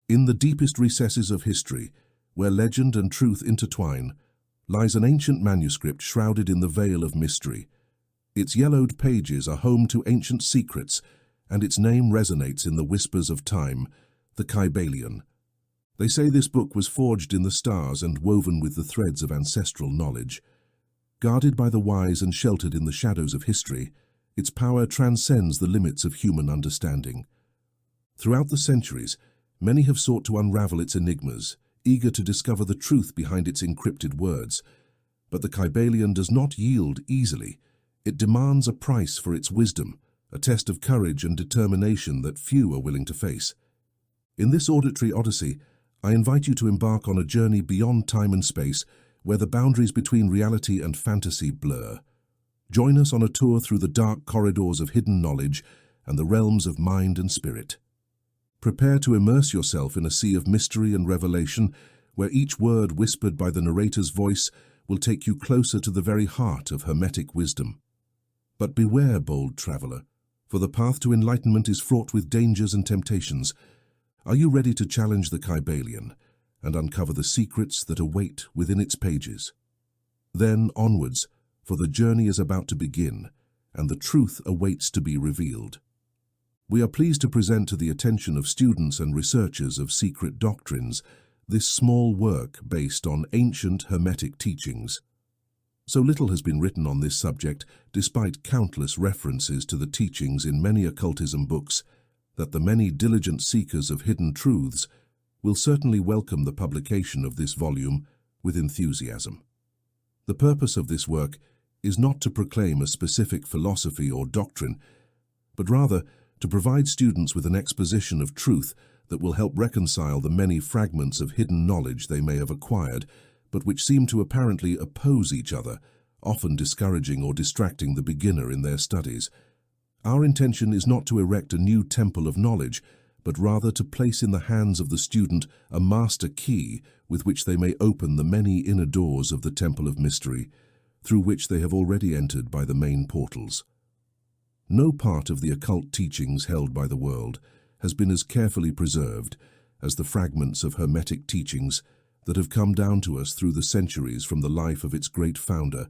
In the deepest recesses of history, where legend and truth intertwine, lies an ancient manuscript shrouded in the veil of mystery. Its yellowed pages are home to ancient secrets, and its name resonates in the whispers of time, the Kybalion. They say this book was forged in the stars and woven with the threads of ancestral knowledge. Guarded by the wise and sheltered in the shadows of history, its power transcends the limits of human understanding. Throughout the centuries, many have sought to unravel its enigmas, eager to discover the truth behind its encrypted words. But the Kybalion does not yield easily. It demands a price for its wisdom, a test of courage and determination that few are willing to face. In this auditory odyssey, I invite you to embark on a journey beyond time and space, where the boundaries between reality and fantasy blur. Join us on a tour through the dark corridors of hidden knowledge and the realms of mind and spirit. Prepare to immerse yourself in a sea of mystery and revelation, where each word whispered by the narrator's voice will take you closer to the very heart of Hermetic wisdom. But beware, bold traveler, for the path to enlightenment is fraught with dangers and temptations. Are you ready to challenge the Kybalion and uncover the secrets that await within its pages? Then onwards, for the journey is about to begin, and the truth awaits to be revealed. We are pleased to present to the attention of students and researchers of secret doctrines this small work based on ancient Hermetic teachings. So little has been written on this subject, despite countless references to the teachings in many occultism books, that the many diligent seekers of hidden truths will certainly welcome the publication of this volume with enthusiasm. The purpose of this work is not to proclaim a specific philosophy or doctrine, but rather to provide students with an exposition of truth that will help reconcile the many fragments of hidden knowledge they may have acquired, but which seem to apparently oppose each other, often discouraging or distracting the beginner in their studies. Our intention is not to erect a new temple of knowledge, but rather to place in the hands of the student a master key with which they may open the many inner doors of the temple of mystery, through which they have already entered by the main portals. No part of the occult teachings held by the world has been as carefully preserved as the fragments of Hermetic teachings that have come down to us through the centuries from the life of its great founder,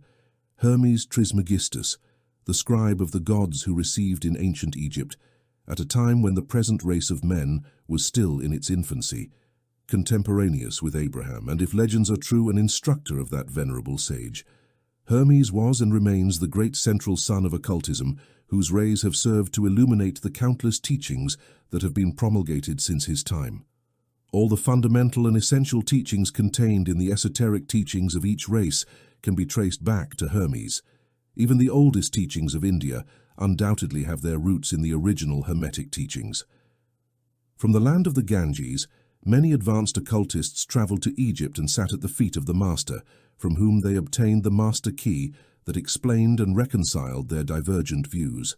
Hermes Trismegistus, the scribe of the gods who received in ancient Egypt, at a time when the present race of men was still in its infancy, contemporaneous with Abraham, and if legends are true, an instructor of that venerable sage. Hermes was and remains the great central sun of occultism, whose rays have served to illuminate the countless teachings that have been promulgated since his time. All the fundamental and essential teachings contained in the esoteric teachings of each race can be traced back to Hermes. Even the oldest teachings of India undoubtedly have their roots in the original Hermetic teachings. From the land of the Ganges, many advanced occultists traveled to Egypt and sat at the feet of the master, from whom they obtained the master key that explained and reconciled their divergent views.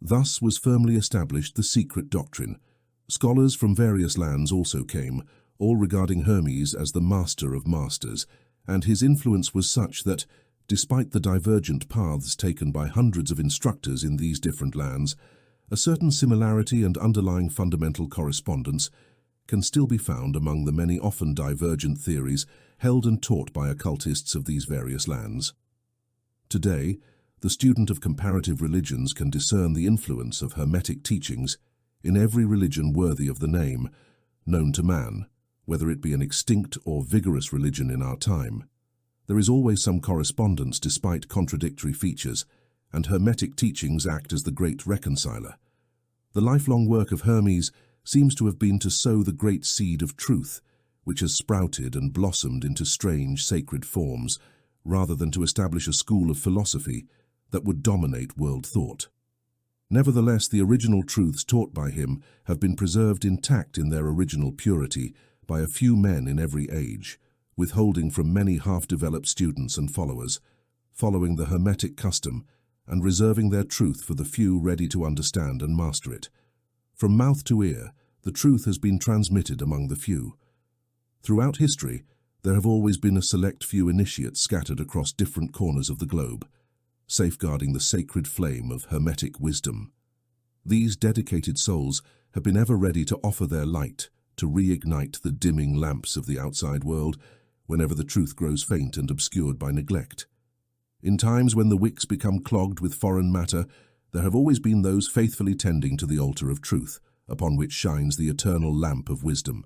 Thus was firmly established the secret doctrine. Scholars from various lands also came, all regarding Hermes as the master of masters, and his influence was such that, despite the divergent paths taken by hundreds of instructors in these different lands, a certain similarity and underlying fundamental correspondence can still be found among the many often divergent theories held and taught by occultists of these various lands. Today, the student of comparative religions can discern the influence of Hermetic teachings in every religion worthy of the name, known to man, whether it be an extinct or vigorous religion in our time. There is always some correspondence despite contradictory features, and Hermetic teachings act as the great reconciler. The lifelong work of Hermes seems to have been to sow the great seed of truth, which has sprouted and blossomed into strange sacred forms, rather than to establish a school of philosophy that would dominate world thought. Nevertheless, the original truths taught by him have been preserved intact in their original purity by a few men in every age, withholding from many half-developed students and followers, following the Hermetic custom and reserving their truth for the few ready to understand and master it. From mouth to ear, the truth has been transmitted among the few. Throughout history, there have always been a select few initiates scattered across different corners of the globe, safeguarding the sacred flame of Hermetic wisdom. These dedicated souls have been ever ready to offer their light, to reignite the dimming lamps of the outside world whenever the truth grows faint and obscured by neglect. In times when the wicks become clogged with foreign matter, there have always been those faithfully tending to the altar of truth, upon which shines the eternal lamp of wisdom.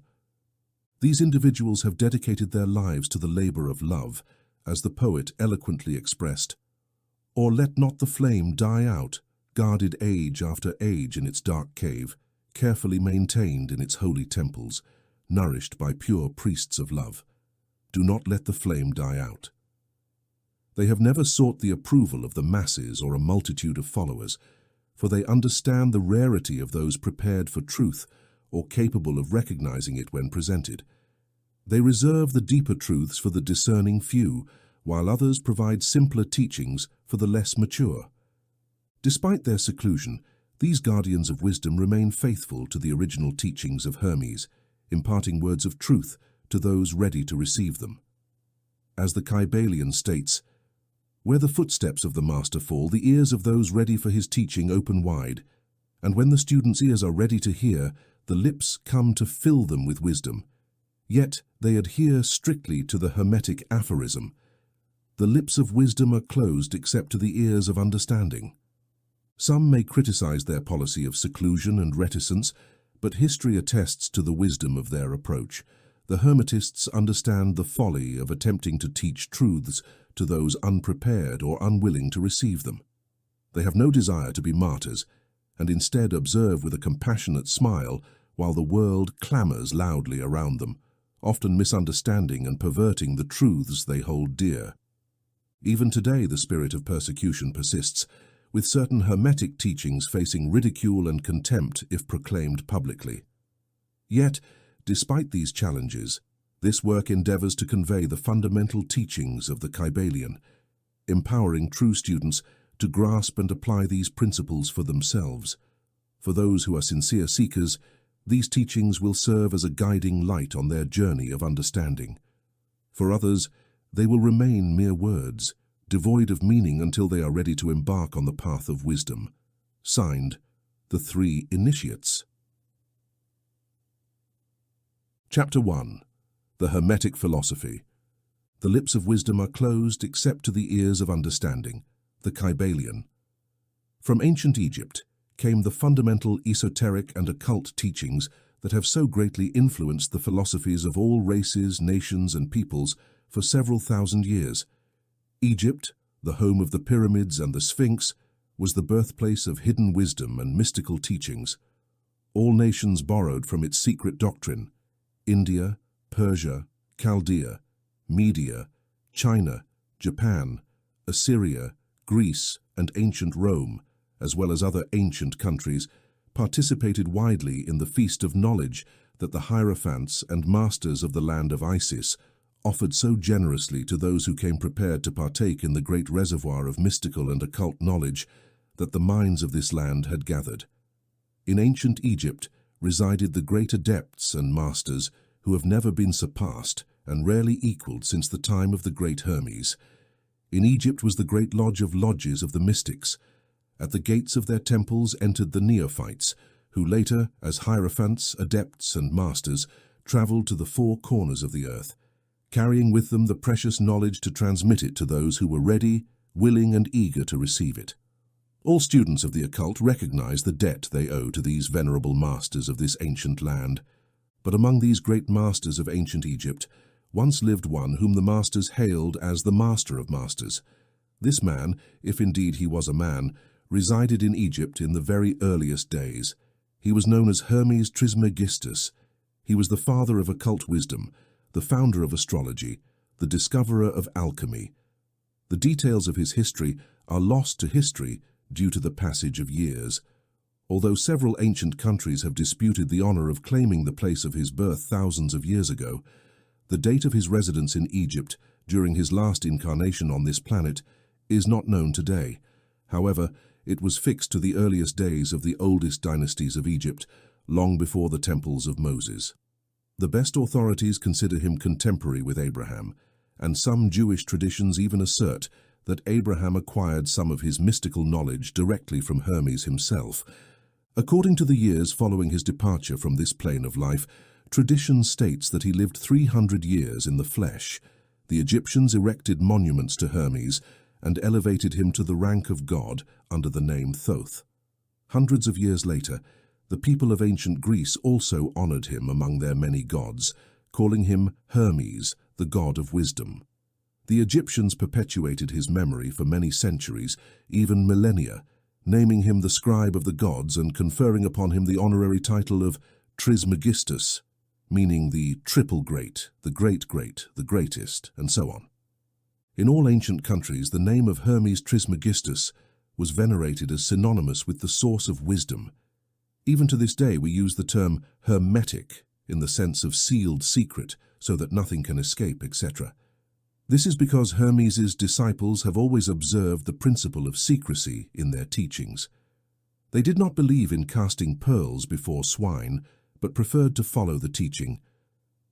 These individuals have dedicated their lives to the labor of love, as the poet eloquently expressed, "Or let not the flame die out, guarded age after age in its dark cave, carefully maintained in its holy temples, nourished by pure priests of love. Do not let the flame die out." They have never sought the approval of the masses or a multitude of followers, for they understand the rarity of those prepared for truth or capable of recognizing it when presented. They reserve the deeper truths for the discerning few, while others provide simpler teachings for the less mature. Despite their seclusion, these guardians of wisdom remain faithful to the original teachings of Hermes, imparting words of truth to those ready to receive them. As the Kybalion states, "Where the footsteps of the master fall, the ears of those ready for his teaching open wide, and when the student's ears are ready to hear, the lips come to fill them with wisdom. Yet they adhere strictly to the Hermetic aphorism, 'The lips of wisdom are closed except to the ears of understanding.' Some may criticize their policy of seclusion and reticence, but history attests to the wisdom of their approach. The Hermetists understand the folly of attempting to teach truths to those unprepared or unwilling to receive them. They have no desire to be martyrs, and instead observe with a compassionate smile while the world clamors loudly around them, often misunderstanding and perverting the truths they hold dear. Even today the spirit of persecution persists, with certain Hermetic teachings facing ridicule and contempt if proclaimed publicly. Yet, despite these challenges, this work endeavors to convey the fundamental teachings of the Kybalion, empowering true students to grasp and apply these principles for themselves. For those who are sincere seekers, these teachings will serve as a guiding light on their journey of understanding. For others, they will remain mere words, devoid of meaning until they are ready to embark on the path of wisdom. Signed, the Three Initiates. Chapter 1. The Hermetic Philosophy. The lips of wisdom are closed except to the ears of understanding. The Kybalion. From ancient Egypt came the fundamental esoteric and occult teachings that have so greatly influenced the philosophies of all races, nations, and peoples for several thousand years. Egypt, the home of the pyramids and the Sphinx, was the birthplace of hidden wisdom and mystical teachings. All nations borrowed from its secret doctrine. India, Persia, Chaldea, Media, China, Japan, Assyria, Greece, and ancient Rome, as well as other ancient countries, participated widely in the feast of knowledge that the hierophants and masters of the land of Isis offered so generously to those who came prepared to partake in the great reservoir of mystical and occult knowledge that the minds of this land had gathered. In ancient Egypt resided the great adepts and masters who have never been surpassed and rarely equaled since the time of the great Hermes. In Egypt was the great lodge of lodges of the mystics. At the gates of their temples entered the neophytes, who later, as hierophants, adepts, and masters, traveled to the four corners of the earth, carrying with them the precious knowledge to transmit it to those who were ready, willing, and eager to receive it. All students of the occult recognize the debt they owe to these venerable masters of this ancient land. But among these great masters of ancient Egypt, once lived one whom the masters hailed as the Master of Masters. This man, if indeed he was a man, resided in Egypt in the very earliest days. He was known as Hermes Trismegistus. He was the father of occult wisdom, the founder of astrology, the discoverer of alchemy. The details of his history are lost to history due to the passage of years. Although several ancient countries have disputed the honor of claiming the place of his birth thousands of years ago, the date of his residence in Egypt during his last incarnation on this planet is not known today. However, it was fixed to the earliest days of the oldest dynasties of Egypt, long before the temples of Moses. The best authorities consider him contemporary with Abraham, and some Jewish traditions even assert that Abraham acquired some of his mystical knowledge directly from Hermes himself. According to the years following his departure from this plane of life, Tradition states that he lived 300 years in the flesh. The Egyptians erected monuments to Hermes and elevated him to the rank of god under the name Thoth. Hundreds of years later, the people of ancient Greece also honored him among their many gods, calling him Hermes, the god of wisdom. The Egyptians perpetuated his memory for many centuries, even millennia, naming him the scribe of the gods and conferring upon him the honorary title of Trismegistus, meaning the triple great, the great-great, the greatest, and so on. In all ancient countries, the name of Hermes Trismegistus was venerated as synonymous with the source of wisdom. Even to this day, we use the term hermetic in the sense of sealed secret, so that nothing can escape, etc. This is because Hermes's disciples have always observed the principle of secrecy in their teachings. They did not believe in casting pearls before swine, but preferred to follow the teaching,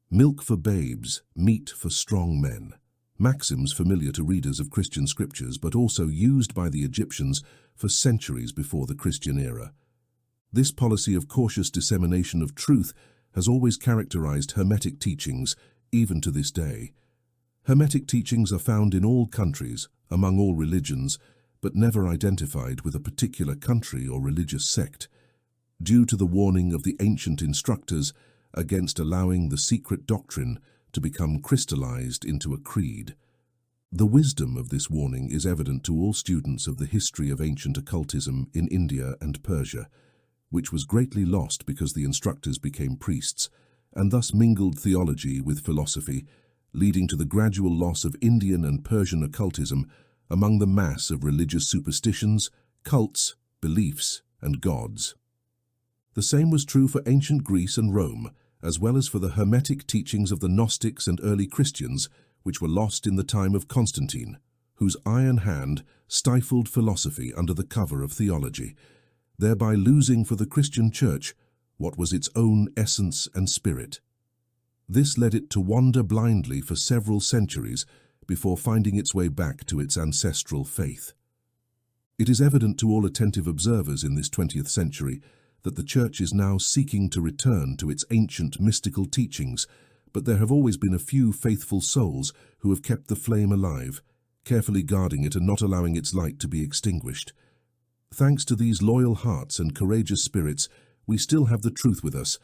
milk for babes, meat for strong men. Maxims familiar to readers of Christian scriptures, but also used by the Egyptians for centuries before the Christian era. This policy of cautious dissemination of truth has always characterized Hermetic teachings, even to this day. Hermetic teachings are found in all countries, among all religions, but never identified with a particular country or religious sect, due to the warning of the ancient instructors against allowing the secret doctrine to become crystallized into a creed. The wisdom of this warning is evident to all students of the history of ancient occultism in India and Persia, which was greatly lost because the instructors became priests, and thus mingled theology with philosophy, leading to the gradual loss of Indian and Persian occultism among the mass of religious superstitions, cults, beliefs, and gods. The same was true for ancient Greece and Rome, as well as for the Hermetic teachings of the Gnostics and early Christians, which were lost in the time of Constantine, whose iron hand stifled philosophy under the cover of theology, thereby losing for the Christian Church what was its own essence and spirit. This led it to wander blindly for several centuries before finding its way back to its ancestral faith. It is evident to all attentive observers in this 20th century that the Church is now seeking to return to its ancient mystical teachings, but there have always been a few faithful souls who have kept the flame alive, carefully guarding it and not allowing its light to be extinguished. Thanks to these loyal hearts and courageous spirits, we still have the truth with us,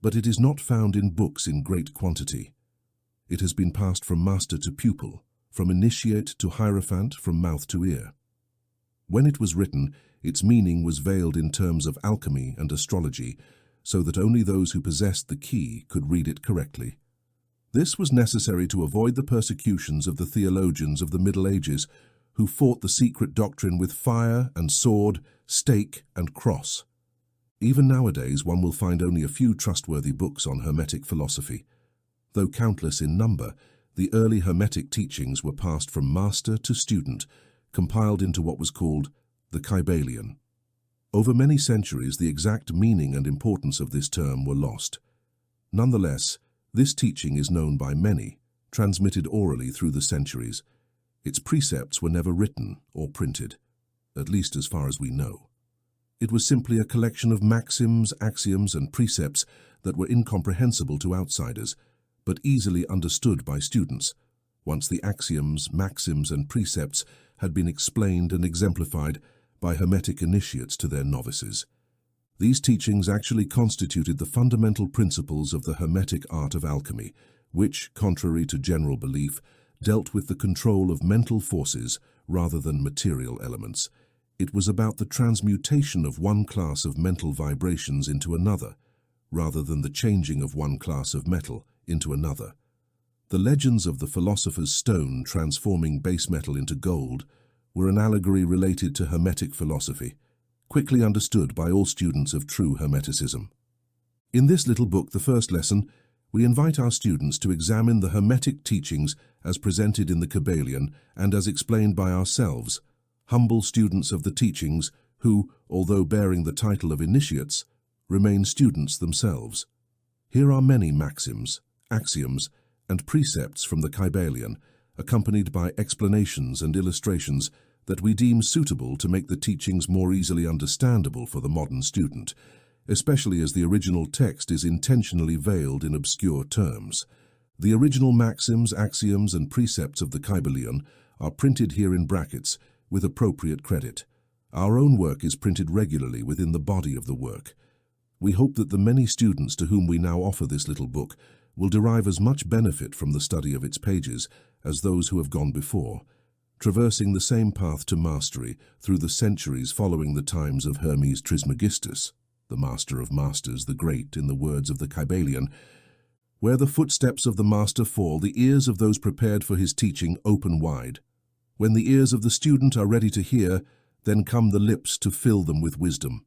but it is not found in books in great quantity. It has been passed from master to pupil, from initiate to hierophant, from mouth to ear. When it was written, its meaning was veiled in terms of alchemy and astrology, so that only those who possessed the key could read it correctly. This was necessary to avoid the persecutions of the theologians of the Middle Ages, who fought the secret doctrine with fire and sword, stake and cross. Even nowadays, one will find only a few trustworthy books on Hermetic philosophy. Though countless in number, the early Hermetic teachings were passed from master to student, compiled into what was called the Kybalion. Over many centuries, the exact meaning and importance of this term were lost. Nonetheless, this teaching is known by many, transmitted orally through the centuries. Its precepts were never written or printed, at least as far as we know. It was simply a collection of maxims, axioms, and precepts that were incomprehensible to outsiders, but easily understood by students, once the axioms, maxims, and precepts had been explained and exemplified by Hermetic initiates to their novices. These teachings actually constituted the fundamental principles of the Hermetic art of alchemy, which, contrary to general belief, dealt with the control of mental forces rather than material elements. It was about the transmutation of one class of mental vibrations into another, rather than the changing of one class of metal into another. The legends of the philosopher's stone transforming base metal into gold were an allegory related to Hermetic philosophy, quickly understood by all students of true Hermeticism. In this little book, the first lesson, we invite our students to examine the Hermetic teachings as presented in the Kybalion and as explained by ourselves, humble students of the teachings who, although bearing the title of initiates, remain students themselves. Here are many maxims, axioms, and precepts from the Kybalion, accompanied by explanations and illustrations that we deem suitable to make the teachings more easily understandable for the modern student. especially as the original text is intentionally veiled in obscure terms. The original maxims, axioms, and precepts of the Kybalion are printed here in brackets with appropriate credit. Our own work is printed regularly within the body of the work. We hope that the many students to whom we now offer this little book will derive as much benefit from the study of its pages as those who have gone before, traversing the same path to mastery through the centuries following the times of Hermes Trismegistus, the master of masters, the great, in the words of the Kybalion. Where the footsteps of the master fall, the ears of those prepared for his teaching open wide. When the ears of the student are ready to hear, then come the lips to fill them with wisdom.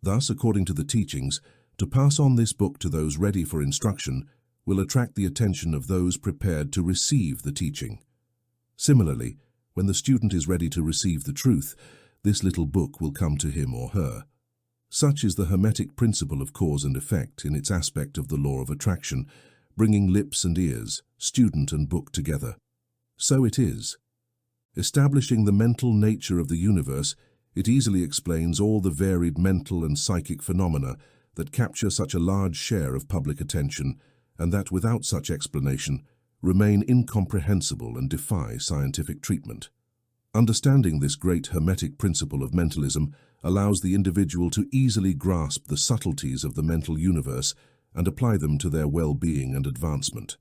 Thus, according to the teachings, to pass on this book to those ready for instruction will attract the attention of those prepared to receive the teaching. Similarly, when the student is ready to receive the truth, this little book will come to him or her. Such is the Hermetic principle of cause and effect in its aspect of the law of attraction, bringing lips and ears, student and book together. So it is. Establishing the mental nature of the universe, it easily explains all the varied mental and psychic phenomena that capture such a large share of public attention, and that without such explanation remain incomprehensible and defy scientific treatment. Understanding this great Hermetic principle of mentalism allows the individual to easily grasp the subtleties of the mental universe and apply them to their well-being and advancement.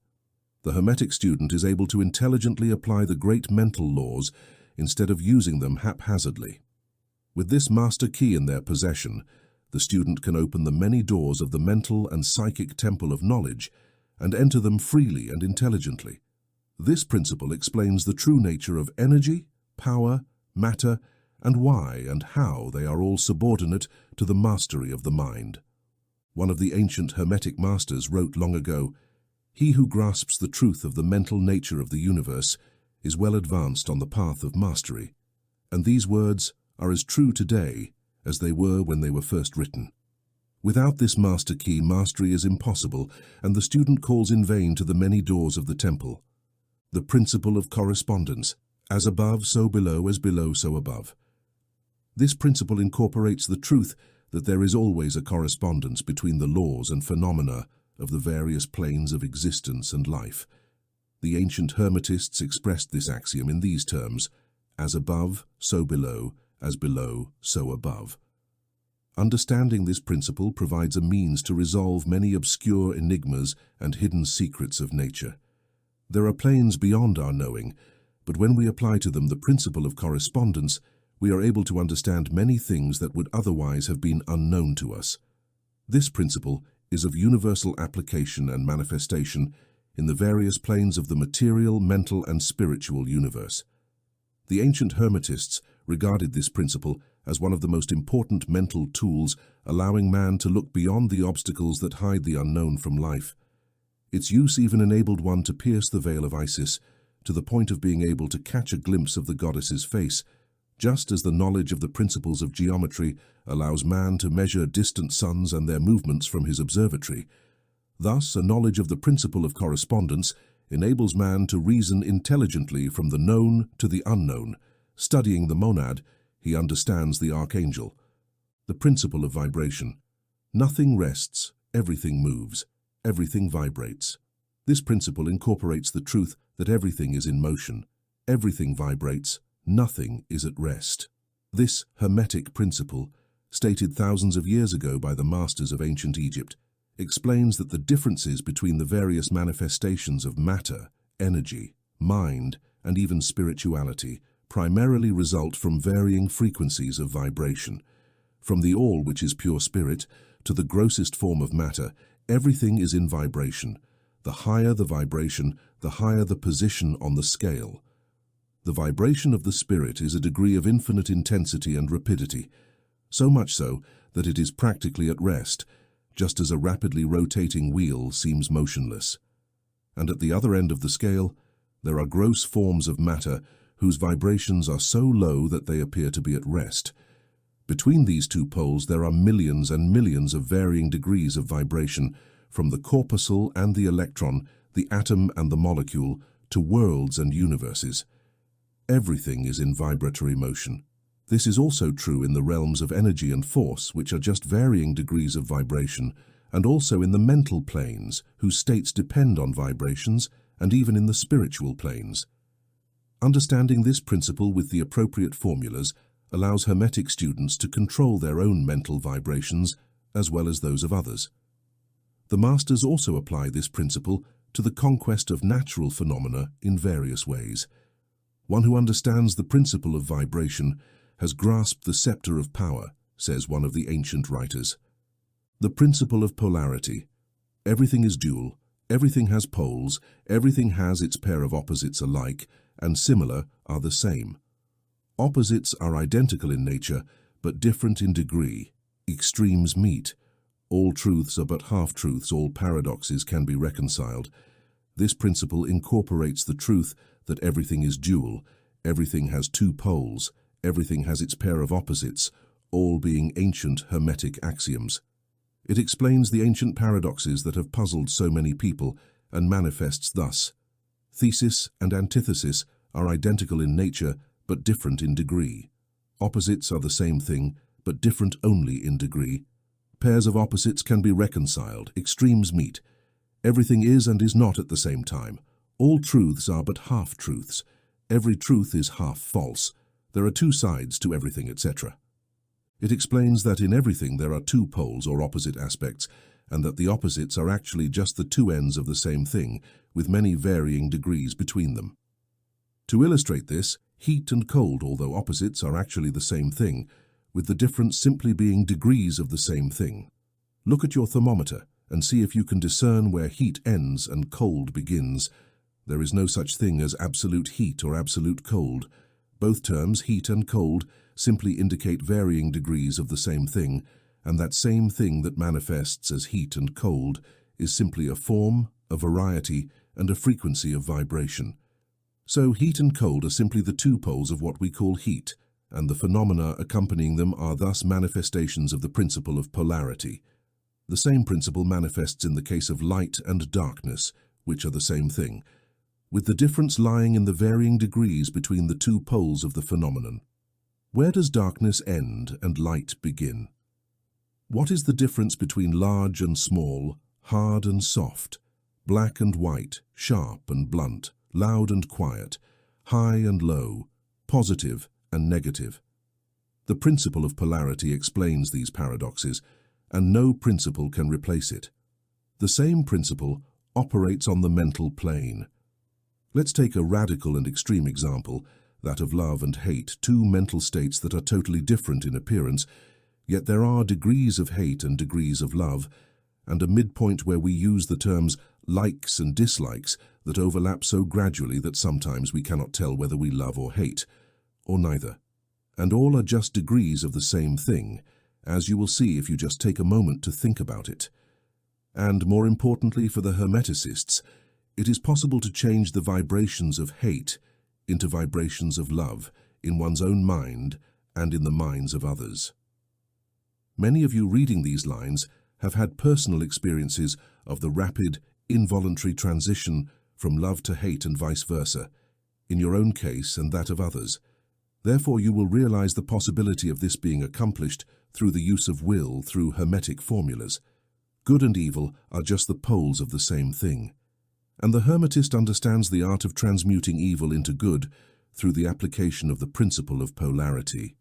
The Hermetic student is able to intelligently apply the great mental laws instead of using them haphazardly. With this master key in their possession, the student can open the many doors of the mental and psychic temple of knowledge and enter them freely and intelligently. This principle explains the true nature of energy, power, matter, and why and how they are all subordinate to the mastery of the mind. One of the ancient Hermetic masters wrote long ago, "He who grasps the truth of the mental nature of the universe is well advanced on the path of mastery," and these words are as true today as they were when they were first written. Without this master key, mastery is impossible, and the student calls in vain to the many doors of the temple. The principle of correspondence, as above, so below, as below, so above. This principle incorporates the truth that there is always a correspondence between the laws and phenomena of the various planes of existence and life. The ancient Hermetists expressed this axiom in these terms: as above, so below, as below, so above. Understanding this principle provides a means to resolve many obscure enigmas and hidden secrets of nature. There are planes beyond our knowing, but when we apply to them the principle of correspondence, we are able to understand many things that would otherwise have been unknown to us. This principle is of universal application and manifestation in the various planes of the material, mental, and spiritual universe. The ancient Hermetists regarded this principle as one of the most important mental tools, allowing man to look beyond the obstacles that hide the unknown from life. Its use even enabled one to pierce the veil of Isis, to the point of being able to catch a glimpse of the goddess's face, just as the knowledge of the principles of geometry allows man to measure distant suns and their movements from his observatory. Thus, a knowledge of the principle of correspondence enables man to reason intelligently from the known to the unknown. Studying the monad, he understands the archangel. The principle of vibration. Nothing rests, everything moves, everything vibrates. This principle incorporates the truth that everything is in motion, everything vibrates, nothing is at rest. This Hermetic principle, stated thousands of years ago by the masters of ancient Egypt, explains that the differences between the various manifestations of matter, energy, mind, and even spirituality primarily result from varying frequencies of vibration. From the all which is pure spirit to the grossest form of matter, everything is in vibration. The higher the vibration, the higher the position on the scale. The vibration of the spirit is a degree of infinite intensity and rapidity, so much so that it is practically at rest, just as a rapidly rotating wheel seems motionless. And at the other end of the scale, there are gross forms of matter whose vibrations are so low that they appear to be at rest. Between these two poles there are millions and millions of varying degrees of vibration, from the corpuscle and the electron, the atom and the molecule, to worlds and universes. Everything is in vibratory motion. This is also true in the realms of energy and force, which are just varying degrees of vibration, and also in the mental planes, whose states depend on vibrations, and even in the spiritual planes. Understanding this principle with the appropriate formulas allows Hermetic students to control their own mental vibrations as well as those of others. The masters also apply this principle to the conquest of natural phenomena in various ways. One who understands the principle of vibration has grasped the scepter of power, says one of the ancient writers. The principle of polarity. Everything is dual, everything has poles, everything has its pair of opposites alike, and similar are the same. Opposites are identical in nature, but different in degree. Extremes meet. All truths are but half-truths, all paradoxes can be reconciled. This principle incorporates the truth that everything is dual, everything has two poles, everything has its pair of opposites, all being ancient Hermetic axioms. It explains the ancient paradoxes that have puzzled so many people and manifests thus. Thesis and antithesis are identical in nature but different in degree. Opposites are the same thing but different only in degree. Pairs of opposites can be reconciled, extremes meet. Everything is and is not at the same time. All truths are but half-truths. Every truth is half false. There are two sides to everything, etc. It explains that in everything there are two poles or opposite aspects, and that the opposites are actually just the two ends of the same thing, with many varying degrees between them. To illustrate this, heat and cold, although opposites, are actually the same thing, with the difference simply being degrees of the same thing. Look at your thermometer and see if you can discern where heat ends and cold begins. There is no such thing as absolute heat or absolute cold. Both terms, heat and cold, simply indicate varying degrees of the same thing, and that same thing that manifests as heat and cold is simply a form, a variety, and a frequency of vibration. So heat and cold are simply the two poles of what we call heat, and the phenomena accompanying them are thus manifestations of the principle of polarity. The same principle manifests in the case of light and darkness, which are the same thing, with the difference lying in the varying degrees between the two poles of the phenomenon. Where does darkness end and light begin? What is the difference between large and small, hard and soft, black and white, sharp and blunt, loud and quiet, high and low, positive and negative? The principle of polarity explains these paradoxes, and no principle can replace it. The same principle operates on the mental plane. Let's take a radical and extreme example, that of love and hate, two mental states that are totally different in appearance, yet there are degrees of hate and degrees of love, and a midpoint where we use the terms likes and dislikes that overlap so gradually that sometimes we cannot tell whether we love or hate, or neither. And all are just degrees of the same thing, as you will see if you just take a moment to think about it. And more importantly for the Hermeticists, it is possible to change the vibrations of hate into vibrations of love in one's own mind and in the minds of others. Many of you reading these lines have had personal experiences of the rapid, involuntary transition from love to hate and vice versa, in your own case and that of others. Therefore, you will realize the possibility of this being accomplished through the use of will through Hermetic formulas. Good and evil are just the poles of the same thing. And the Hermetist understands the art of transmuting evil into good through the application of the principle of polarity.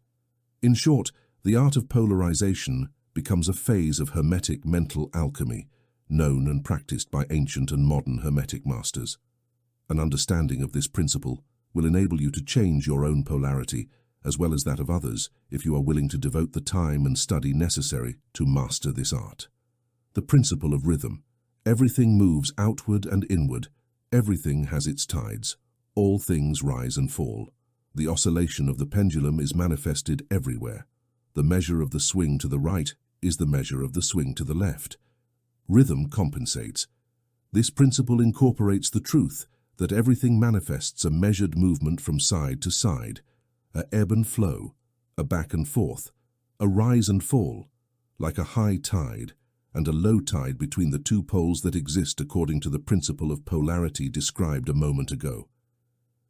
In short, the art of polarization becomes a phase of Hermetic mental alchemy, known and practiced by ancient and modern Hermetic masters. An understanding of this principle will enable you to change your own polarity, as well as that of others, if you are willing to devote the time and study necessary to master this art. The principle of rhythm. Everything moves outward and inward. Everything has its tides. All things rise and fall. The oscillation of the pendulum is manifested everywhere. The measure of the swing to the right is the measure of the swing to the left. Rhythm compensates. This principle incorporates the truth that everything manifests a measured movement from side to side, a ebb and flow, a back and forth, a rise and fall, like a high tide and a low tide between the two poles that exist according to the principle of polarity described a moment ago.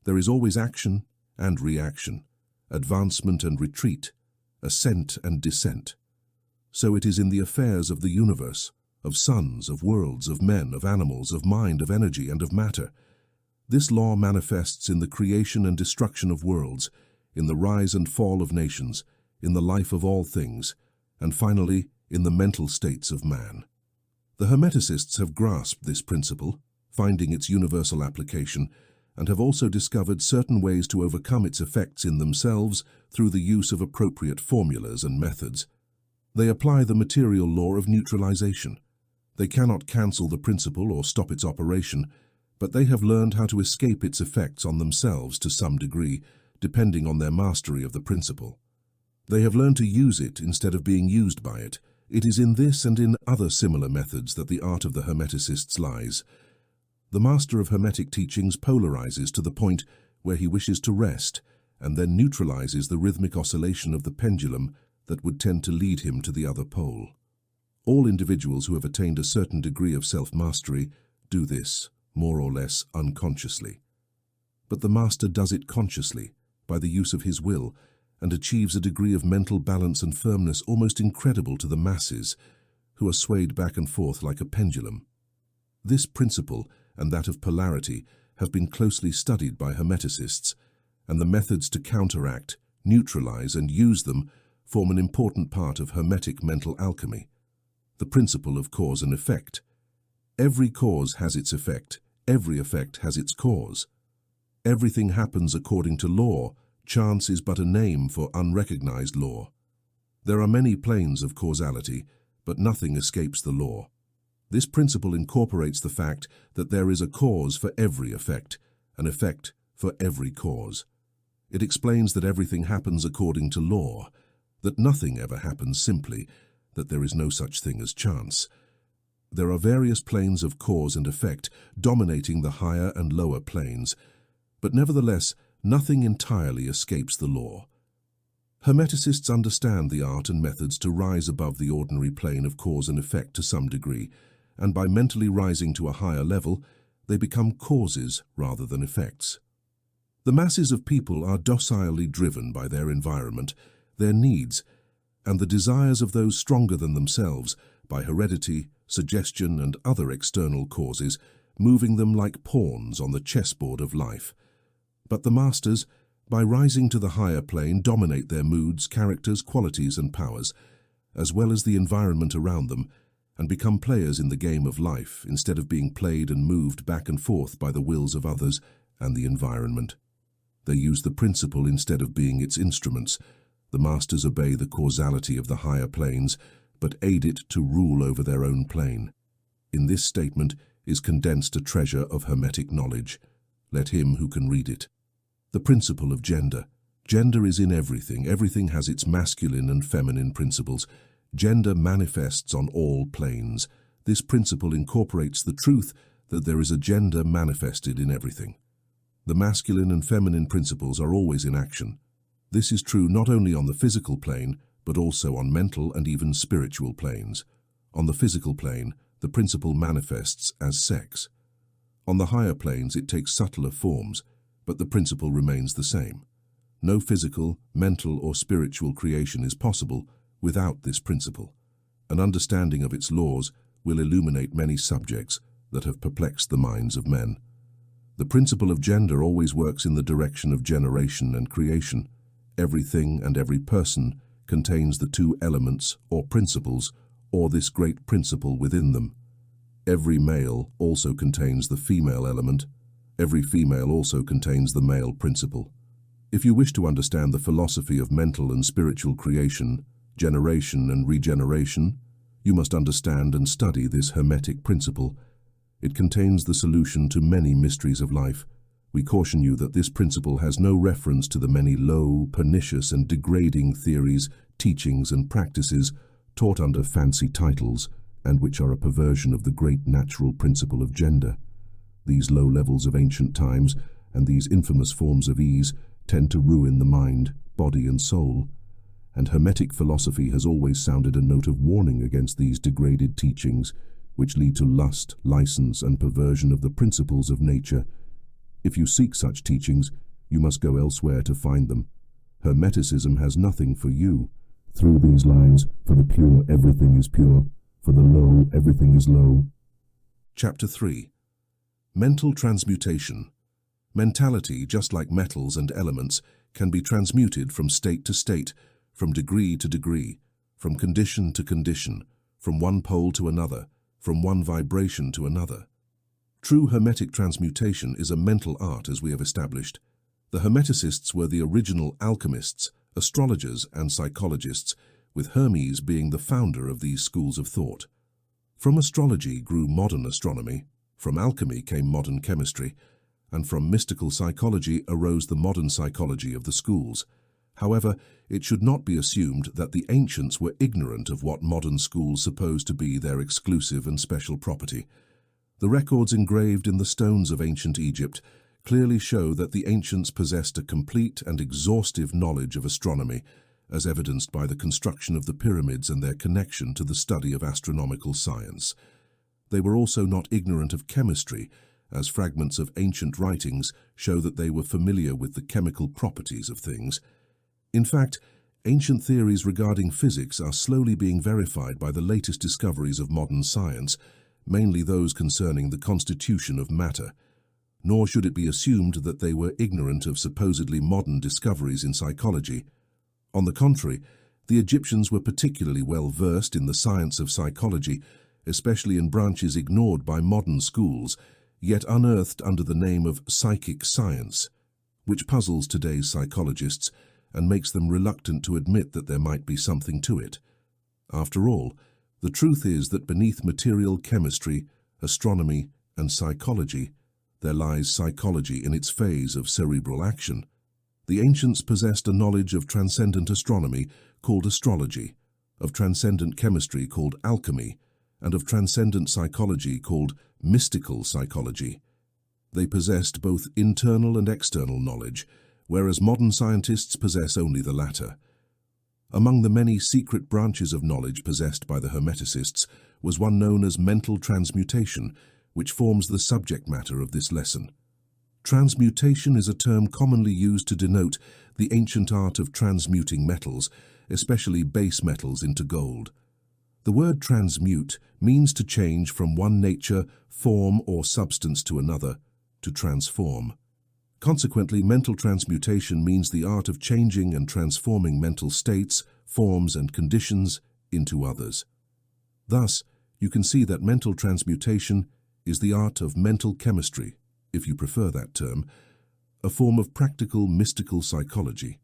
There is always action and reaction, advancement and retreat, ascent and descent. So it is in the affairs of the universe, of suns, of worlds, of men, of animals, of mind, of energy, and of matter. This law manifests in the creation and destruction of worlds, in the rise and fall of nations, in the life of all things, and finally, in the mental states of man. The Hermeticists have grasped this principle, finding its universal application, and have also discovered certain ways to overcome its effects in themselves through the use of appropriate formulas and methods. They apply the material law of neutralization. They cannot cancel the principle or stop its operation, but they have learned how to escape its effects on themselves to some degree, depending on their mastery of the principle. They have learned to use it instead of being used by it. It is in this and in other similar methods that the art of the Hermeticists lies. The master of Hermetic teachings polarizes to the point where he wishes to rest, and then neutralizes the rhythmic oscillation of the pendulum that would tend to lead him to the other pole. All individuals who have attained a certain degree of self-mastery do this, more or less unconsciously. But the master does it consciously, by the use of his will, and achieves a degree of mental balance and firmness almost incredible to the masses, who are swayed back and forth like a pendulum. This principle and that of polarity have been closely studied by Hermeticists, and the methods to counteract, neutralize, and use them form an important part of Hermetic mental alchemy. The principle of cause and effect. Every cause has its effect, every effect has its cause. Everything happens according to law. Chance is but a name for unrecognized law. There are many planes of causality, but nothing escapes the law. This principle incorporates the fact that there is a cause for every effect, an effect for every cause. It explains that everything happens according to law, that nothing ever happens simply, that there is no such thing as chance. There are various planes of cause and effect dominating the higher and lower planes, but nevertheless, nothing entirely escapes the law. Hermeticists understand the art and methods to rise above the ordinary plane of cause and effect to some degree, and by mentally rising to a higher level, they become causes rather than effects. The masses of people are docilely driven by their environment, their needs, and the desires of those stronger than themselves by heredity, suggestion, and other external causes, moving them like pawns on the chessboard of life. But the masters, by rising to the higher plane, dominate their moods, characters, qualities, and powers, as well as the environment around them, and become players in the game of life instead of being played and moved back and forth by the wills of others and the environment. They use the principle instead of being its instruments. The masters obey the causality of the higher planes, but aid it to rule over their own plane. In this statement is condensed a treasure of Hermetic knowledge. Let him who can read it. The principle of gender. Gender is in everything. Everything has its masculine and feminine principles. Gender manifests on all planes. This principle incorporates the truth that there is a gender manifested in everything. The masculine and feminine principles are always in action. This is true not only on the physical plane, but also on mental and even spiritual planes. On the physical plane, the principle manifests as sex. On the higher planes, it takes subtler forms, but the principle remains the same. No physical, mental, or spiritual creation is possible without this principle. An understanding of its laws will illuminate many subjects that have perplexed the minds of men. The principle of gender always works in the direction of generation and creation. Everything and every person contains the two elements or principles, or this great principle within them. Every male also contains the female element. Every female also contains the male principle. If you wish to understand the philosophy of mental and spiritual creation, generation and regeneration, you must understand and study this Hermetic principle. It contains the solution to many mysteries of life. We caution you that this principle has no reference to the many low, pernicious, and degrading theories, teachings, and practices taught under fancy titles, and which are a perversion of the great natural principle of gender. These low levels of ancient times and these infamous forms of ease tend to ruin the mind, body, and soul. And Hermetic philosophy has always sounded a note of warning against these degraded teachings, which lead to lust, license, and perversion of the principles of nature. If you seek such teachings, you must go elsewhere to find them. Hermeticism has nothing for you. Through these lines, for the pure everything is pure, for the low everything is low. Chapter 3. Mental transmutation. Mentality, just like metals and elements, can be transmuted from state to state, from degree to degree, from condition to condition, from one pole to another, from one vibration to another. True Hermetic transmutation is a mental art, as we have established. The Hermeticists were the original alchemists, astrologers and psychologists, with Hermes being the founder of these schools of thought. From astrology grew modern astronomy, from alchemy came modern chemistry, and from mystical psychology arose the modern psychology of the schools. However, it should not be assumed that the ancients were ignorant of what modern schools suppose to be their exclusive and special property. The records engraved in the stones of ancient Egypt clearly show that the ancients possessed a complete and exhaustive knowledge of astronomy, as evidenced by the construction of the pyramids and their connection to the study of astronomical science. They were also not ignorant of chemistry, as fragments of ancient writings show that they were familiar with the chemical properties of things. In fact, ancient theories regarding physics are slowly being verified by the latest discoveries of modern science, mainly those concerning the constitution of matter. Nor should it be assumed that they were ignorant of supposedly modern discoveries in psychology. On the contrary, the Egyptians were particularly well versed in the science of psychology, especially in branches ignored by modern schools, yet unearthed under the name of psychic science, which puzzles today's psychologists and makes them reluctant to admit that there might be something to it. After all, the truth is that beneath material chemistry, astronomy, and psychology, there lies psychology in its phase of cerebral action. The ancients possessed a knowledge of transcendent astronomy called astrology, of transcendent chemistry called alchemy, and of transcendent psychology called mystical psychology. They possessed both internal and external knowledge, whereas modern scientists possess only the latter. Among the many secret branches of knowledge possessed by the Hermeticists was one known as mental transmutation, which forms the subject matter of this lesson. Transmutation is a term commonly used to denote the ancient art of transmuting metals, especially base metals, into gold. The word transmute means to change from one nature, form, or substance to another, to transform. Consequently, mental transmutation means the art of changing and transforming mental states, forms, and conditions into others. Thus, you can see that mental transmutation is the art of mental chemistry, if you prefer that term, a form of practical mystical psychology.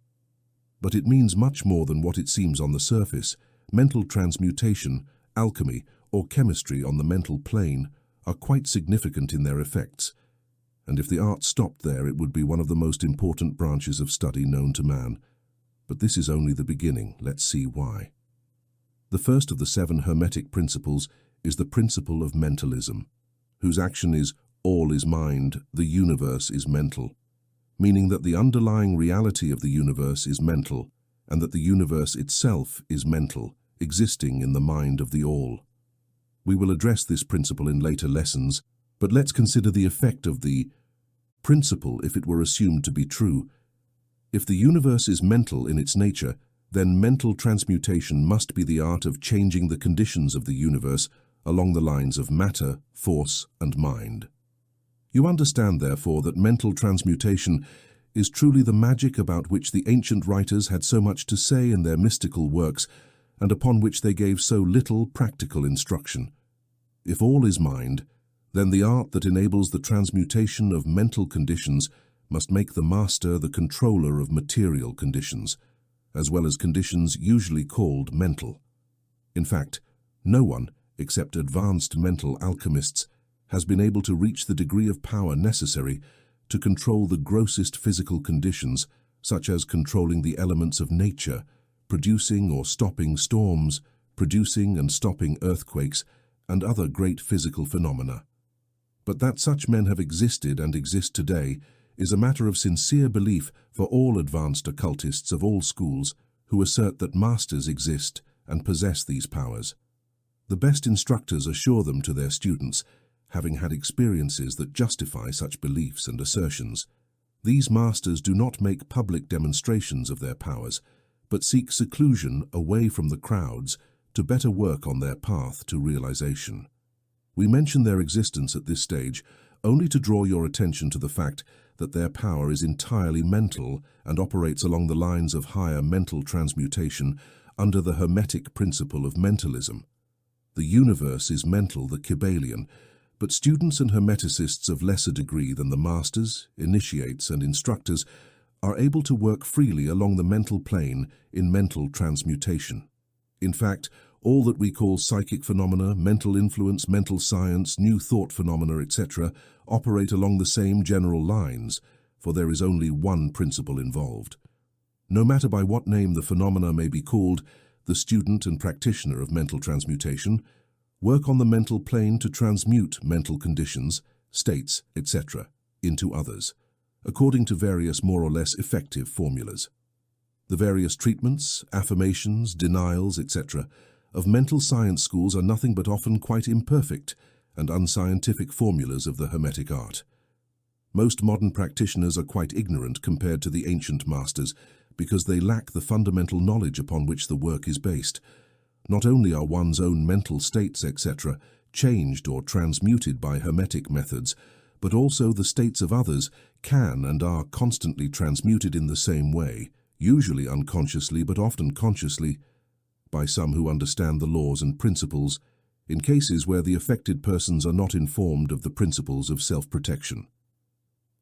But it means much more than what it seems on the surface. Mental transmutation, alchemy, or chemistry on the mental plane are quite significant in their effects, and if the art stopped there, it would be one of the most important branches of study known to man. But this is only the beginning. Let's see why. The first of the 7 Hermetic principles is the principle of mentalism, whose action is all is mind, the universe is mental, meaning that the underlying reality of the universe is mental, and that the universe itself is mental, existing in the mind of the all. We will address this principle in later lessons, but let's consider the effect of the principle if it were assumed to be true. If the universe is mental in its nature, then mental transmutation must be the art of changing the conditions of the universe along the lines of matter, force, and mind. You understand, therefore, that mental transmutation is truly the magic about which the ancient writers had so much to say in their mystical works, and upon which they gave so little practical instruction. If all is mind, then the art that enables the transmutation of mental conditions must make the master the controller of material conditions, as well as conditions usually called mental. In fact, no one, except advanced mental alchemists, has been able to reach the degree of power necessary to control the grossest physical conditions, such as controlling the elements of nature, producing or stopping storms, producing and stopping earthquakes, and other great physical phenomena. But that such men have existed and exist today is a matter of sincere belief for all advanced occultists of all schools who assert that masters exist and possess these powers. The best instructors assure them to their students, having had experiences that justify such beliefs and assertions. These masters do not make public demonstrations of their powers, but seek seclusion away from the crowds to better work on their path to realization. We mention their existence at this stage only to draw your attention to the fact that their power is entirely mental and operates along the lines of higher mental transmutation under the Hermetic principle of mentalism. The universe is mental, the Kybalion, but students and Hermeticists of lesser degree than the masters, initiates, and instructors are able to work freely along the mental plane in mental transmutation. In fact, all that we call psychic phenomena, mental influence, mental science, new thought phenomena, etc., operate along the same general lines, for there is only one principle involved. No matter by what name the phenomena may be called, the student and practitioner of mental transmutation work on the mental plane to transmute mental conditions, states, etc., into others, according to various more or less effective formulas. The various treatments, affirmations, denials, etc., of mental science schools are nothing but often quite imperfect and unscientific formulas of the Hermetic art. Most modern practitioners are quite ignorant compared to the ancient masters because they lack the fundamental knowledge upon which the work is based. Not only are one's own mental states, etc., changed or transmuted by Hermetic methods, but also the states of others can and are constantly transmuted in the same way, usually unconsciously but often consciously, by some who understand the laws and principles, in cases where the affected persons are not informed of the principles of self-protection.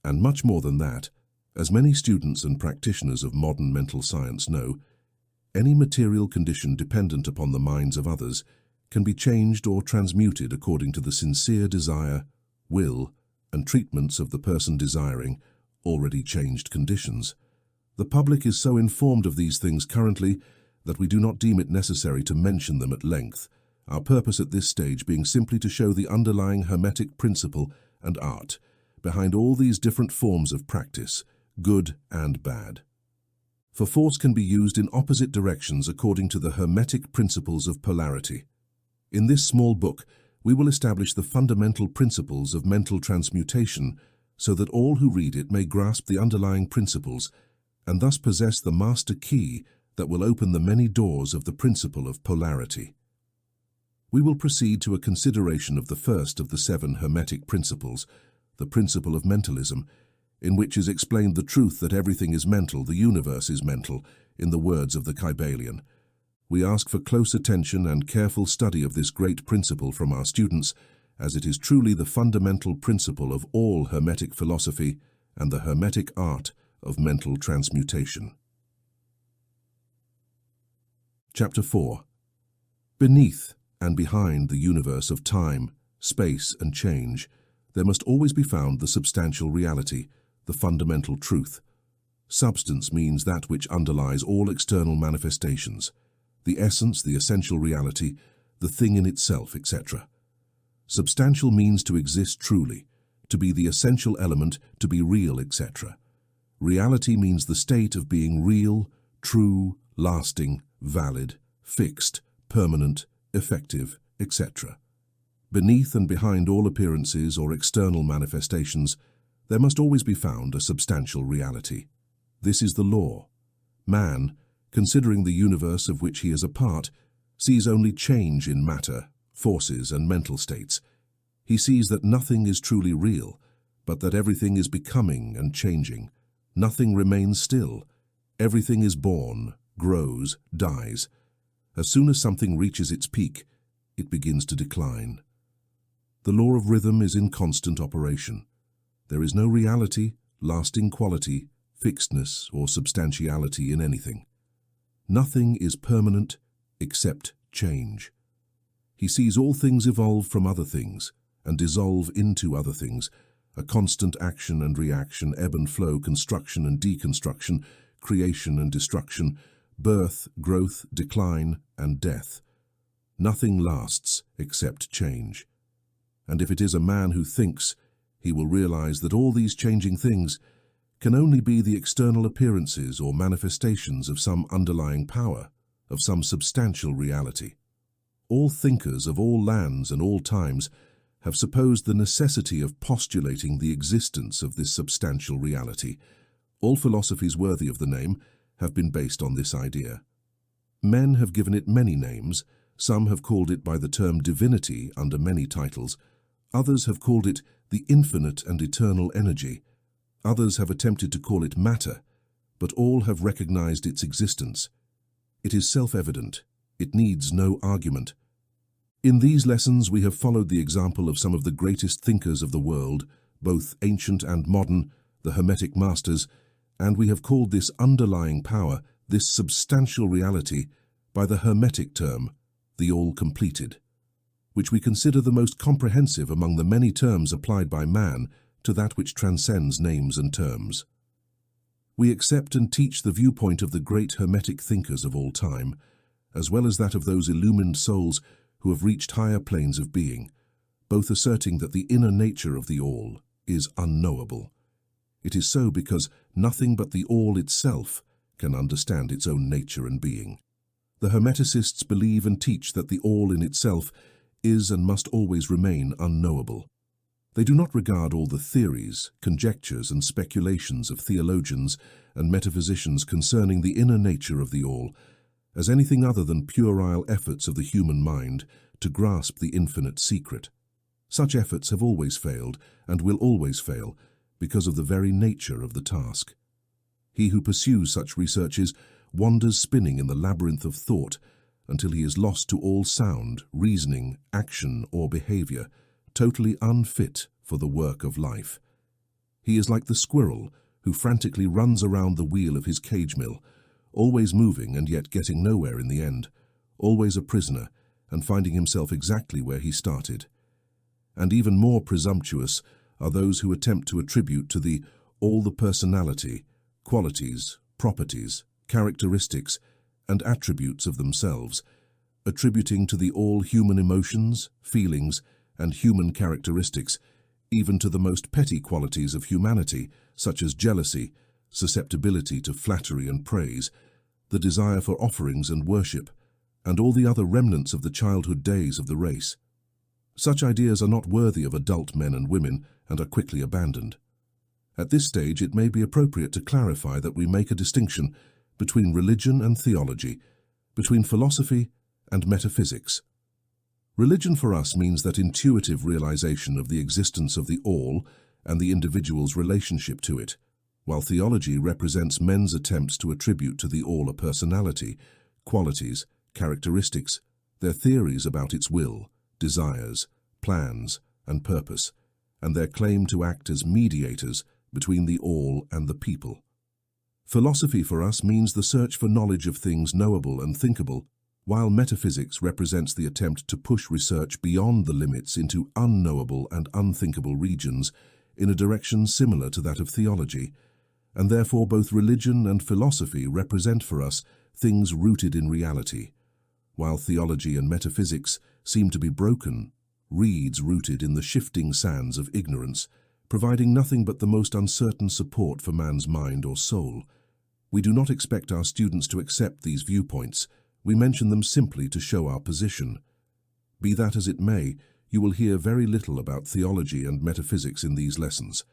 And much more than that, as many students and practitioners of modern mental science know, any material condition dependent upon the minds of others can be changed or transmuted according to the sincere desire, will, and treatments of the person desiring already changed conditions. The public is so informed of these things currently that we do not deem it necessary to mention them at length, our purpose at this stage being simply to show the underlying Hermetic principle and art behind all these different forms of practice, good and bad. For force can be used in opposite directions according to the Hermetic principles of polarity. In this small book, we will establish the fundamental principles of mental transmutation so that all who read it may grasp the underlying principles and thus possess the master key that will open the many doors of the principle of polarity. We will proceed to a consideration of the first of the 7 Hermetic principles, the principle of mentalism, in which is explained the truth that everything is mental, the universe is mental, in the words of the Kybalion. We ask for close attention and careful study of this great principle from our students, as it is truly the fundamental principle of all Hermetic philosophy and the Hermetic art of mental transmutation. Chapter 4. Beneath and behind the universe of time, space, and change, there must always be found the substantial reality, the fundamental truth. Substance means that which underlies all external manifestations, the essence, the essential reality, the thing in itself, etc. Substantial means to exist truly, to be the essential element, to be real, etc. Reality means the state of being real, true, lasting, valid, fixed, permanent, effective, etc. Beneath and behind all appearances or external manifestations, there must always be found a substantial reality. This is the law. Man, considering the universe of which he is a part, sees only change in matter, forces, and mental states. He sees that nothing is truly real, but that everything is becoming and changing. Nothing remains still. Everything is born, grows, dies. As soon as something reaches its peak, it begins to decline. The law of rhythm is in constant operation. There is no reality, lasting quality, fixedness, or substantiality in anything. Nothing is permanent except change. He sees all things evolve from other things and dissolve into other things, a constant action and reaction, ebb and flow, construction and deconstruction, creation and destruction, birth, growth, decline, and death. Nothing lasts except change. And if it is a man who thinks, he will realize that all these changing things can only be the external appearances or manifestations of some underlying power, of some substantial reality. All thinkers of all lands and all times have supposed the necessity of postulating the existence of this substantial reality. All philosophies worthy of the name have been based on this idea. Men have given it many names. Some have called it by the term divinity under many titles. Others have called it the infinite and eternal energy. Others have attempted to call it matter, but all have recognized its existence. It is self-evident. It needs no argument. In these lessons, we have followed the example of some of the greatest thinkers of the world, both ancient and modern, the Hermetic masters, and we have called this underlying power, this substantial reality, by the Hermetic term, the all-completed, which we consider the most comprehensive among the many terms applied by man to that which transcends names and terms. We accept and teach the viewpoint of the great Hermetic thinkers of all time, as well as that of those illumined souls who have reached higher planes of being, both asserting that the inner nature of the all is unknowable. It is so because nothing but the all itself can understand its own nature and being. The Hermeticists believe and teach that the all in itself is and must always remain unknowable. They do not regard all the theories, conjectures, and speculations of theologians and metaphysicians concerning the inner nature of the all as anything other than puerile efforts of the human mind to grasp the infinite secret. Such efforts have always failed and will always fail because of the very nature of the task. He who pursues such researches wanders spinning in the labyrinth of thought until he is lost to all sound, reasoning, action, or behavior, totally unfit for the work of life. He is like the squirrel who frantically runs around the wheel of his cage mill, always moving and yet getting nowhere in the end, always a prisoner and finding himself exactly where he started. And even more presumptuous are those who attempt to attribute to the all the personality, qualities, properties, characteristics, and attributes of themselves, attributing to the all human emotions, feelings, and human characteristics, even to the most petty qualities of humanity, such as jealousy, susceptibility to flattery and praise, the desire for offerings and worship, and all the other remnants of the childhood days of the race. Such ideas are not worthy of adult men and women and are quickly abandoned. At this stage, it may be appropriate to clarify that we make a distinction between religion and theology, between philosophy and metaphysics. Religion for us means that intuitive realization of the existence of the all and the individual's relationship to it, while theology represents men's attempts to attribute to the all a personality, qualities, characteristics, their theories about its will, desires, plans, and purpose, and their claim to act as mediators between the all and the people. Philosophy for us means the search for knowledge of things knowable and thinkable, while metaphysics represents the attempt to push research beyond the limits into unknowable and unthinkable regions in a direction similar to that of theology, and therefore both religion and philosophy represent for us things rooted in reality, while theology and metaphysics seem to be broken, reeds rooted in the shifting sands of ignorance, providing nothing but the most uncertain support for man's mind or soul. We do not expect our students to accept these viewpoints. We mention them simply to show our position. Be that as it may, you will hear very little about theology and metaphysics in these lessons.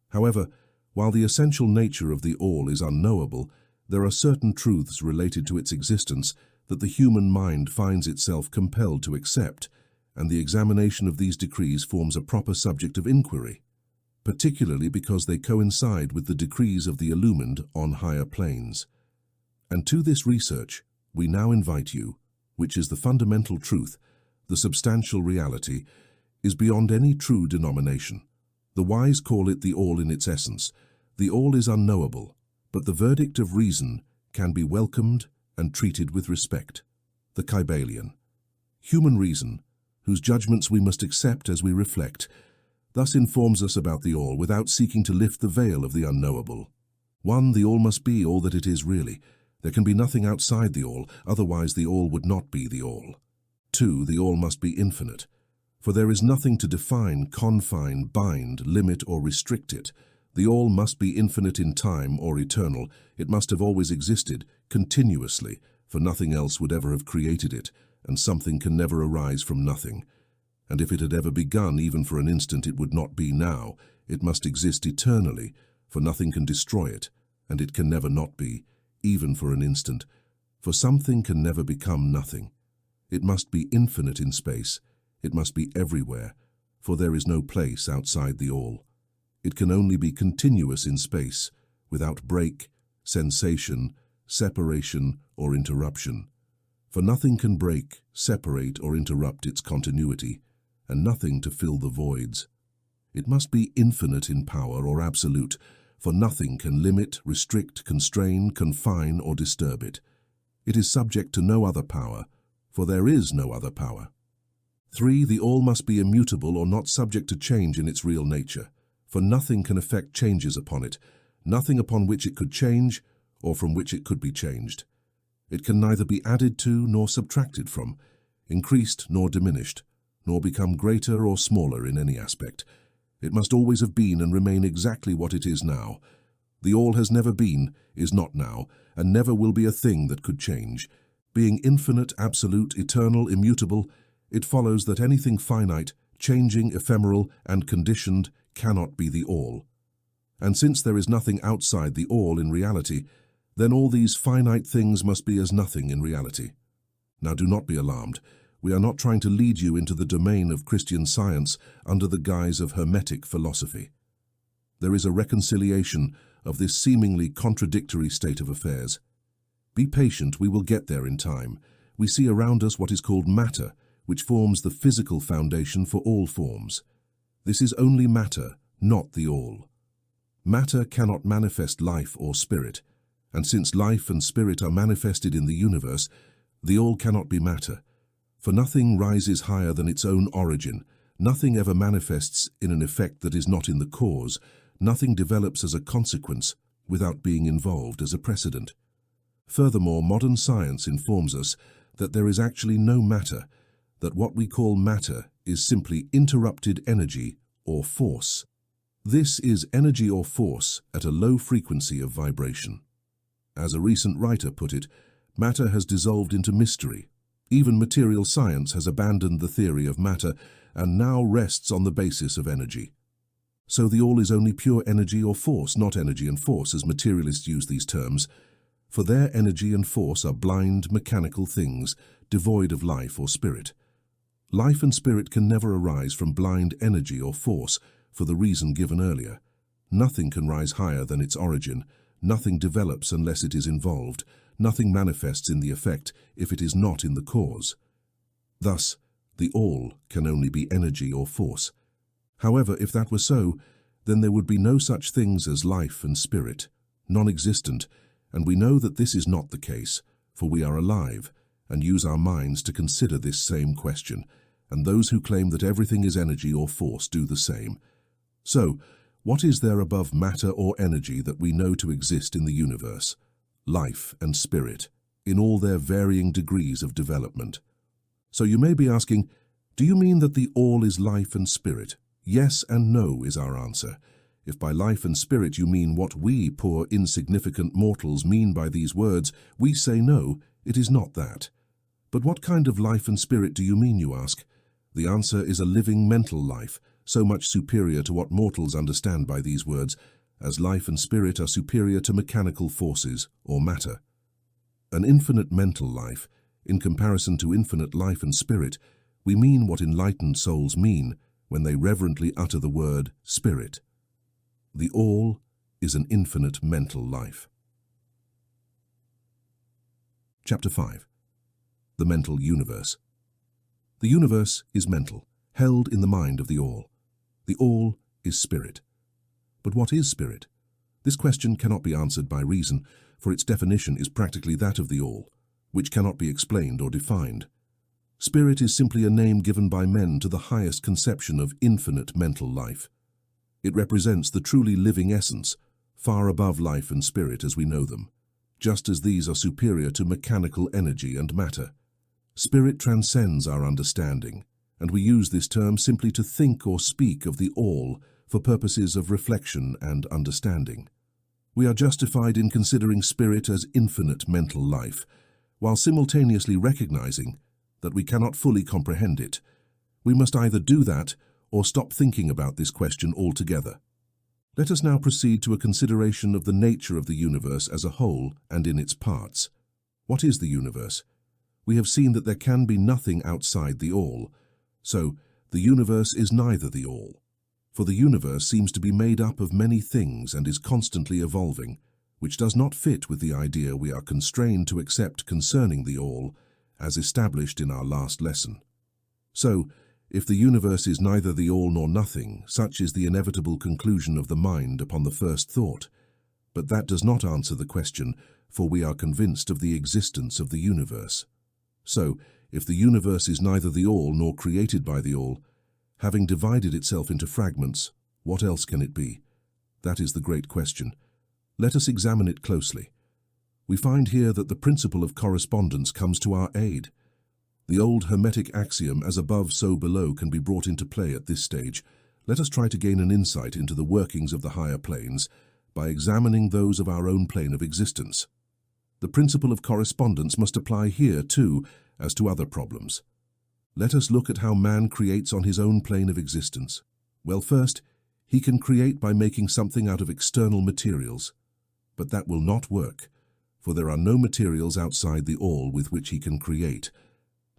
However, while the essential nature of the all is unknowable, there are certain truths related to its existence that the human mind finds itself compelled to accept, and the examination of these decrees forms a proper subject of inquiry, particularly because they coincide with the decrees of the illumined on higher planes. And to this research, we now invite you, which is the fundamental truth, the substantial reality, is beyond any true denomination. The wise call it the all in its essence. The all is unknowable, but the verdict of reason can be welcomed and treated with respect. The Kybalion. Human reason, whose judgments we must accept as we reflect, thus informs us about the all without seeking to lift the veil of the unknowable. 1. The all must be all that it is really. There can be nothing outside the all, otherwise the all would not be the all. 2. The all must be infinite, for there is nothing to define, confine, bind, limit, or restrict it. The all must be infinite in time or eternal. It must have always existed, continuously, for nothing else would ever have created it, and something can never arise from nothing. And if it had ever begun, even for an instant, it would not be now. It must exist eternally, for nothing can destroy it, and it can never not be, even for an instant, for something can never become nothing. It must be infinite in space. It must be everywhere, for there is no place outside the all. It can only be continuous in space, without break, sensation, separation, or interruption. For nothing can break, separate, or interrupt its continuity, and nothing to fill the voids. It must be infinite in power or absolute, for nothing can limit, restrict, constrain, confine, or disturb it. It is subject to no other power, for there is no other power. 3. The all must be immutable or not subject to change in its real nature, for nothing can effect changes upon it, nothing upon which it could change or from which it could be changed. It can neither be added to nor subtracted from, increased nor diminished, nor become greater or smaller in any aspect. It must always have been and remain exactly what it is now. The all has never been, is not now, and never will be a thing that could change. Being infinite, absolute, eternal, immutable, it follows that anything finite, changing, ephemeral, and conditioned cannot be the all. And since there is nothing outside the all in reality, then all these finite things must be as nothing in reality. Now do not be alarmed. We are not trying to lead you into the domain of Christian science under the guise of Hermetic philosophy. There is a reconciliation of this seemingly contradictory state of affairs. Be patient, we will get there in time. We see around us what is called matter, which forms the physical foundation for all forms. This is only matter, not the all. Matter cannot manifest life or spirit, and since life and spirit are manifested in the universe, the all cannot be matter. For nothing rises higher than its own origin, nothing ever manifests in an effect that is not in the cause, nothing develops as a consequence without being involved as a precedent. Furthermore, modern science informs us that there is actually no matter, that what we call matter is simply interrupted energy or force. This is energy or force at a low frequency of vibration. As a recent writer put it, matter has dissolved into mystery. Even material science has abandoned the theory of matter and now rests on the basis of energy. So the all is only pure energy or force, not energy and force as materialists use these terms. For their energy and force are blind, mechanical things, devoid of life or spirit. Life and spirit can never arise from blind energy or force, for the reason given earlier. Nothing can rise higher than its origin, nothing develops unless it is involved, nothing manifests in the effect if it is not in the cause. Thus, the all can only be energy or force. However, if that were so, then there would be no such things as life and spirit, non-existent, and we know that this is not the case, for we are alive, and use our minds to consider this same question, and those who claim that everything is energy or force do the same. So, what is there above matter or energy that we know to exist in the universe? Life and spirit, in all their varying degrees of development. So you may be asking, do you mean that the all is life and spirit? Yes and no is our answer. If by life and spirit you mean what we, poor insignificant mortals, mean by these words, we say no, it is not that. But what kind of life and spirit do you mean, you ask? The answer is a living mental life, so much superior to what mortals understand by these words, as life and spirit are superior to mechanical forces or matter. An infinite mental life, in comparison to infinite life and spirit, we mean what enlightened souls mean when they reverently utter the word spirit. The all is an infinite mental life. Chapter 5. The Mental Universe. The universe is mental, held in the mind of the all. The all is spirit. But what is spirit? This question cannot be answered by reason, for its definition is practically that of the all, which cannot be explained or defined. Spirit is simply a name given by men to the highest conception of infinite mental life. It represents the truly living essence, far above life and spirit as we know them, just as these are superior to mechanical energy and matter. Spirit transcends our understanding, and we use this term simply to think or speak of the all for purposes of reflection and understanding. We are justified in considering spirit as infinite mental life, while simultaneously recognizing that we cannot fully comprehend it. We must either do that or stop thinking about this question altogether. Let us now proceed to a consideration of the nature of the universe as a whole and in its parts. What is the universe? We have seen that there can be nothing outside the all. So, the universe is neither the all. For the universe seems to be made up of many things and is constantly evolving, which does not fit with the idea we are constrained to accept concerning the all, as established in our last lesson. So, if the universe is neither the all nor nothing, such is the inevitable conclusion of the mind upon the first thought. But that does not answer the question, for we are convinced of the existence of the universe. So, if the universe is neither the all nor created by the all, having divided itself into fragments, what else can it be? That is the great question. Let us examine it closely. We find here that the principle of correspondence comes to our aid. The old Hermetic axiom, as above, so below, can be brought into play at this stage. Let us try to gain an insight into the workings of the higher planes by examining those of our own plane of existence. The principle of correspondence must apply here too, as to other problems. Let us look at how man creates on his own plane of existence. Well, first, he can create by making something out of external materials. But that will not work, for there are no materials outside the all with which he can create.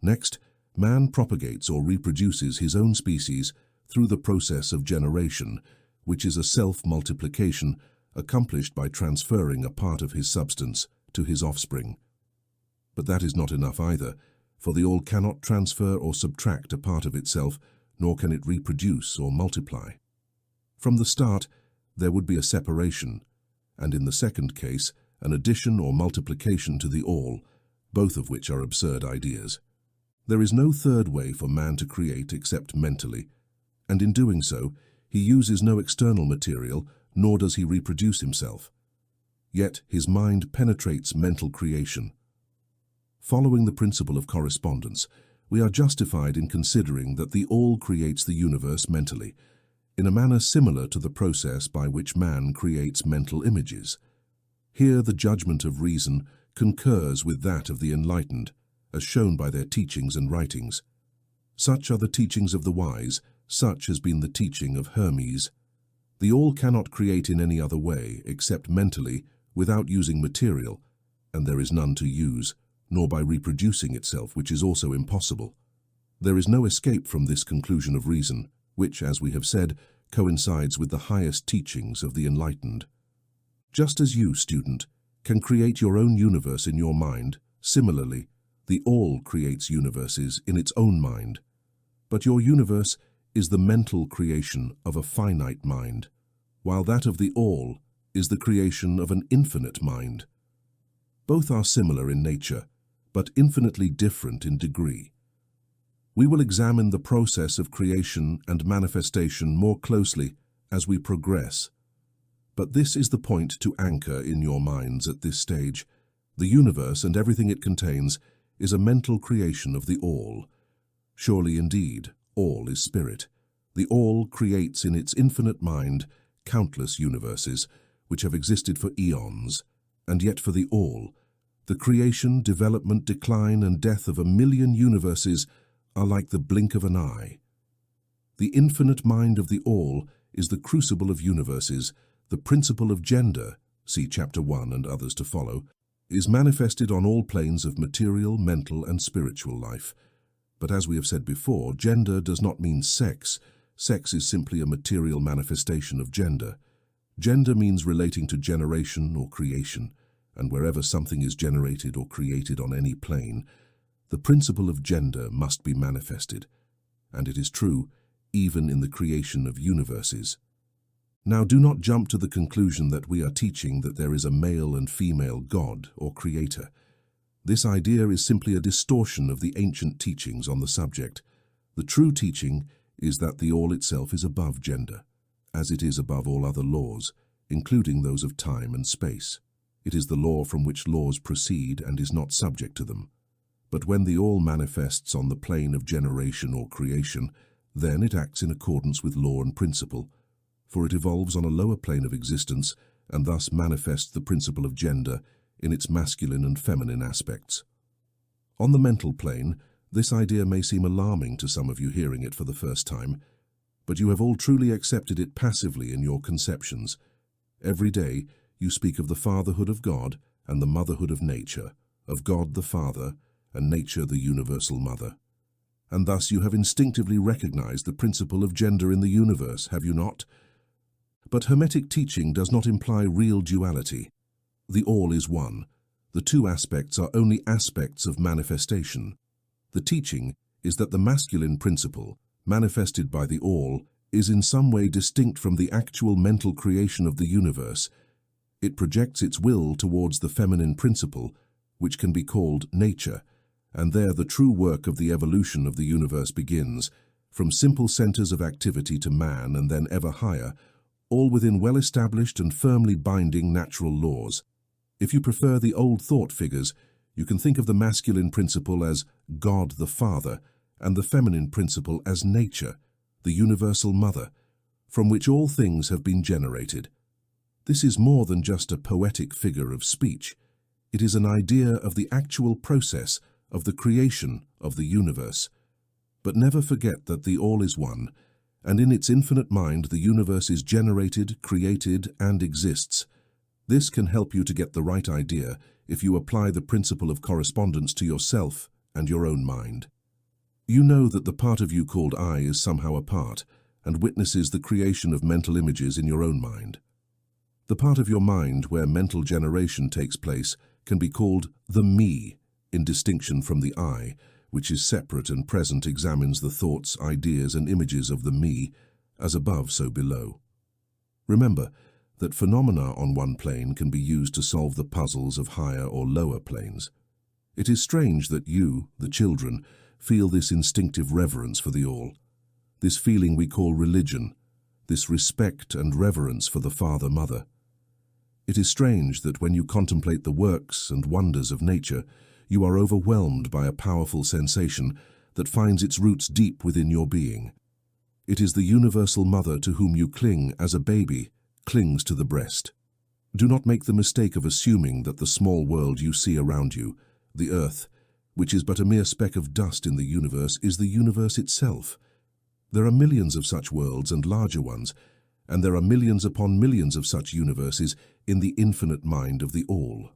Next, man propagates or reproduces his own species through the process of generation, which is a self-multiplication accomplished by transferring a part of his substance to his offspring. But that is not enough either, for the all cannot transfer or subtract a part of itself, nor can it reproduce or multiply. From the start, there would be a separation, and in the second case, an addition or multiplication to the all, both of which are absurd ideas. There is no third way for man to create except mentally, and in doing so, he uses no external material, nor does he reproduce himself. Yet his mind penetrates mental creation. Following the principle of correspondence, we are justified in considering that the all creates the universe mentally, in a manner similar to the process by which man creates mental images. Here the judgment of reason concurs with that of the enlightened, as shown by their teachings and writings. Such are the teachings of the wise, such has been the teaching of Hermes. The all cannot create in any other way, except mentally, without using material, and there is none to use, nor by reproducing itself, which is also impossible. There is no escape from this conclusion of reason, which, as we have said, coincides with the highest teachings of the enlightened. Just as you, student, can create your own universe in your mind, similarly, the all creates universes in its own mind. But your universe is the mental creation of a finite mind, while that of the all is the creation of an infinite mind. Both are similar in nature, but infinitely different in degree. We will examine the process of creation and manifestation more closely as we progress. But this is the point to anchor in your minds at this stage. The universe and everything it contains is a mental creation of the all. Surely indeed, all is spirit. The all creates in its infinite mind countless universes, which have existed for eons, and yet for the all, the creation, development, decline, and death of 1,000,000 universes are like the blink of an eye. The infinite mind of the all is the crucible of universes. The principle of gender, see Chapter 1 and others to follow, is manifested on all planes of material, mental, and spiritual life. But as we have said before, gender does not mean sex. Sex is simply a material manifestation of gender. Gender means relating to generation or creation, and wherever something is generated or created on any plane, the principle of gender must be manifested, and it is true even in the creation of universes. Now do not jump to the conclusion that we are teaching that there is a male and female God or creator. This idea is simply a distortion of the ancient teachings on the subject. The true teaching is that the all itself is above gender, as it is above all other laws, including those of time and space. It is the law from which laws proceed and is not subject to them. But when the all manifests on the plane of generation or creation, then it acts in accordance with law and principle, for it evolves on a lower plane of existence and thus manifests the principle of gender in its masculine and feminine aspects. On the mental plane, This idea may seem alarming to some of you hearing it for the first time, but you have all truly accepted it passively in your conceptions. Every day, you speak of the fatherhood of God and the motherhood of nature, of God the Father and nature the universal mother. And thus you have instinctively recognized the principle of gender in the universe, have you not? But Hermetic teaching does not imply real duality. The all is one. The two aspects are only aspects of manifestation. The teaching is that the masculine principle, manifested by the all, is in some way distinct from the actual mental creation of the universe. It projects its will towards the feminine principle, which can be called nature, and there the true work of the evolution of the universe begins, from simple centers of activity to man and then ever higher, all within well-established and firmly binding natural laws. If you prefer the old thought figures, you can think of the masculine principle as God the Father and the feminine principle as nature, the universal mother, from which all things have been generated. This is more than just a poetic figure of speech. It is an idea of the actual process of the creation of the universe. But never forget that the all is one, and in its infinite mind the universe is generated, created, and exists. This can help you to get the right idea if you apply the principle of correspondence to yourself and your own mind. You know that the part of you called I is somehow apart and witnesses the creation of mental images in your own mind. The part of your mind where mental generation takes place can be called the me, in distinction from the I, which is separate and present, examines the thoughts, ideas, and images of the me, as above, so below. Remember that phenomena on one plane can be used to solve the puzzles of higher or lower planes. It is strange that you, the children, feel this instinctive reverence for the all, this feeling we call religion, this respect and reverence for the Father-Mother. It is strange that when you contemplate the works and wonders of nature, you are overwhelmed by a powerful sensation that finds its roots deep within your being. It is the universal mother to whom you cling as a baby clings to the breast. Do not make the mistake of assuming that the small world you see around you, the earth, which is but a mere speck of dust in the universe, is the universe itself. There are millions of such worlds and larger ones, and there are millions upon millions of such universes in the infinite mind of the all.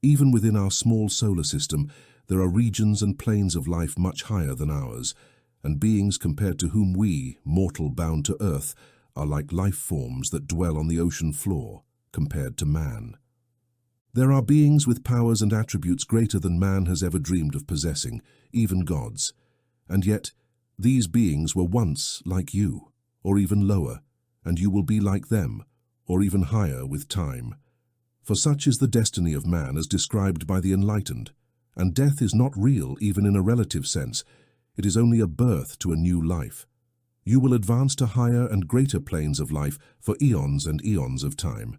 Even within our small solar system, there are regions and planes of life much higher than ours, and beings compared to whom we, mortal bound to earth, are like life forms that dwell on the ocean floor, compared to man. There are beings with powers and attributes greater than man has ever dreamed of possessing, even gods. And yet, these beings were once like you, or even lower, and you will be like them, or even higher with time. For such is the destiny of man as described by the enlightened, and death is not real even in a relative sense. It is only a birth to a new life. You will advance to higher and greater planes of life for eons and eons of time.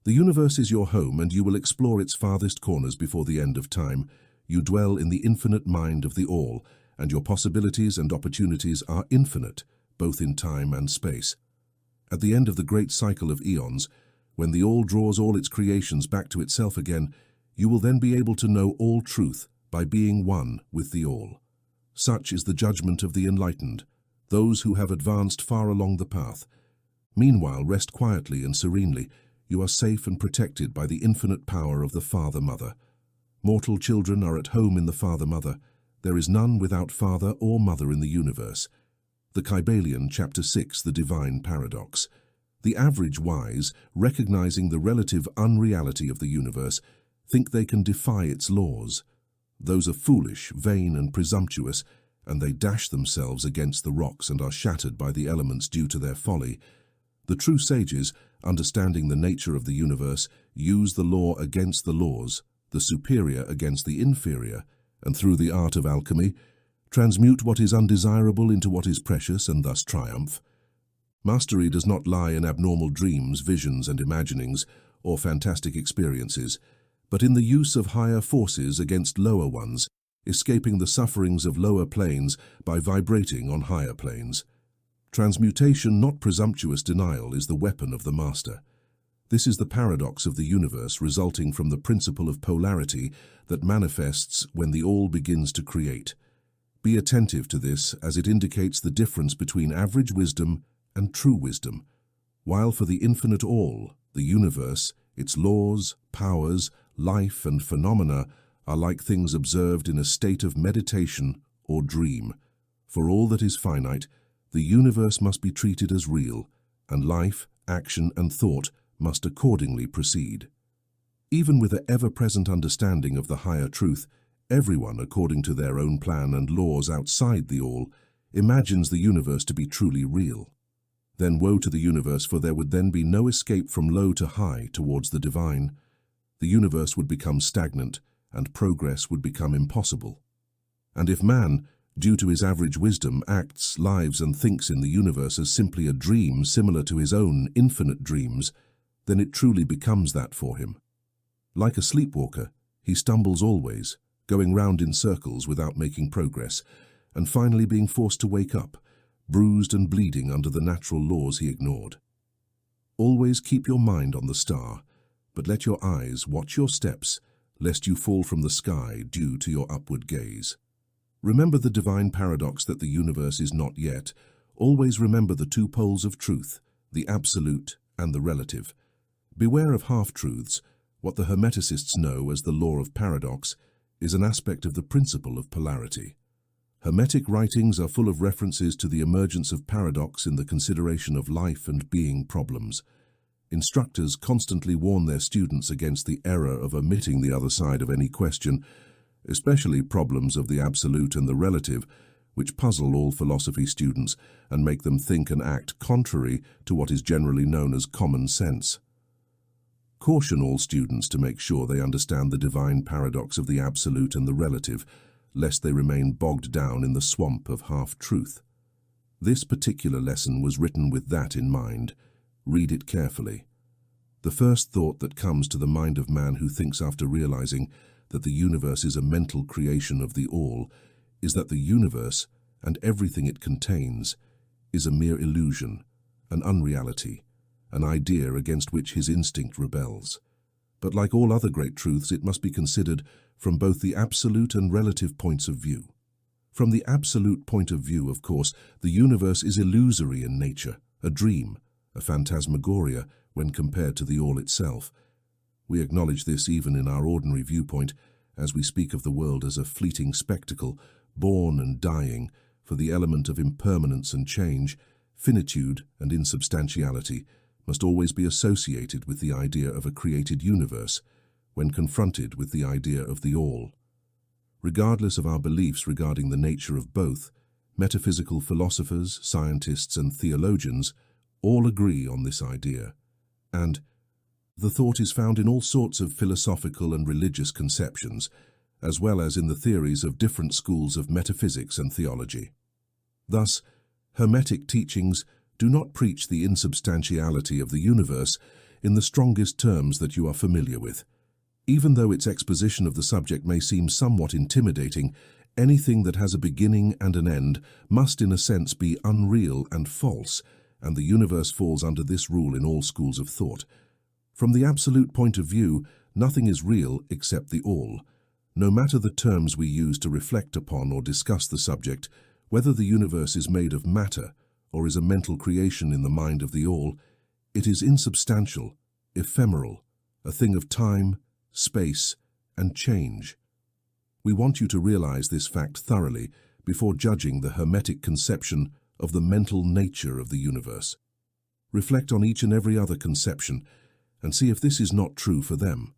The universe is your home, and you will explore its farthest corners before the end of time. You dwell in the infinite mind of the all, and your possibilities and opportunities are infinite, both in time and space. At the end of the great cycle of eons, when the all draws all its creations back to itself again, you will then be able to know all truth by being one with the all. Such is the judgment of the enlightened, those who have advanced far along the path. Meanwhile, rest quietly and serenely. You are safe and protected by the infinite power of the Father-Mother. Mortal children are at home in the Father-Mother. There is none without father or mother in the universe. The Kybalion, Chapter 6, The Divine Paradox. The average wise, recognizing the relative unreality of the universe, think they can defy its laws. Those are foolish, vain, and presumptuous, and they dash themselves against the rocks and are shattered by the elements due to their folly. The true sages, understanding the nature of the universe, use the law against the laws, the superior against the inferior, and through the art of alchemy, transmute what is undesirable into what is precious and thus triumph. Mastery does not lie in abnormal dreams, visions, and imaginings, or fantastic experiences, but in the use of higher forces against lower ones, escaping the sufferings of lower planes by vibrating on higher planes. Transmutation, not presumptuous denial, is the weapon of the master. This is the paradox of the universe resulting from the principle of polarity that manifests when the all begins to create. Be attentive to this, as it indicates the difference between average wisdom and true wisdom. While for the infinite all, the universe, its laws, powers, life and phenomena are like things observed in a state of meditation or dream. For all that is finite, the universe must be treated as real, and life, action and thought must accordingly proceed. Even with an ever-present understanding of the higher truth, everyone, according to their own plan and laws outside the all, imagines the universe to be truly real. Then woe to the universe, for there would then be no escape from low to high towards the divine. The universe would become stagnant, and progress would become impossible. And if man, due to his average wisdom, acts, lives and thinks in the universe as simply a dream similar to his own infinite dreams, then it truly becomes that for him. Like a sleepwalker, he stumbles always, going round in circles without making progress, and finally being forced to wake up, bruised and bleeding under the natural laws he ignored. Always keep your mind on the star, but let your eyes watch your steps, lest you fall from the sky due to your upward gaze. Remember the divine paradox that the universe is not yet. Always remember the two poles of truth, the absolute and the relative. Beware of half-truths. What the Hermeticists know as the law of paradox is an aspect of the principle of polarity. Hermetic writings are full of references to the emergence of paradox in the consideration of life and being problems. Instructors constantly warn their students against the error of omitting the other side of any question, especially problems of the absolute and the relative, which puzzle all philosophy students and make them think and act contrary to what is generally known as common sense. Caution all students to make sure they understand the divine paradox of the absolute and the relative, lest they remain bogged down in the swamp of half-truth. This particular lesson was written with that in mind. Read it carefully. The first thought that comes to the mind of man who thinks after realizing that the universe is a mental creation of the all is that the universe and everything it contains is a mere illusion, an unreality, an idea against which his instinct rebels. But like all other great truths, it must be considered from both the absolute and relative points of view. From the absolute point of view, of course, the universe is illusory in nature, a dream, a phantasmagoria when compared to the all itself. We acknowledge this even in our ordinary viewpoint, as we speak of the world as a fleeting spectacle, born and dying, for the element of impermanence and change, finitude and insubstantiality, must always be associated with the idea of a created universe when confronted with the idea of the all. Regardless of our beliefs regarding the nature of both, metaphysical philosophers, scientists and theologians all agree on this idea, and the thought is found in all sorts of philosophical and religious conceptions, as well as in the theories of different schools of metaphysics and theology. Thus, Hermetic teachings do not preach the insubstantiality of the universe in the strongest terms that you are familiar with. Even though its exposition of the subject may seem somewhat intimidating, anything that has a beginning and an end must in a sense be unreal and false, and the universe falls under this rule in all schools of thought. From the absolute point of view, nothing is real except the all. No matter the terms we use to reflect upon or discuss the subject, whether the universe is made of matter or is a mental creation in the mind of the all, it is insubstantial, ephemeral, a thing of time, space, and change. We want you to realize this fact thoroughly before judging the Hermetic conception of the mental nature of the universe. Reflect on each and every other conception and see if this is not true for them.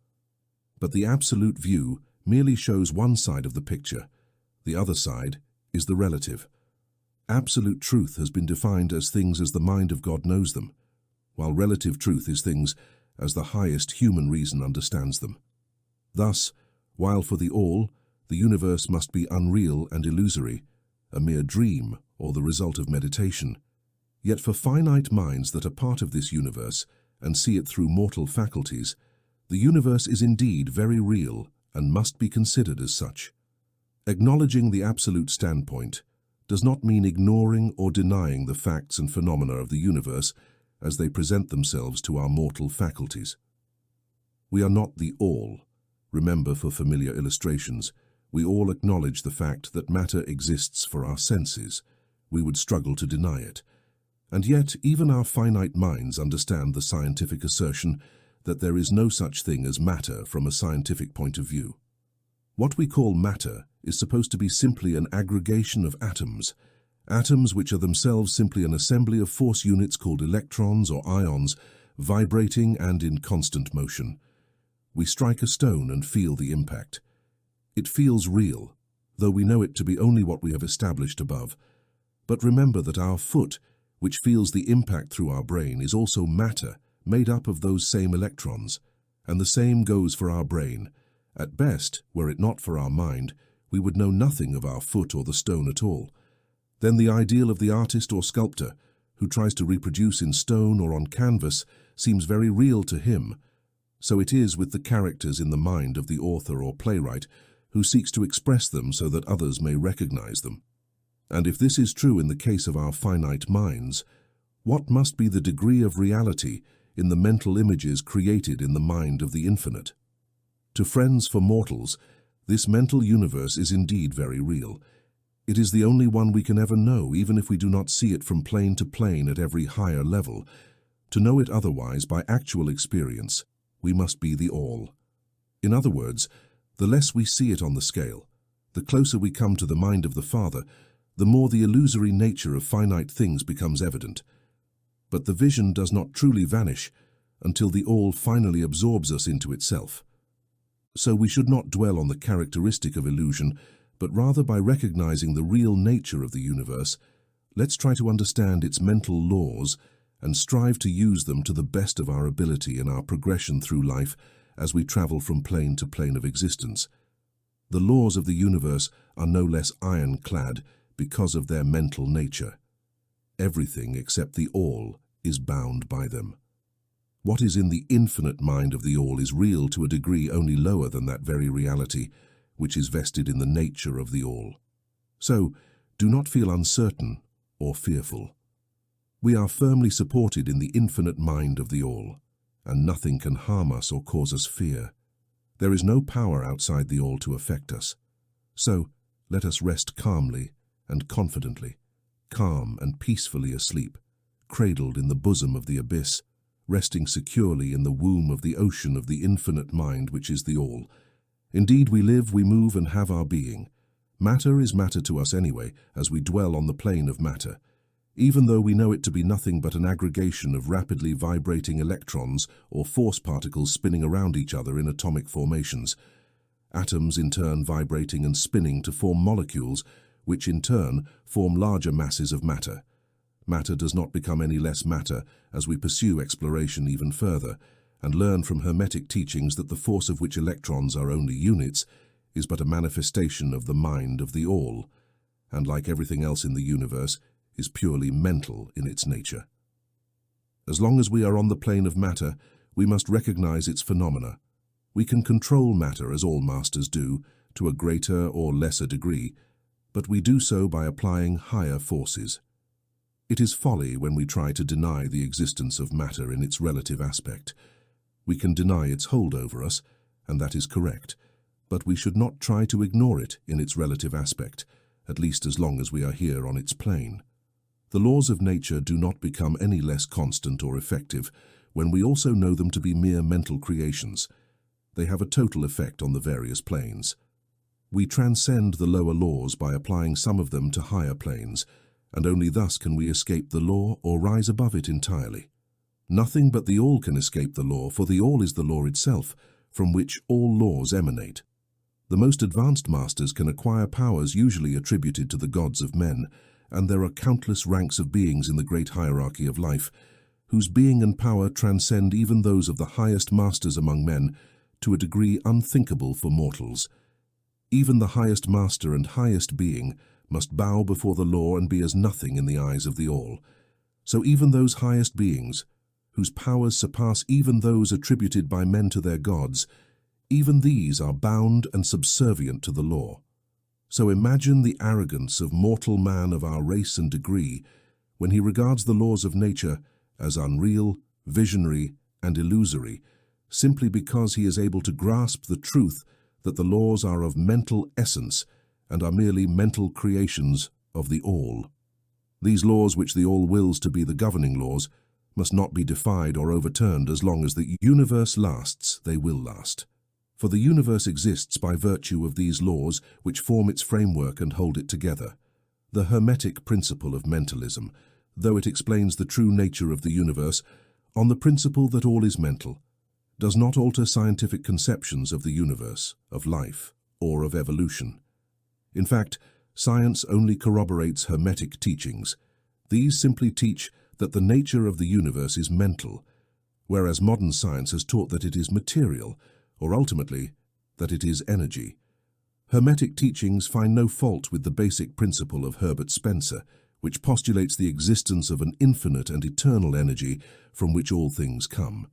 But the absolute view merely shows one side of the picture. The other side is the relative. Absolute truth has been defined as things as the mind of God knows them, while relative truth is things as the highest human reason understands them. Thus, while for the all, the universe must be unreal and illusory, a mere dream or the result of meditation, yet for finite minds that are part of this universe and see it through mortal faculties, the universe is indeed very real and must be considered as such. Acknowledging the absolute standpoint does not mean ignoring or denying the facts and phenomena of the universe as they present themselves to our mortal faculties. We are not the all. Remember, for familiar illustrations, We all acknowledge the fact that matter exists for our senses. We would struggle to deny it. And yet, even our finite minds understand the scientific assertion that there is no such thing as matter from a scientific point of view. What we call matter is supposed to be simply an aggregation of atoms, atoms which are themselves simply an assembly of force units called electrons or ions, vibrating and in constant motion. We strike a stone and feel the impact. It feels real, though we know it to be only what we have established above. But remember that our foot, which feels the impact through our brain, is also matter, made up of those same electrons. And the same goes for our brain. At best, were it not for our mind, we would know nothing of our foot or the stone at all. Then the ideal of the artist or sculptor, who tries to reproduce in stone or on canvas, seems very real to him. So it is with the characters in the mind of the author or playwright, who seeks to express them so that others may recognize them. And if this is true in the case of our finite minds, what must be the degree of reality in the mental images created in the mind of the infinite? To friends for mortals, this mental universe is indeed very real. It is the only one we can ever know, even if we do not see it from plane to plane at every higher level. To know it otherwise by actual experience, we must be the all. In other words, the less we see it on the scale, the closer we come to the mind of the Father, the more the illusory nature of finite things becomes evident. But the vision does not truly vanish until the all finally absorbs us into itself. So we should not dwell on the characteristic of illusion, but rather by recognizing the real nature of the universe, let's try to understand its mental laws and strive to use them to the best of our ability in our progression through life as we travel from plane to plane of existence. The laws of the universe are no less ironclad because of their mental nature. Everything except the all is bound by them. What is in the infinite mind of the all is real to a degree only lower than that very reality, which is vested in the nature of the all. So, do not feel uncertain or fearful. We are firmly supported in the infinite mind of the all, and nothing can harm us or cause us fear. There is no power outside the all to affect us. So, let us rest calmly and confidently, calm and peacefully asleep, cradled in the bosom of the abyss, resting securely in the womb of the ocean of the infinite mind which is the all. Indeed, we live, we move, and have our being. Matter is matter to us anyway, as we dwell on the plane of matter, even though we know it to be nothing but an aggregation of rapidly vibrating electrons or force particles spinning around each other in atomic formations. Atoms in turn vibrating and spinning to form molecules, which in turn form larger masses of matter. Matter does not become any less matter as we pursue exploration even further, and learn from Hermetic teachings that the force of which electrons are only units is but a manifestation of the mind of the all, and like everything else in the universe, is purely mental in its nature. As long as we are on the plane of matter, we must recognize its phenomena. We can control matter as all masters do, to a greater or lesser degree, but we do so by applying higher forces. It is folly when we try to deny the existence of matter in its relative aspect. We can deny its hold over us, and that is correct, but we should not try to ignore it in its relative aspect, at least as long as we are here on its plane. The laws of nature do not become any less constant or effective when we also know them to be mere mental creations. They have a total effect on the various planes. We transcend the lower laws by applying some of them to higher planes, and only thus can we escape the law or rise above it entirely. Nothing but the all can escape the law, for the all is the law itself, from which all laws emanate. The most advanced masters can acquire powers usually attributed to the gods of men, and there are countless ranks of beings in the great hierarchy of life, whose being and power transcend even those of the highest masters among men to a degree unthinkable for mortals. Even the highest master and highest being must bow before the law and be as nothing in the eyes of the all. So even those highest beings, whose powers surpass even those attributed by men to their gods, even these are bound and subservient to the law. So imagine the arrogance of mortal man of our race and degree when he regards the laws of nature as unreal, visionary, and illusory, simply because he is able to grasp the truth that the laws are of mental essence and are merely mental creations of the All. These laws, which the All wills to be the governing laws, must not be defied or overturned. As long as the universe lasts, they will last. For the universe exists by virtue of these laws which form its framework and hold it together. The Hermetic principle of mentalism, though it explains the true nature of the universe on the principle that all is mental, does not alter scientific conceptions of the universe, of life, or of evolution. In fact, science only corroborates Hermetic teachings. These simply teach that the nature of the universe is mental, whereas modern science has taught that it is material, or ultimately, that it is energy. Hermetic teachings find no fault with the basic principle of Herbert Spencer, which postulates the existence of an infinite and eternal energy from which all things come.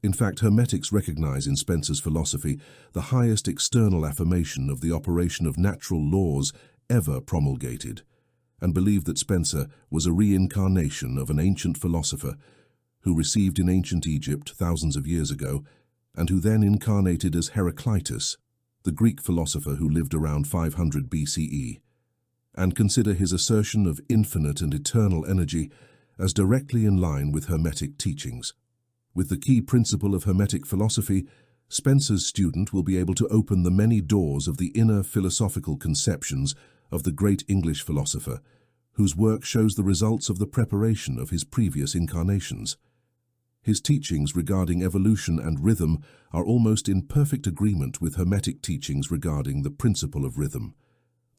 In fact, Hermetics recognize in Spencer's philosophy the highest external affirmation of the operation of natural laws ever promulgated, and believe that Spencer was a reincarnation of an ancient philosopher who received in ancient Egypt thousands of years ago, and who then incarnated as Heraclitus, the Greek philosopher who lived around 500 BCE, and consider his assertion of infinite and eternal energy as directly in line with Hermetic teachings. With the key principle of Hermetic philosophy, Spencer's student will be able to open the many doors of the inner philosophical conceptions of the great English philosopher, whose work shows the results of the preparation of his previous incarnations. His teachings regarding evolution and rhythm are almost in perfect agreement with Hermetic teachings regarding the principle of rhythm.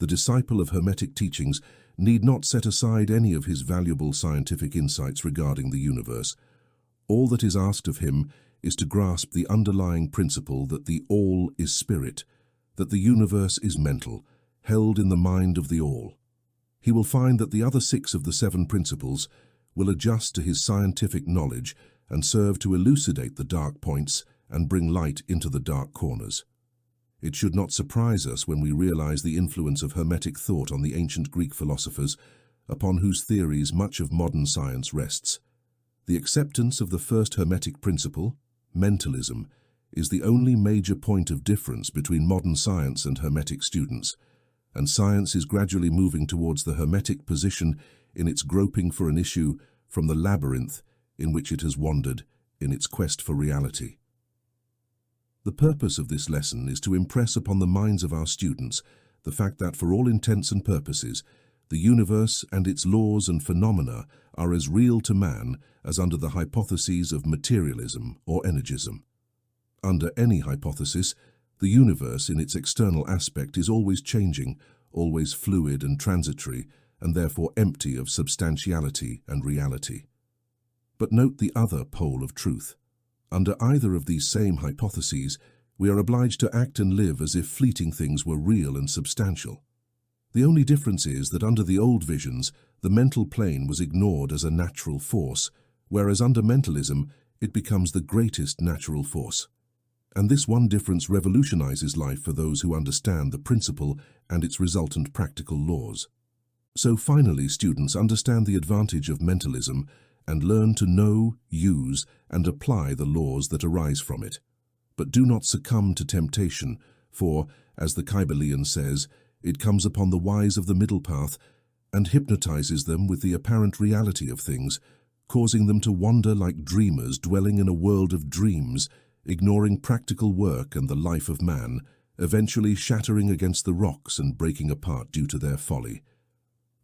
The disciple of Hermetic teachings need not set aside any of his valuable scientific insights regarding the universe. All that is asked of him is to grasp the underlying principle that the All is spirit, that the universe is mental, held in the mind of the All. He will find that the other 6 of the 7 principles will adjust to his scientific knowledge and serve to elucidate the dark points and bring light into the dark corners. It should not surprise us when we realize the influence of Hermetic thought on the ancient Greek philosophers, upon whose theories much of modern science rests. The acceptance of the first Hermetic principle, mentalism, is the only major point of difference between modern science and Hermetic students, and science is gradually moving towards the Hermetic position in its groping for an issue from the labyrinth in which it has wandered in its quest for reality. The purpose of this lesson is to impress upon the minds of our students the fact that, for all intents and purposes, the universe and its laws and phenomena are as real to man as under the hypotheses of materialism or energism. Under any hypothesis, the universe in its external aspect is always changing, always fluid and transitory, and therefore empty of substantiality and reality. But note the other pole of truth. Under either of these same hypotheses, we are obliged to act and live as if fleeting things were real and substantial. The only difference is that under the old visions, the mental plane was ignored as a natural force, whereas under mentalism, it becomes the greatest natural force. And this one difference revolutionizes life for those who understand the principle and its resultant practical laws. So finally, students understand the advantage of mentalism and learn to know, use, and apply the laws that arise from it. But do not succumb to temptation, for, as the Kybalion says, it comes upon the wise of the middle path and hypnotizes them with the apparent reality of things, causing them to wander like dreamers dwelling in a world of dreams, ignoring practical work and the life of man, eventually shattering against the rocks and breaking apart due to their folly.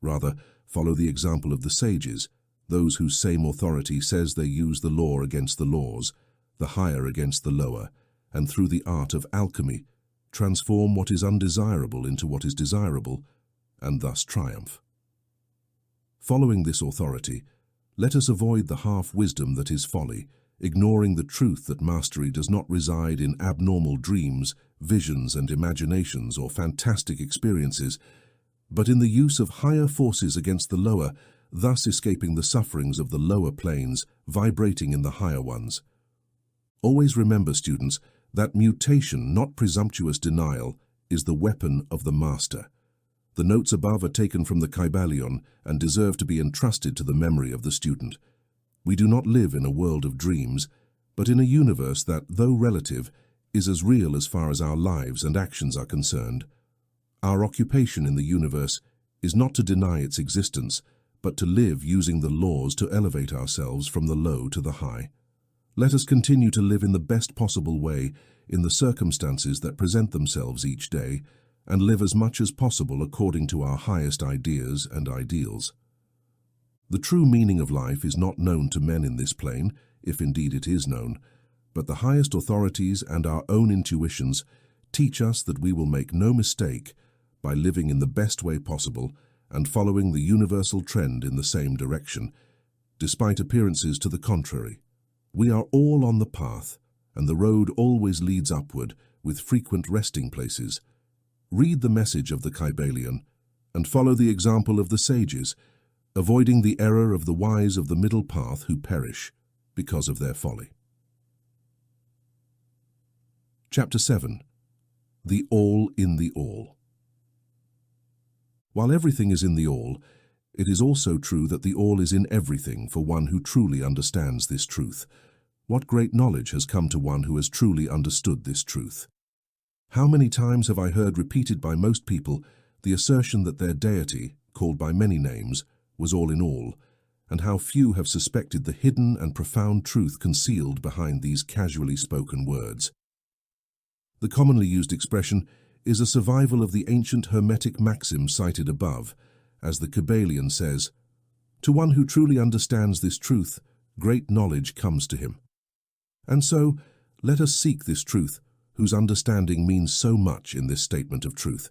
Rather, follow the example of the sages, those whose same authority says they use the law against the laws, the higher against the lower, and through the art of alchemy, transform what is undesirable into what is desirable, and thus triumph. Following this authority, let us avoid the half-wisdom that is folly, ignoring the truth that mastery does not reside in abnormal dreams, visions and imaginations or fantastic experiences, but in the use of higher forces against the lower, thus escaping the sufferings of the lower planes, vibrating in the higher ones. Always remember, students, that mutation, not presumptuous denial, is the weapon of the master. The notes above are taken from the Kybalion and deserve to be entrusted to the memory of the student. We do not live in a world of dreams, but in a universe that, though relative, is as real as far as our lives and actions are concerned. Our occupation in the universe is not to deny its existence, but to live using the laws to elevate ourselves from the low to the high. Let us continue to live in the best possible way in the circumstances that present themselves each day, and live as much as possible according to our highest ideas and ideals. The true meaning of life is not known to men in this plane, if indeed it is known, but the highest authorities and our own intuitions teach us that we will make no mistake by living in the best way possible and following the universal trend in the same direction, despite appearances to the contrary. We are all on the path, and the road always leads upward, with frequent resting places. Read the message of the Kybalion, and follow the example of the sages, avoiding the error of the wise of the middle path who perish because of their folly. Chapter 7. The All in the All. While everything is in the All, it is also true that the All is in everything for one who truly understands this truth. What great knowledge has come to one who has truly understood this truth? How many times have I heard repeated by most people the assertion that their deity, called by many names, was all in all, and how few have suspected the hidden and profound truth concealed behind these casually spoken words. The commonly used expression is a survival of the ancient Hermetic maxim cited above, as the Kybalion says, "To one who truly understands this truth, great knowledge comes to him." And so, let us seek this truth, whose understanding means so much in this statement of truth.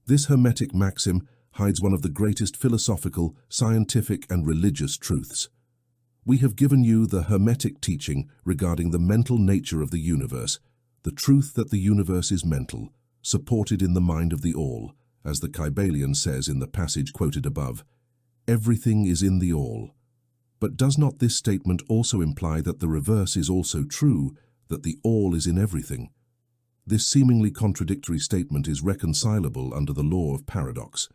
This Hermetic maxim hides one of the greatest philosophical, scientific, and religious truths. We have given you the Hermetic teaching regarding the mental nature of the universe, the truth that the universe is mental, supported in the mind of the All, as the Kybalion says in the passage quoted above, "Everything is in the All." But does not this statement also imply that the reverse is also true, that the All is in everything? This seemingly contradictory statement is reconcilable under the law of paradox.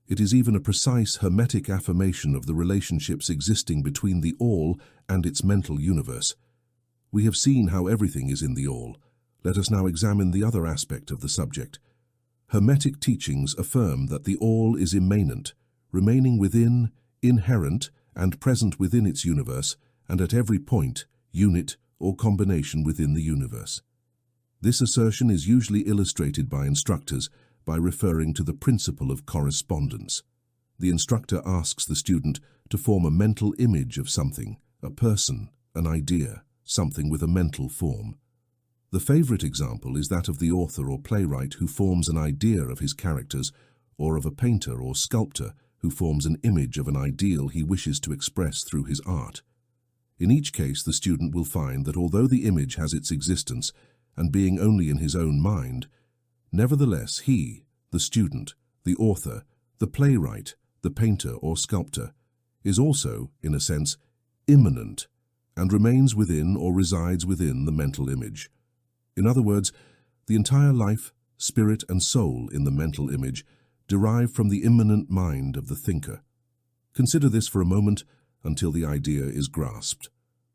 It is even a precise Hermetic affirmation of the relationships existing between the All and its mental universe. We have seen how everything is in the All. Let us now examine the other aspect of the subject. Hermetic teachings affirm that the All is immanent, remaining within, inherent, and present within its universe, and at every point, unit, or combination within the universe. This assertion is usually illustrated by instructors by referring to the principle of correspondence. The instructor asks the student to form a mental image of something, a person, an idea, something with a mental form. The favorite example is that of the author or playwright who forms an idea of his characters, or of a painter or sculptor who forms an image of an ideal he wishes to express through his art. In each case, the student will find that although the image has its existence, and being only in his own mind, nevertheless he, the student, the author, the playwright, the painter or sculptor, is also, in a sense, immanent, and remains within or resides within the mental image. In other words, the entire life, spirit, and soul in the mental image derive from the immanent mind of the thinker. Consider this for a moment until the idea is grasped.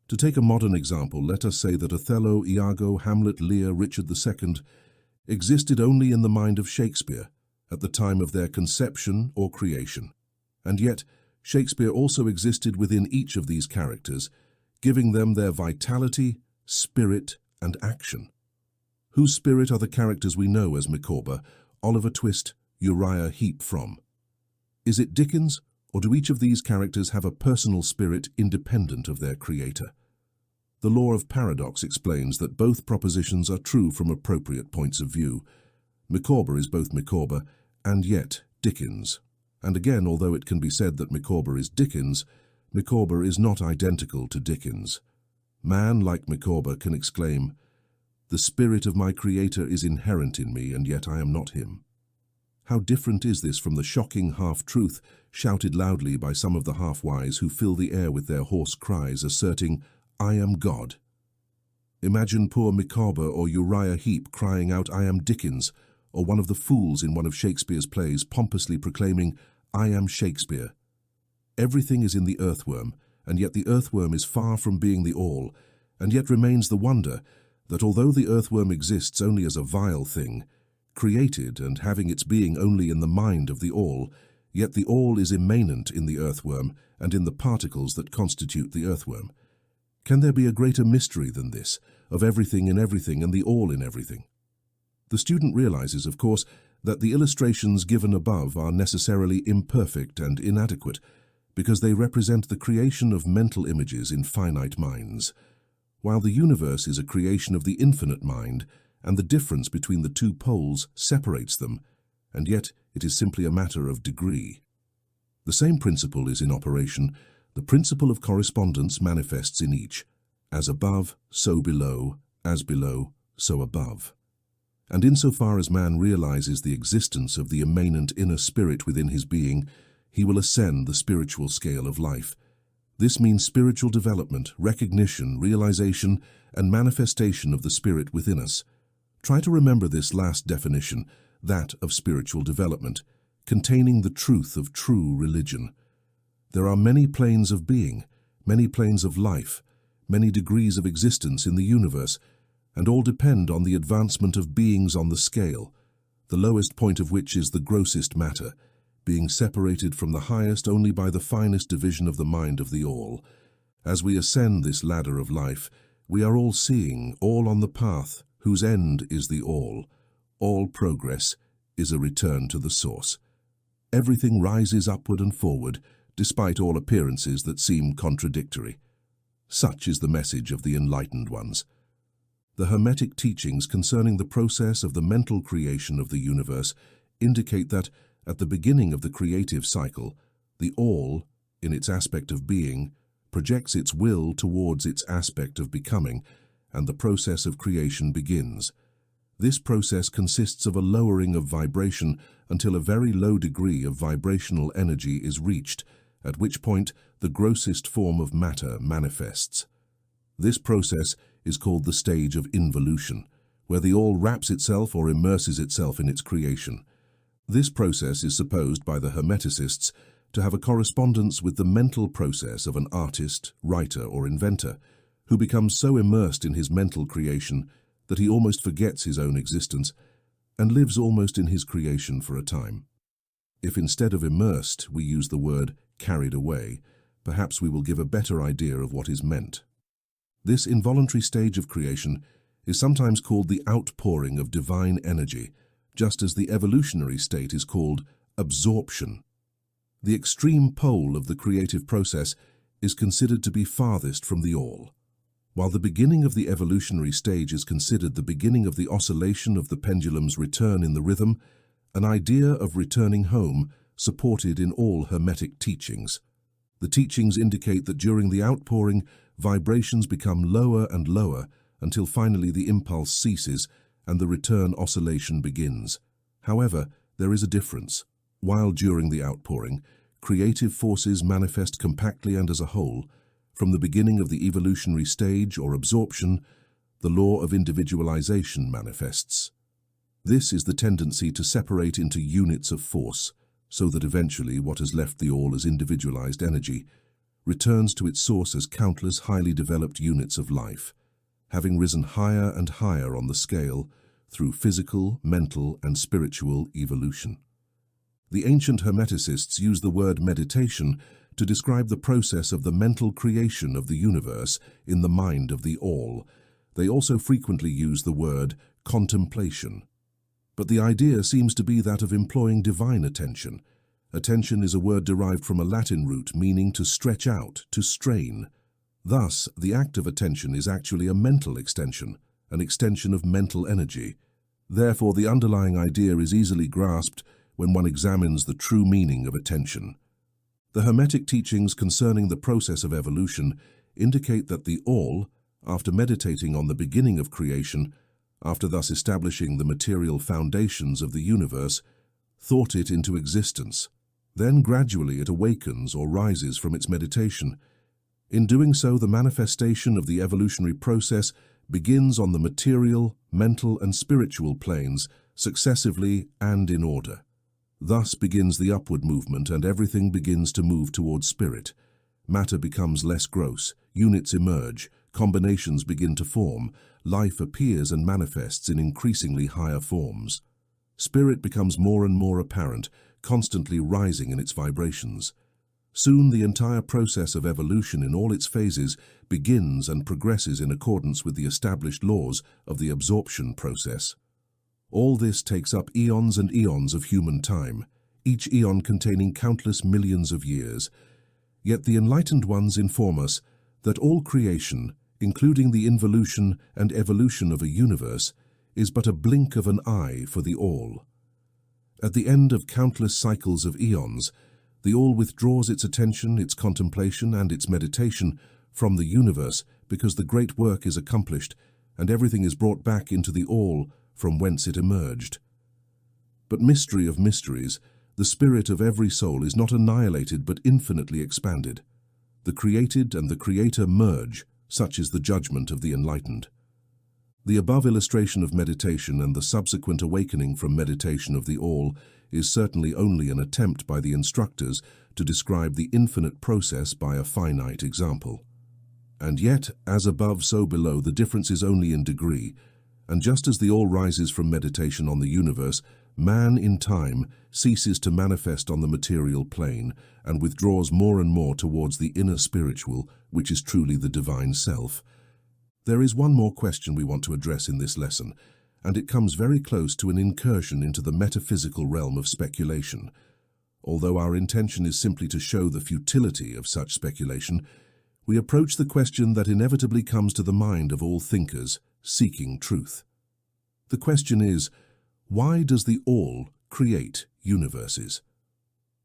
To take a modern example, let us say that Othello, Iago, Hamlet, Lear, Richard II existed only in the mind of Shakespeare at the time of their conception or creation. And yet, Shakespeare also existed within each of these characters, giving them their vitality, spirit, and action. Whose spirit are the characters we know as Micawber, Oliver Twist, Uriah Heep from? Is it Dickens, or do each of these characters have a personal spirit independent of their creator? The law of paradox explains that both propositions are true from appropriate points of view. Micawber is both Micawber and yet Dickens. And again, although it can be said that Micawber is Dickens, Micawber is not identical to Dickens. Man, like Micawber, can exclaim, "The spirit of my creator is inherent in me, and yet I am not him." How different is this from the shocking half-truth shouted loudly by some of the half-wise who fill the air with their hoarse cries asserting, "I am God." Imagine poor Micawber or Uriah Heep crying out, "I am Dickens," or one of the fools in one of Shakespeare's plays pompously proclaiming, "I am Shakespeare." Everything is in the earthworm, and yet the earthworm is far from being the all, and yet remains the wonder that although the earthworm exists only as a vile thing, created and having its being only in the mind of the All, yet the All is immanent in the earthworm and in the particles that constitute the earthworm. Can there be a greater mystery than this, of everything in everything and the All in everything? The student realizes, of course, that the illustrations given above are necessarily imperfect and inadequate, because they represent the creation of mental images in finite minds. While the universe is a creation of the infinite mind, and the difference between the two poles separates them, and yet it is simply a matter of degree. The same principle is in operation. The principle of correspondence manifests in each. As above, so below, as below, so above. And insofar as man realizes the existence of the immanent inner spirit within his being, he will ascend the spiritual scale of life. This means spiritual development, recognition, realization, and manifestation of the spirit within us. Try to remember this last definition, that of spiritual development, containing the truth of true religion. There are many planes of being, many planes of life, many degrees of existence in the universe, and all depend on the advancement of beings on the scale, the lowest point of which is the grossest matter, being separated from the highest only by the finest division of the mind of the All. As we ascend this ladder of life, we are all seeing, all on the path, whose end is the All. All progress is a return to the source. Everything rises upward and forward, despite all appearances that seem contradictory. Such is the message of the enlightened ones. The Hermetic teachings concerning the process of the mental creation of the universe indicate that, at the beginning of the creative cycle, the All, in its aspect of being, projects its will towards its aspect of becoming, and the process of creation begins. This process consists of a lowering of vibration until a very low degree of vibrational energy is reached, at which point the grossest form of matter manifests. This process is called the stage of involution, where the All wraps itself or immerses itself in its creation. This process is supposed by the Hermeticists to have a correspondence with the mental process of an artist, writer, or inventor, who becomes so immersed in his mental creation that he almost forgets his own existence and lives almost in his creation for a time. If instead of immersed we use the word carried away, perhaps we will give a better idea of what is meant. This involuntary stage of creation is sometimes called the outpouring of divine energy, just as the evolutionary state is called absorption. The extreme pole of the creative process is considered to be farthest from the All. While the beginning of the evolutionary stage is considered the beginning of the oscillation of the pendulum's return in the rhythm, an idea of returning home supported in all Hermetic teachings. The teachings indicate that during the outpouring, vibrations become lower and lower until finally the impulse ceases and the return oscillation begins. However, there is a difference. While during the outpouring, creative forces manifest compactly and as a whole, from the beginning of the evolutionary stage or absorption, the law of individualization manifests. This is the tendency to separate into units of force, so that eventually what has left the All as individualized energy returns to its source as countless highly developed units of life, having risen higher and higher on the scale through physical, mental, and spiritual evolution. The ancient Hermeticists use the word meditation to describe the process of the mental creation of the universe in the mind of the All. They also frequently use the word contemplation. But the idea seems to be that of employing divine attention. Attention is a word derived from a Latin root meaning to stretch out, to strain. Thus, the act of attention is actually a mental extension, an extension of mental energy. Therefore, the underlying idea is easily grasped when one examines the true meaning of attention. The Hermetic teachings concerning the process of evolution indicate that the All, after meditating on the beginning of creation, after thus establishing the material foundations of the universe, thought it into existence. Then gradually it awakens or rises from its meditation. In doing so, the manifestation of the evolutionary process begins on the material, mental, and spiritual planes, successively and in order. Thus begins the upward movement, and everything begins to move towards spirit. Matter becomes less gross, units emerge, combinations begin to form, life appears and manifests in increasingly higher forms. Spirit becomes more and more apparent, constantly rising in its vibrations. Soon the entire process of evolution in all its phases begins and progresses in accordance with the established laws of the absorption process. All this takes up eons and eons of human time, each eon containing countless millions of years. Yet the enlightened ones inform us that all creation, including the involution and evolution of a universe, is but a blink of an eye for the All. At the end of countless cycles of eons, the All withdraws its attention, its contemplation, and its meditation from the universe because the great work is accomplished and everything is brought back into the All from whence it emerged. But mystery of mysteries, the spirit of every soul is not annihilated but infinitely expanded. The created and the creator merge, such is the judgment of the enlightened. The above illustration of meditation and the subsequent awakening from meditation of the All is certainly only an attempt by the instructors to describe the infinite process by a finite example. And yet, as above so below, the difference is only in degree, and just as the All rises from meditation on the universe, man in time ceases to manifest on the material plane and withdraws more and more towards the inner spiritual, which is truly the divine self. There is one more question we want to address in this lesson, and it comes very close to an incursion into the metaphysical realm of speculation. Although our intention is simply to show the futility of such speculation, we approach the question that inevitably comes to the mind of all thinkers seeking truth. The question is, why does the All create universes?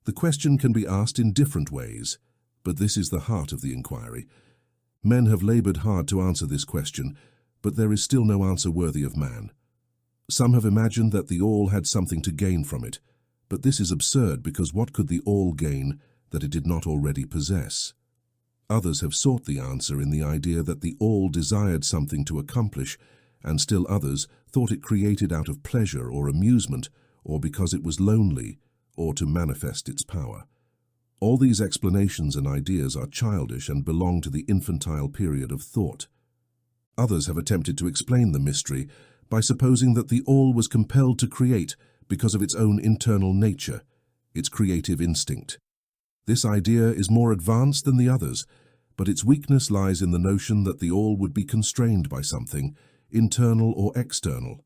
The question can be asked in different ways, but this is the heart of the inquiry. Men have labored hard to answer this question, but there is still no answer worthy of man. Some have imagined that the All had something to gain from it, but this is absurd because what could the All gain that it did not already possess? Others have sought the answer in the idea that the All desired something to accomplish, and still others thought it created out of pleasure or amusement, or because it was lonely, or to manifest its power. All these explanations and ideas are childish and belong to the infantile period of thought. Others have attempted to explain the mystery by supposing that the All was compelled to create because of its own internal nature, its creative instinct. This idea is more advanced than the others, but its weakness lies in the notion that the All would be constrained by something, internal or external.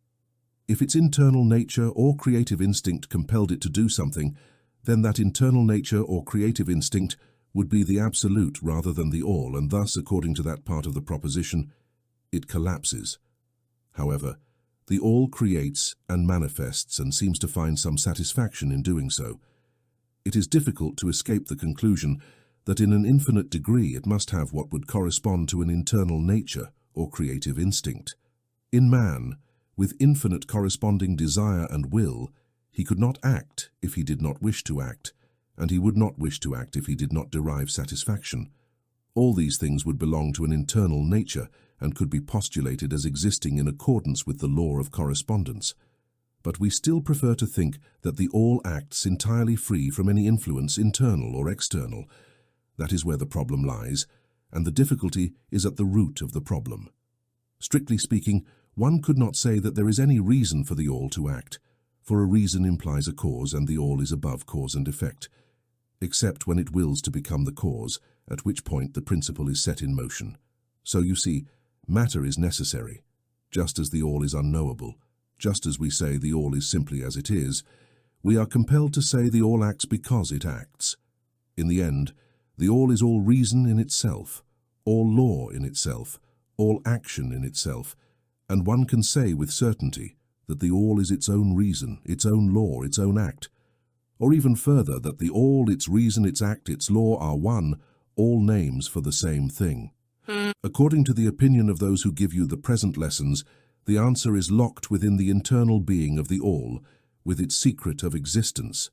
If its internal nature or creative instinct compelled it to do something, then that internal nature or creative instinct would be the absolute rather than the All, and thus, according to that part of the proposition, it collapses. However, the All creates and manifests and seems to find some satisfaction in doing so. It is difficult to escape the conclusion that in an infinite degree it must have what would correspond to an internal nature or creative instinct. In man, with infinite corresponding desire and will, he could not act if he did not wish to act, and he would not wish to act if he did not derive satisfaction. All these things would belong to an internal nature and could be postulated as existing in accordance with the law of correspondence. But we still prefer to think that the All acts entirely free from any influence, internal or external. That is where the problem lies, and the difficulty is at the root of the problem. Strictly speaking, one could not say that there is any reason for the All to act, for a reason implies a cause, and the All is above cause and effect, except when it wills to become the cause, at which point the principle is set in motion. So you see, matter is necessary, just as the All is unknowable. Just as we say the All is simply as it is, we are compelled to say the All acts because it acts. In the end, the All is all reason in itself, all law in itself, all action in itself, and one can say with certainty that the All is its own reason, its own law, its own act, or even further that the All, its reason, its act, its law are one, all names for the same thing. According to the opinion of those who give you the present lessons, the answer is locked within the internal being of the All, with its secret of existence.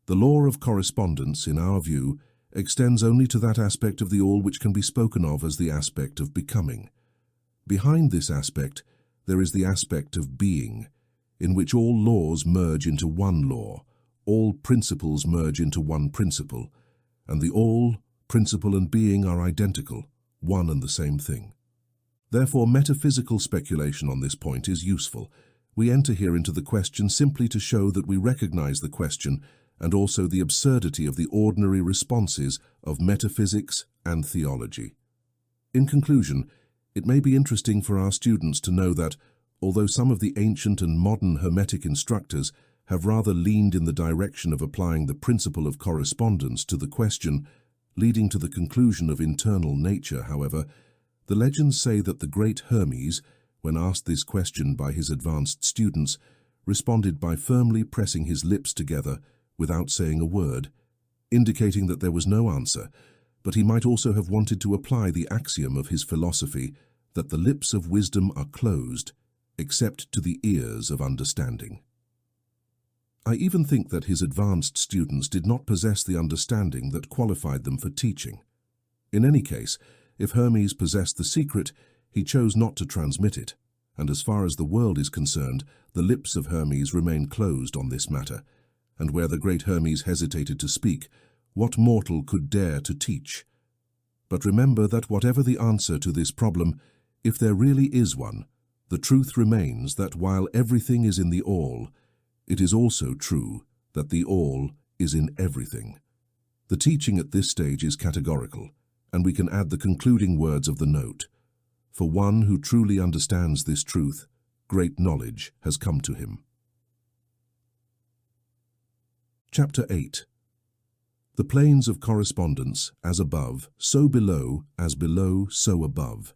The law of correspondence, in our view, extends only to that aspect of the All which can be spoken of as the aspect of becoming. Behind this aspect, there is the aspect of being, in which all laws merge into one law, all principles merge into one principle, and the All, principle and being are identical, one and the same thing. Therefore, metaphysical speculation on this point is useful. We enter here into the question simply to show that we recognize the question and also the absurdity of the ordinary responses of metaphysics and theology. In conclusion, it may be interesting for our students to know that, although some of the ancient and modern Hermetic instructors have rather leaned in the direction of applying the principle of correspondence to the question, leading to the conclusion of internal nature, however, the legends say that the great Hermes, when asked this question by his advanced students, responded by firmly pressing his lips together without saying a word, indicating that there was no answer, but he might also have wanted to apply the axiom of his philosophy that the lips of wisdom are closed, except to the ears of understanding. I even think that his advanced students did not possess the understanding that qualified them for teaching. In any case, if Hermes possessed the secret, he chose not to transmit it, and as far as the world is concerned, the lips of Hermes remain closed on this matter, and where the great Hermes hesitated to speak, what mortal could dare to teach? But remember that whatever the answer to this problem, if there really is one, the truth remains that while everything is in the all, it is also true that the all is in everything. The teaching at this stage is categorical, and we can add the concluding words of the note. For one who truly understands this truth, great knowledge has come to him. Chapter 8. The planes of correspondence, as above, so below, as below, so above.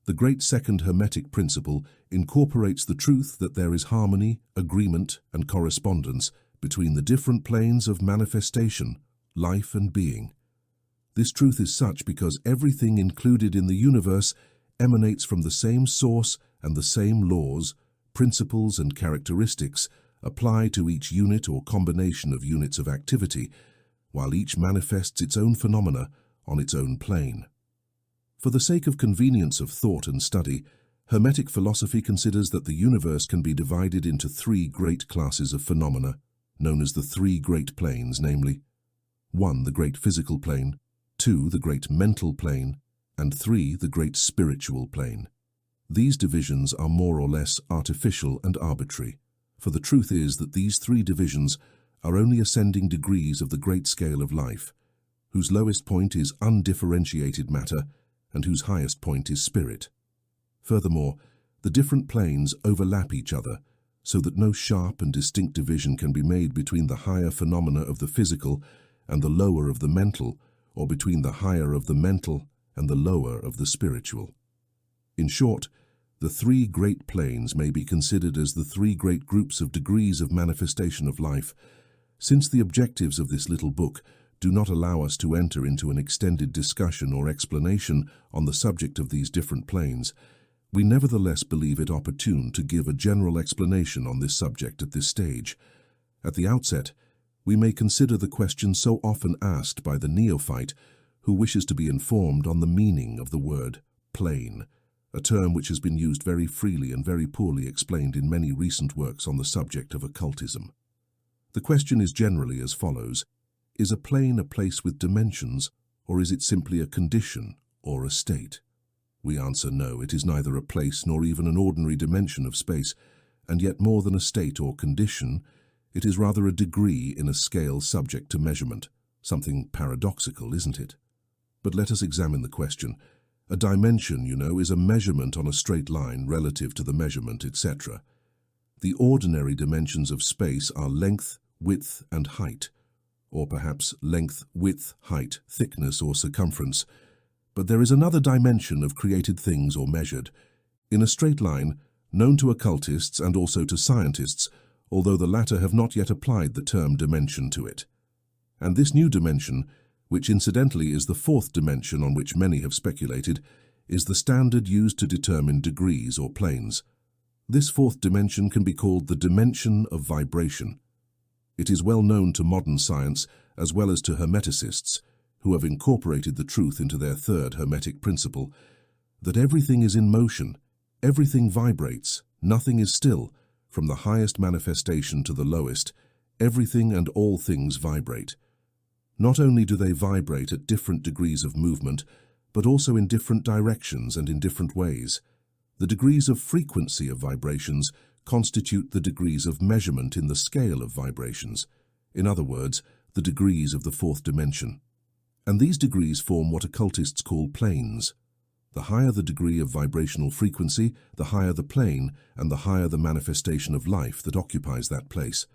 The great second Hermetic principle incorporates the truth that there is harmony, agreement, and correspondence between the different planes of manifestation, life and being. This truth is such because everything included in the universe emanates from the same source and the same laws, principles, and characteristics apply to each unit or combination of units of activity, while each manifests its own phenomena on its own plane. For the sake of convenience of thought and study, Hermetic philosophy considers that the universe can be divided into three great classes of phenomena, known as the three great planes, namely 1. The great physical plane, 2. The great mental plane, and 3. The great spiritual plane. These divisions are more or less artificial and arbitrary, for the truth is that these three divisions are only ascending degrees of the great scale of life, whose lowest point is undifferentiated matter and whose highest point is spirit. Furthermore, the different planes overlap each other, so that no sharp and distinct division can be made between the higher phenomena of the physical and the lower of the mental, or between the higher of the mental and the lower of the spiritual. In short, the three great planes may be considered as the three great groups of degrees of manifestation of life. Since the objectives of this little book do not allow us to enter into an extended discussion or explanation on the subject of these different planes, we nevertheless believe it opportune to give a general explanation on this subject at this stage. At the outset, we may consider the question so often asked by the neophyte who wishes to be informed on the meaning of the word plane, a term which has been used very freely and very poorly explained in many recent works on the subject of occultism. The question is generally as follows: is a plane a place with dimensions, or is it simply a condition or a state? We answer no, it is neither a place nor even an ordinary dimension of space, and yet more than a state or condition, it is rather a degree in a scale subject to measurement. Something paradoxical, isn't it? But let us examine the question. A dimension, you know, is a measurement on a straight line relative to the measurement, etc. The ordinary dimensions of space are length, width, and height, or perhaps length, width, height, thickness, or circumference. But there is another dimension of created things or measured, in a straight line, known to occultists and also to scientists, although the latter have not yet applied the term dimension to it. And this new dimension, which incidentally is the fourth dimension on which many have speculated, is the standard used to determine degrees or planes. This fourth dimension can be called the dimension of vibration. It is well known to modern science as well as to Hermeticists, who have incorporated the truth into their third Hermetic principle, that everything is in motion, everything vibrates, nothing is still, from the highest manifestation to the lowest, everything and all things vibrate. Not only do they vibrate at different degrees of movement, but also in different directions and in different ways. The degrees of frequency of vibrations constitute the degrees of measurement in the scale of vibrations, in other words, the degrees of the fourth dimension. And these degrees form what occultists call planes. The higher the degree of vibrational frequency, the higher the plane and the higher the manifestation of life that occupies that place.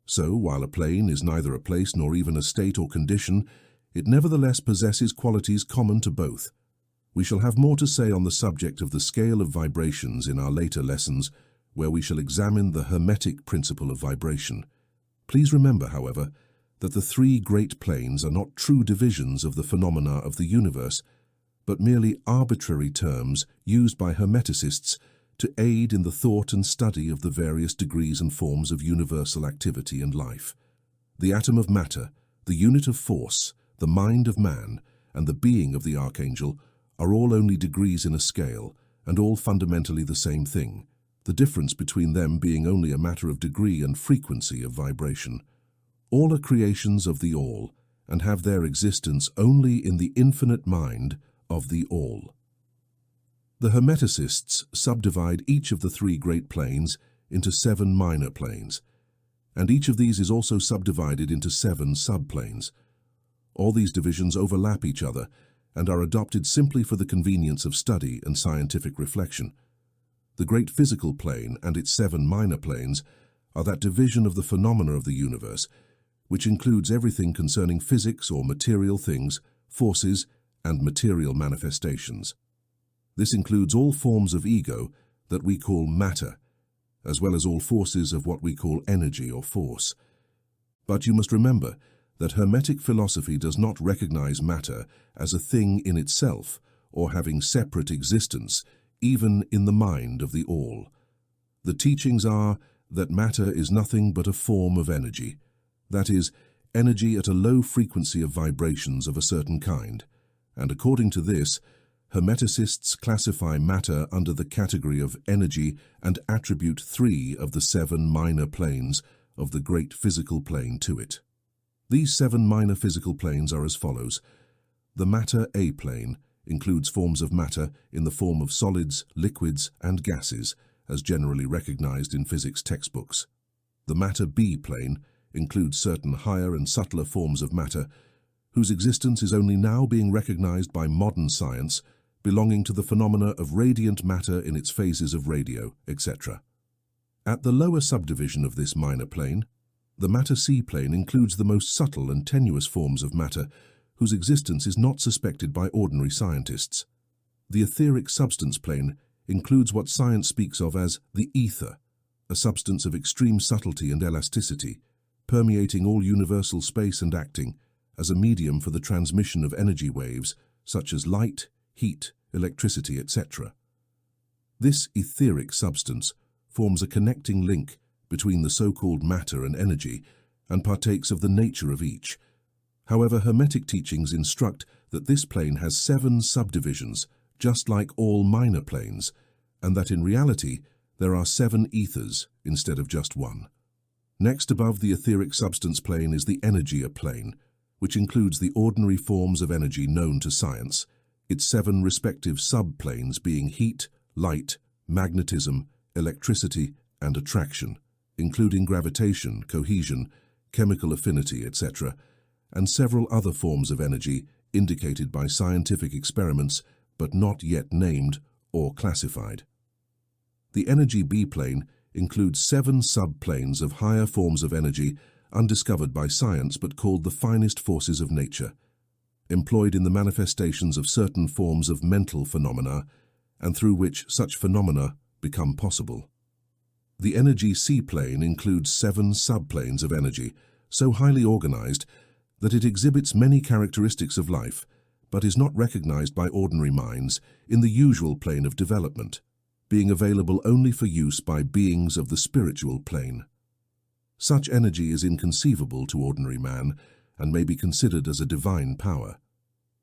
So, while a plane is neither a place nor even a state or condition, it nevertheless possesses qualities common to both. We shall have more to say on the subject of the scale of vibrations in our later lessons, where we shall examine the Hermetic principle of vibration. Please remember, however, that the three great planes are not true divisions of the phenomena of the universe, but merely arbitrary terms used by Hermeticists to aid in the thought and study of the various degrees and forms of universal activity and life. The atom of matter, the unit of force, the mind of man, and the being of the archangel are all only degrees in a scale, and all fundamentally the same thing, the difference between them being only a matter of degree and frequency of vibration. All are creations of the All, and have their existence only in the infinite mind of the All. The Hermeticists subdivide each of the three great planes into 7 minor planes, and each of these is also subdivided into 7 subplanes. All these divisions overlap each other and are adopted simply for the convenience of study and scientific reflection. The great physical plane and its 7 minor planes are that division of the phenomena of the universe, which includes everything concerning physics or material things, forces, and material manifestations. This includes all forms of ego that we call matter, as well as all forces of what we call energy or force. But you must remember that Hermetic philosophy does not recognize matter as a thing in itself or having separate existence, even in the mind of the All. The teachings are that matter is nothing but a form of energy, that is, energy at a low frequency of vibrations of a certain kind, and according to this, Hermeticists classify matter under the category of energy and attribute 3 of the 7 minor planes of the great physical plane to it. These 7 minor physical planes are as follows. The matter A plane includes forms of matter in the form of solids, liquids, and gases, as generally recognized in physics textbooks. The matter B plane includes certain higher and subtler forms of matter, whose existence is only now being recognized by modern science, belonging to the phenomena of radiant matter in its phases of radio, etc. At the lower subdivision of this minor plane, the matter C plane includes the most subtle and tenuous forms of matter, whose existence is not suspected by ordinary scientists. The etheric substance plane includes what science speaks of as the ether, a substance of extreme subtlety and elasticity, permeating all universal space and acting as a medium for the transmission of energy waves, such as light, heat, electricity, etc. This etheric substance forms a connecting link between the so-called matter and energy and partakes of the nature of each. However, Hermetic teachings instruct that this plane has 7 subdivisions, just like all minor planes, and that in reality there are 7 ethers instead of just 1. Next above the etheric substance plane is the energy plane, which includes the ordinary forms of energy known to science, its 7 respective subplanes being heat, light, magnetism, electricity, and attraction, including gravitation, cohesion, chemical affinity, etc., and several other forms of energy indicated by scientific experiments but not yet named or classified. The energy B plane includes 7 subplanes of higher forms of energy undiscovered by science but called the finest forces of nature, employed in the manifestations of certain forms of mental phenomena and through which such phenomena become possible. The energy C plane includes 7 subplanes of energy, so highly organized that it exhibits many characteristics of life, but is not recognized by ordinary minds in the usual plane of development, being available only for use by beings of the spiritual plane. Such energy is inconceivable to ordinary man and may be considered as a divine power.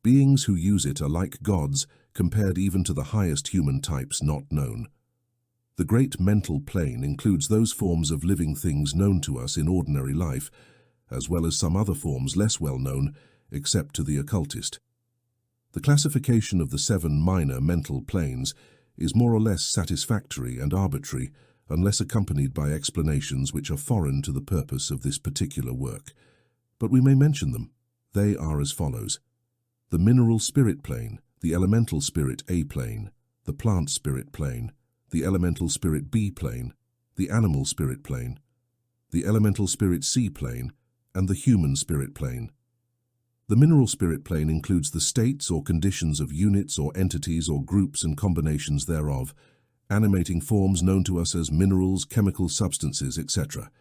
Beings who use it are like gods compared even to the highest human types not known. The great mental plane includes those forms of living things known to us in ordinary life, as well as some other forms less well known, except to the occultist. The classification of the 7 minor mental planes is more or less satisfactory and arbitrary unless accompanied by explanations which are foreign to the purpose of this particular work. But we may mention them. They are as follows: the mineral spirit plane, the elemental spirit A plane, the plant spirit plane, the elemental spirit B plane, the animal spirit plane, the elemental spirit C plane, and the human spirit plane. The mineral spirit plane includes the states or conditions of units or entities or groups and combinations thereof, animating forms known to us as minerals, chemical substances, etc.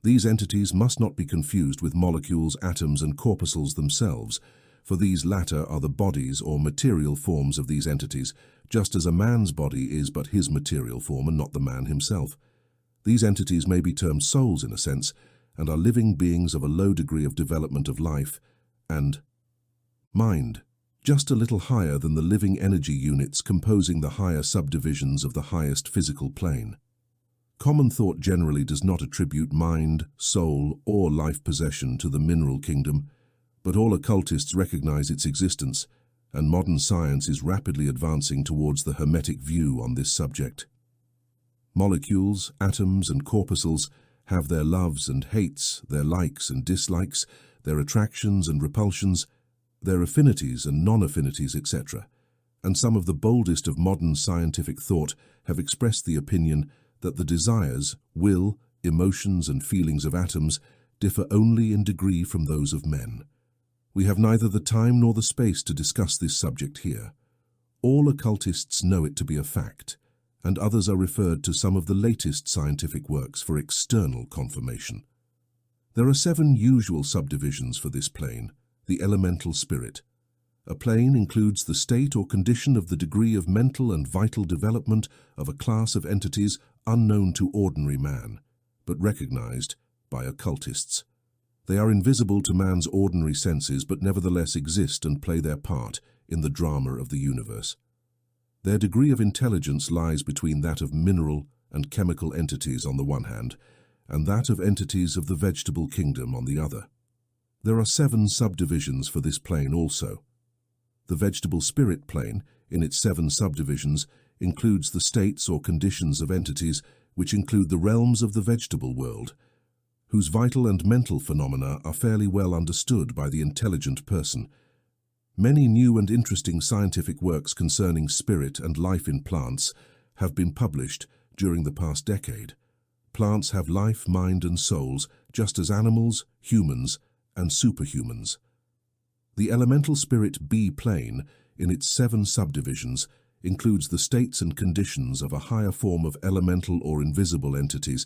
These entities must not be confused with molecules, atoms, and corpuscles themselves, for these latter are the bodies or material forms of these entities, just as a man's body is but his material form and not the man himself. These entities may be termed souls in a sense, and are living beings of a low degree of development of life and mind, just a little higher than the living energy units composing the higher subdivisions of the highest physical plane. Common thought generally does not attribute mind, soul, or life possession to the mineral kingdom, but all occultists recognize its existence, and modern science is rapidly advancing towards the Hermetic view on this subject. Molecules, atoms, and corpuscles have their loves and hates, their likes and dislikes, their attractions and repulsions, their affinities and non-affinities, etc. And some of the boldest of modern scientific thought have expressed the opinion that the desires, will, emotions, and feelings of atoms differ only in degree from those of men. We have neither the time nor the space to discuss this subject here. All occultists know it to be a fact, and others are referred to some of the latest scientific works for external confirmation. There are 7 usual subdivisions for this plane: the elemental spirit. A plane includes the state or condition of the degree of mental and vital development of a class of entities unknown to ordinary man, but recognized by occultists. They are invisible to man's ordinary senses, but nevertheless exist and play their part in the drama of the universe. Their degree of intelligence lies between that of mineral and chemical entities on the one hand, and that of entities of the vegetable kingdom on the other. There are 7 subdivisions for this plane also. The vegetable spirit plane, in its 7 subdivisions, includes the states or conditions of entities which include the realms of the vegetable world, whose vital and mental phenomena are fairly well understood by the intelligent person. Many new and interesting scientific works concerning spirit and life in plants have been published during the past decade. Plants have life, mind, and souls, just as animals, humans, and superhumans. The elemental spirit B plane, in its 7 subdivisions, includes the states and conditions of a higher form of elemental or invisible entities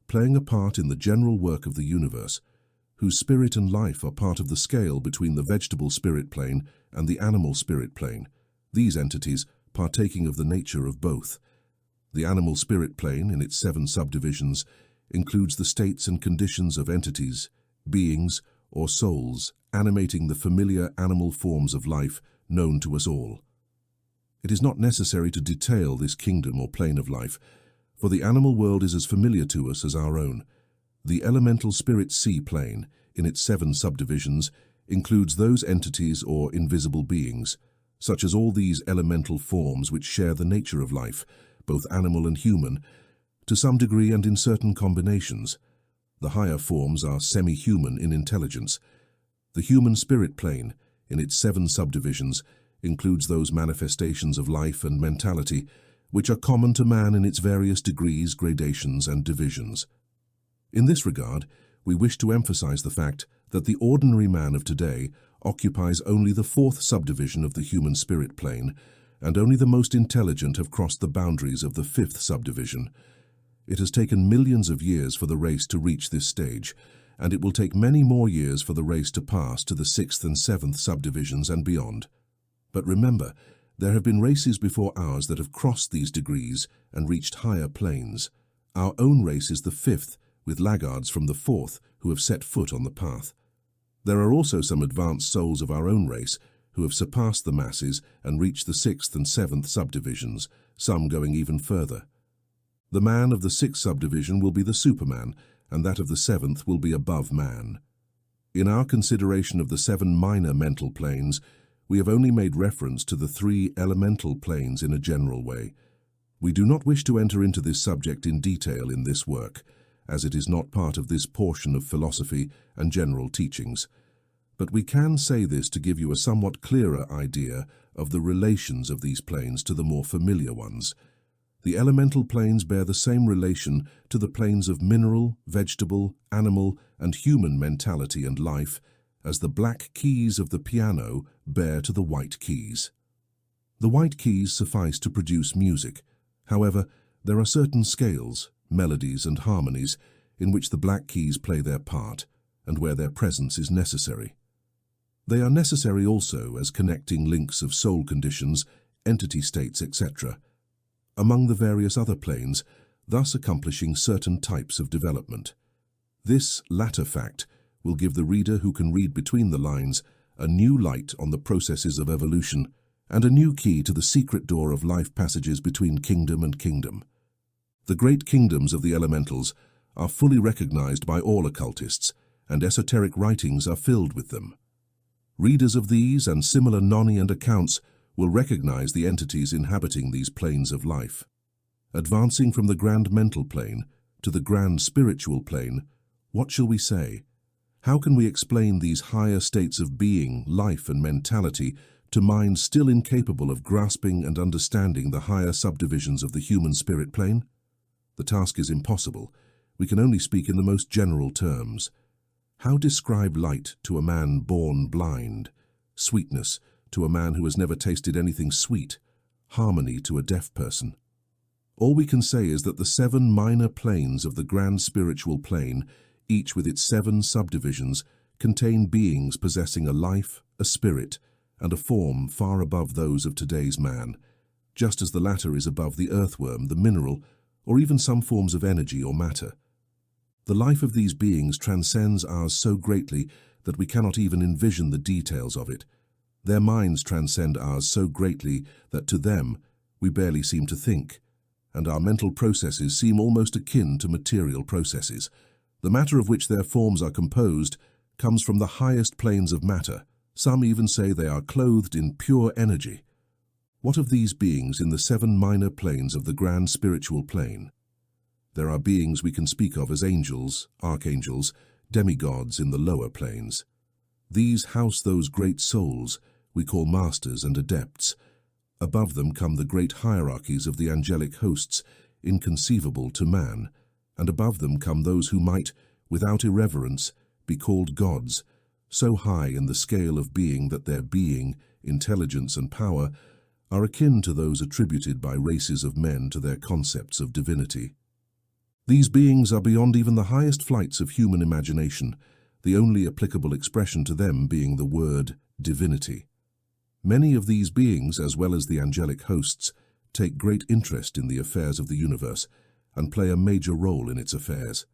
playing a part in the general work of the universe, whose spirit and life are part of the scale between the vegetable spirit plane and the animal spirit plane, these entities partaking of the nature of both. The animal spirit plane, in its 7 subdivisions, includes the states and conditions of entities, beings, or souls animating the familiar animal forms of life known to us all. It is not necessary to detail this kingdom or plane of life, for the animal world is as familiar to us as our own. The elemental spirit C plane, in its 7 subdivisions, includes those entities or invisible beings, such as all these elemental forms which share the nature of life, both animal and human, to some degree and in certain combinations. The higher forms are semi-human in intelligence. The human spirit plane, in its 7 subdivisions, includes those manifestations of life and mentality which are common to man in its various degrees, gradations, and divisions. In this regard, we wish to emphasize the fact that the ordinary man of today occupies only the 4th subdivision of the human spirit plane, and only the most intelligent have crossed the boundaries of the 5th subdivision. It has taken millions of years for the race to reach this stage, and it will take many more years for the race to pass to the 6th and 7th subdivisions and beyond. But remember, there have been races before ours that have crossed these degrees and reached higher planes. Our own race is the 5th, with laggards from the 4th who have set foot on the path. There are also some advanced souls of our own race who have surpassed the masses and reached the 6th and 7th subdivisions, some going even further. The man of the 6th subdivision will be the Superman, and that of the 7th will be above man. In our consideration of the 7 minor mental planes, we have only made reference to the 3 elemental planes in a general way, We do not wish to enter into this subject in detail in this work, as it is not part of this portion of philosophy and general teachings, but we can say this to give you a somewhat clearer idea of the relations of these planes to the more familiar ones. The elemental planes bear the same relation to the planes of mineral, vegetable, animal, and human mentality and life as the black keys of the piano bear to the white keys. The white keys suffice to produce music. However, there are certain scales, melodies, and harmonies in which the black keys play their part and where their presence is necessary. They are necessary also as connecting links of soul conditions, entity states, etc., among the various other planes, thus accomplishing certain types of development. This latter fact will give the reader who can read between the lines a new light on the processes of evolution and a new key to the secret door of life passages between kingdom and kingdom. The great kingdoms of the elementals are fully recognized by all occultists, and esoteric writings are filled with them. Readers of these and similar non-Nonian accounts will recognize the entities inhabiting these planes of life. Advancing from the grand mental plane to the grand spiritual plane, what shall we say? How can we explain these higher states of being, life, and mentality to minds still incapable of grasping and understanding the higher subdivisions of the human spirit plane? The task is impossible. We can only speak in the most general terms. How describe light to a man born blind, sweetness to a man who has never tasted anything sweet, harmony to a deaf person? All we can say is that the 7 minor planes of the grand spiritual plane, each with its 7 subdivisions, contain beings possessing a life, a spirit, and a form far above those of today's man, just as the latter is above the earthworm, the mineral, or even some forms of energy or matter. The life of these beings transcends ours so greatly that we cannot even envision the details of it. Their minds transcend ours so greatly that to them we barely seem to think, and our mental processes seem almost akin to material processes. The matter of which their forms are composed comes from the highest planes of matter. Some even say they are clothed in pure energy. What of these beings in the 7 minor planes of the grand spiritual plane? There are beings we can speak of as angels, archangels, demigods in the lower planes. These house those great souls we call masters and adepts. Above them come the great hierarchies of the angelic hosts, inconceivable to man, and above them come those who might, without irreverence, be called gods, so high in the scale of being that their being, intelligence, and power are akin to those attributed by races of men to their concepts of divinity. These beings are beyond even the highest flights of human imagination, the only applicable expression to them being the word divinity. Many of these beings, as well as the angelic hosts, take great interest in the affairs of the universe and play a major role in its affairs.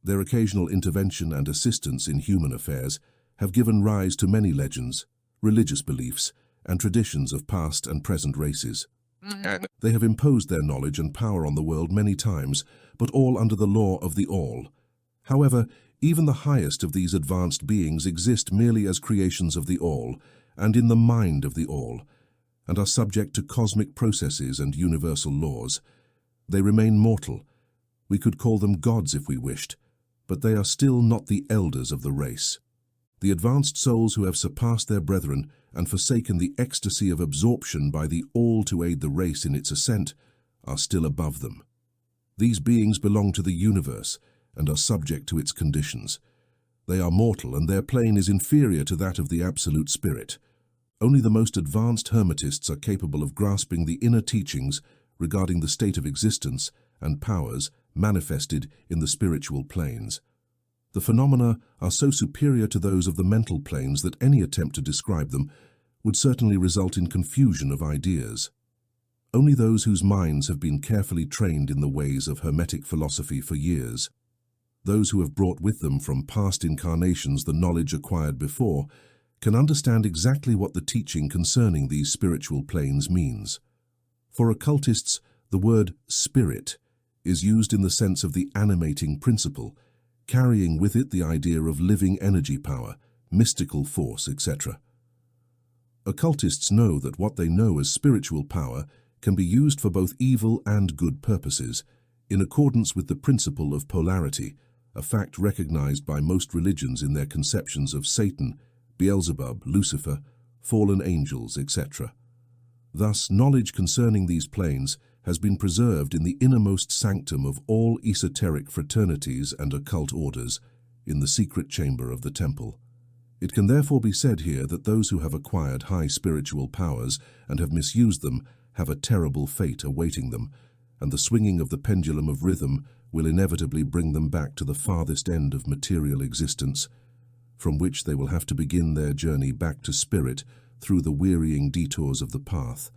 Their occasional intervention and assistance in human affairs have given rise to many legends, religious beliefs, and traditions of past and present races. They have imposed their knowledge and power on the world many times, but all under the law of the all. However, even the highest of these advanced beings exist merely as creations of the all, and in the mind of the all, and are subject to cosmic processes and universal laws. They remain mortal. We could call them gods if we wished, but they are still not the elders of the race. The advanced souls who have surpassed their brethren and forsaken the ecstasy of absorption by the all to aid the race in its ascent are still above them. These beings belong to the universe and are subject to its conditions. They are mortal, and their plane is inferior to that of the absolute spirit. Only the most advanced Hermetists are capable of grasping the inner teachings regarding the state of existence and powers manifested in the spiritual planes. The phenomena are so superior to those of the mental planes that any attempt to describe them would certainly result in confusion of ideas. Only those whose minds have been carefully trained in the ways of Hermetic philosophy for years, those who have brought with them from past incarnations the knowledge acquired before, can understand exactly what the teaching concerning these spiritual planes means. For occultists, the word spirit is used in the sense of the animating principle, carrying with it the idea of living energy power, mystical force, etc. Occultists know that what they know as spiritual power can be used for both evil and good purposes, in accordance with the principle of polarity, a fact recognized by most religions in their conceptions of Satan, Beelzebub, Lucifer, fallen angels, etc. Thus, knowledge concerning these planes has been preserved in the innermost sanctum of all esoteric fraternities and occult orders, in the secret chamber of the temple. It can therefore be said here that those who have acquired high spiritual powers and have misused them have a terrible fate awaiting them, and the swinging of the pendulum of rhythm will inevitably bring them back to the farthest end of material existence, from which they will have to begin their journey back to spirit through the wearying detours of the path,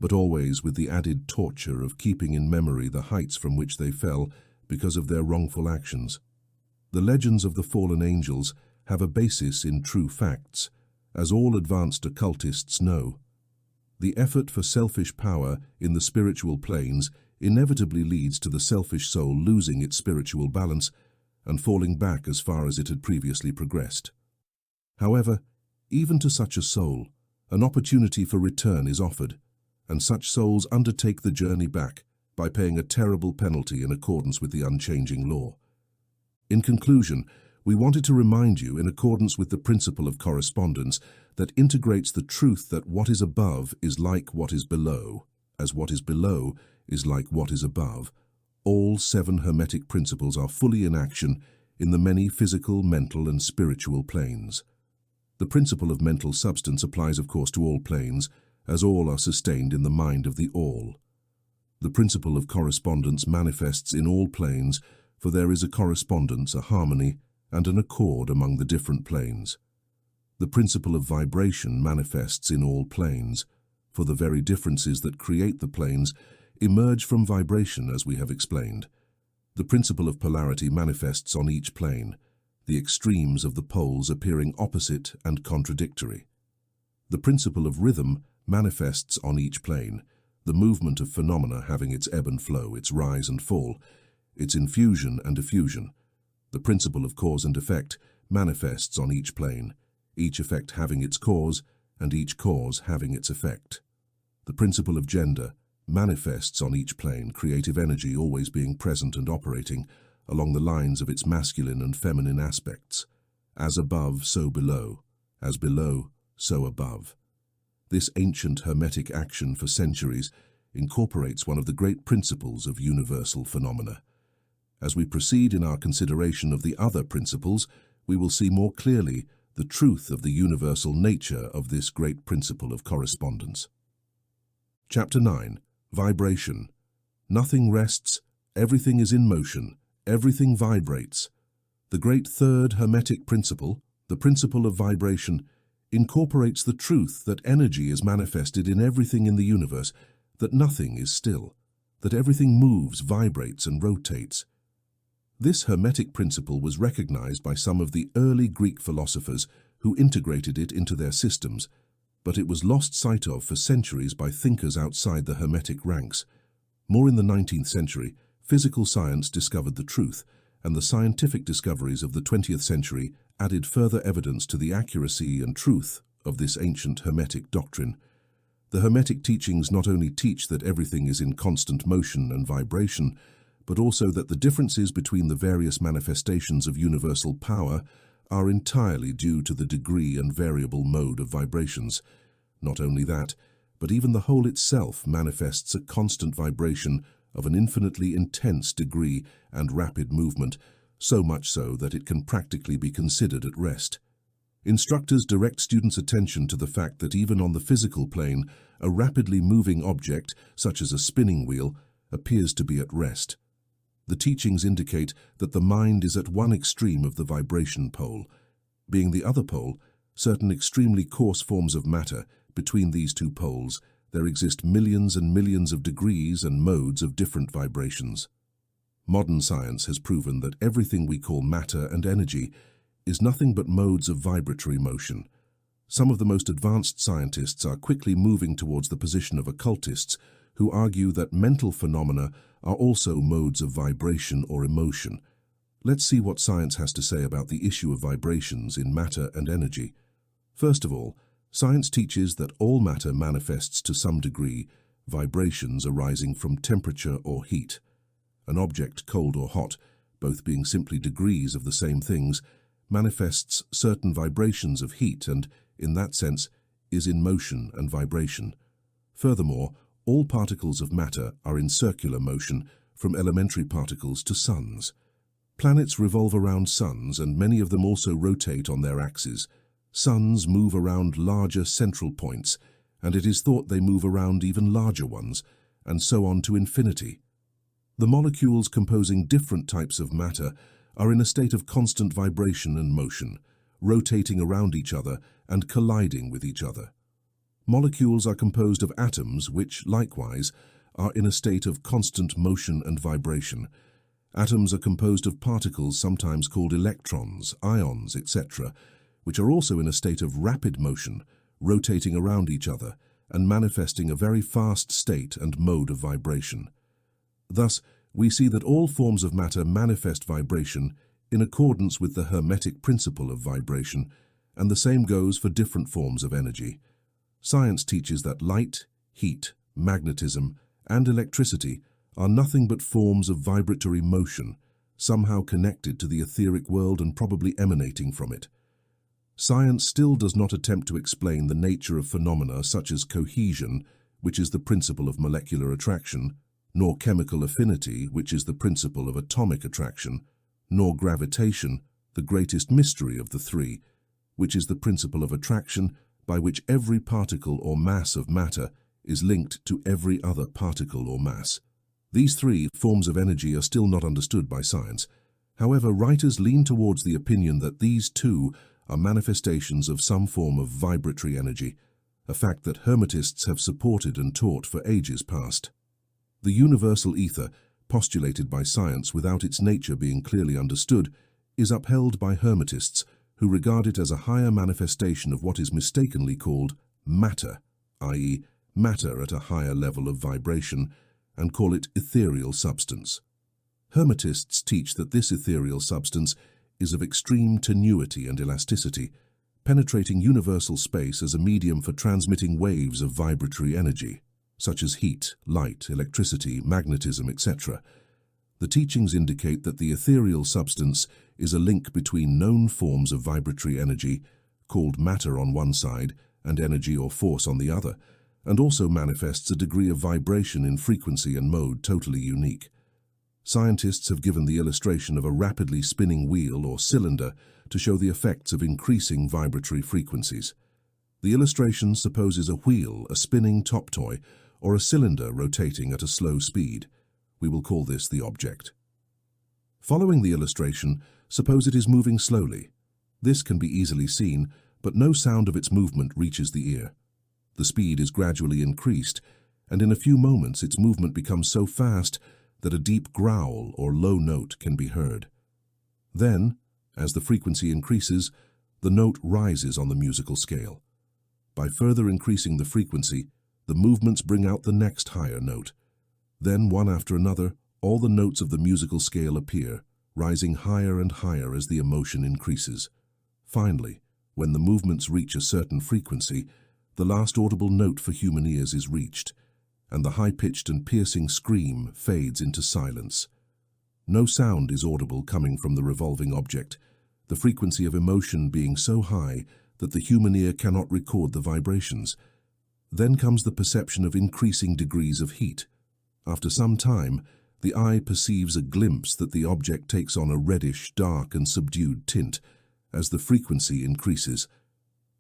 but always with the added torture of keeping in memory the heights from which they fell because of their wrongful actions. The legends of the fallen angels have a basis in true facts, as all advanced occultists know. The effort for selfish power in the spiritual planes inevitably leads to the selfish soul losing its spiritual balance and falling back as far as it had previously progressed. However, even to such a soul, an opportunity for return is offered, and such souls undertake the journey back by paying a terrible penalty in accordance with the unchanging law. In conclusion, we wanted to remind you, in accordance with the principle of correspondence that integrates the truth that what is above is like what is below, as what is below is like what is above, all 7 Hermetic principles are fully in action in the many physical, mental, and spiritual planes. The principle of mental substance applies, of course, to all planes, as all are sustained in the mind of the all. The principle of correspondence manifests in all planes, for there is a correspondence, a harmony, and an accord among the different planes. The principle of vibration manifests in all planes, for the very differences that create the planes emerge from vibration, as we have explained. The principle of polarity manifests on each plane, the extremes of the poles appearing opposite and contradictory. The principle of rhythm manifests on each plane, the movement of phenomena having its ebb and flow, its rise and fall, its infusion and diffusion. The principle of cause and effect manifests on each plane, each effect having its cause and each cause having its effect. The principle of gender manifests on each plane, creative energy always being present and operating along the lines of its masculine and feminine aspects. As above, so below. As below, so above. This ancient Hermetic action for centuries incorporates one of the great principles of universal phenomena. As we proceed in our consideration of the other principles, we will see more clearly the truth of the universal nature of this great principle of correspondence. Chapter 9. Vibration. Nothing rests, everything is in motion, everything vibrates. The great third Hermetic principle, the principle of vibration, incorporates the truth that energy is manifested in everything in the universe, that nothing is still, that everything moves, vibrates, and rotates. This Hermetic principle was recognized by some of the early Greek philosophers who integrated it into their systems, but it was lost sight of for centuries by thinkers outside the Hermetic ranks. More in the 19th century, physical science discovered the truth, and the scientific discoveries of the 20th century added further evidence to the accuracy and truth of this ancient Hermetic doctrine. The Hermetic teachings not only teach that everything is in constant motion and vibration, but also that the differences between the various manifestations of universal power are entirely due to the degree and variable mode of vibrations. Not only that, but even the whole itself manifests a constant vibration of an infinitely intense degree and rapid movement, so much so that it can practically be considered at rest. Instructors direct students' attention to the fact that even on the physical plane, a rapidly moving object, such as a spinning wheel, appears to be at rest. The teachings indicate that the mind is at one extreme of the vibration pole. Being the other pole, certain extremely coarse forms of matter, between these two poles, there exist millions and millions of degrees and modes of different vibrations. Modern science has proven that everything we call matter and energy is nothing but modes of vibratory motion. Some of the most advanced scientists are quickly moving towards the position of occultists who argue that mental phenomena are also modes of vibration or emotion. Let's see what science has to say about the issue of vibrations in matter and energy. First of all, science teaches that all matter manifests to some degree vibrations arising from temperature or heat. An object, cold or hot, both being simply degrees of the same things, manifests certain vibrations of heat and, in that sense, is in motion and vibration. Furthermore, all particles of matter are in circular motion, from elementary particles to suns. Planets revolve around suns, and many of them also rotate on their axes. Suns move around larger central points, and it is thought they move around even larger ones, and so on to infinity. The molecules composing different types of matter are in a state of constant vibration and motion, rotating around each other and colliding with each other. Molecules are composed of atoms which, likewise, are in a state of constant motion and vibration. Atoms are composed of particles sometimes called electrons, ions, etc., which are also in a state of rapid motion, rotating around each other and manifesting a very fast state and mode of vibration. Thus, we see that all forms of matter manifest vibration in accordance with the Hermetic principle of vibration, and the same goes for different forms of energy. Science teaches that light, heat, magnetism, and electricity are nothing but forms of vibratory motion, somehow connected to the etheric world and probably emanating from it. Science still does not attempt to explain the nature of phenomena such as cohesion, which is the principle of molecular attraction, nor chemical affinity, which is the principle of atomic attraction, nor gravitation, the greatest mystery of the three, which is the principle of attraction by which every particle or mass of matter is linked to every other particle or mass. These three forms of energy are still not understood by science. However, writers lean towards the opinion that these too are manifestations of some form of vibratory energy, a fact that Hermetists have supported and taught for ages past. The universal ether, postulated by science without its nature being clearly understood, is upheld by Hermetists, who regard it as a higher manifestation of what is mistakenly called matter, i.e., matter at a higher level of vibration, and call it ethereal substance. Hermetists teach that this ethereal substance is of extreme tenuity and elasticity, penetrating universal space as a medium for transmitting waves of vibratory energy, such as heat, light, electricity, magnetism, etc. The teachings indicate that the ethereal substance is a link between known forms of vibratory energy, called matter on one side and energy or force on the other, and also manifests a degree of vibration in frequency and mode totally unique. Scientists have given the illustration of a rapidly spinning wheel or cylinder to show the effects of increasing vibratory frequencies. The illustration supposes a wheel, a spinning top toy, or a cylinder rotating at a slow speed. We will call this the object. Following the illustration, suppose it is moving slowly. This can be easily seen, but no sound of its movement reaches the ear. The speed is gradually increased, and in a few moments its movement becomes so fast that a deep growl or low note can be heard. Then, as the frequency increases, the note rises on the musical scale. By further increasing the frequency, the movements bring out the next higher note. Then, one after another, all the notes of the musical scale appear, rising higher and higher as the emotion increases. Finally, when the movements reach a certain frequency, the last audible note for human ears is reached, and the high-pitched and piercing scream fades into silence. No sound is audible coming from the revolving object, the frequency of emotion being so high that the human ear cannot record the vibrations. Then comes the perception of increasing degrees of heat. After some time, the eye perceives a glimpse that the object takes on a reddish, dark and subdued tint as the frequency increases.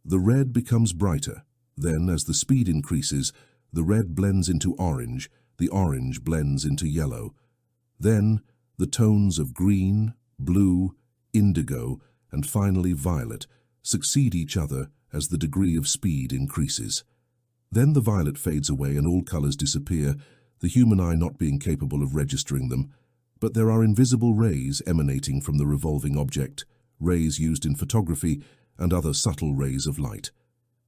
The red becomes brighter. Then, as the speed increases, the red blends into orange, the orange blends into yellow. Then, the tones of green, blue, indigo, and finally violet succeed each other as the degree of speed increases. Then the violet fades away and all colors disappear, the human eye not being capable of registering them, but there are invisible rays emanating from the revolving object, rays used in photography and other subtle rays of light.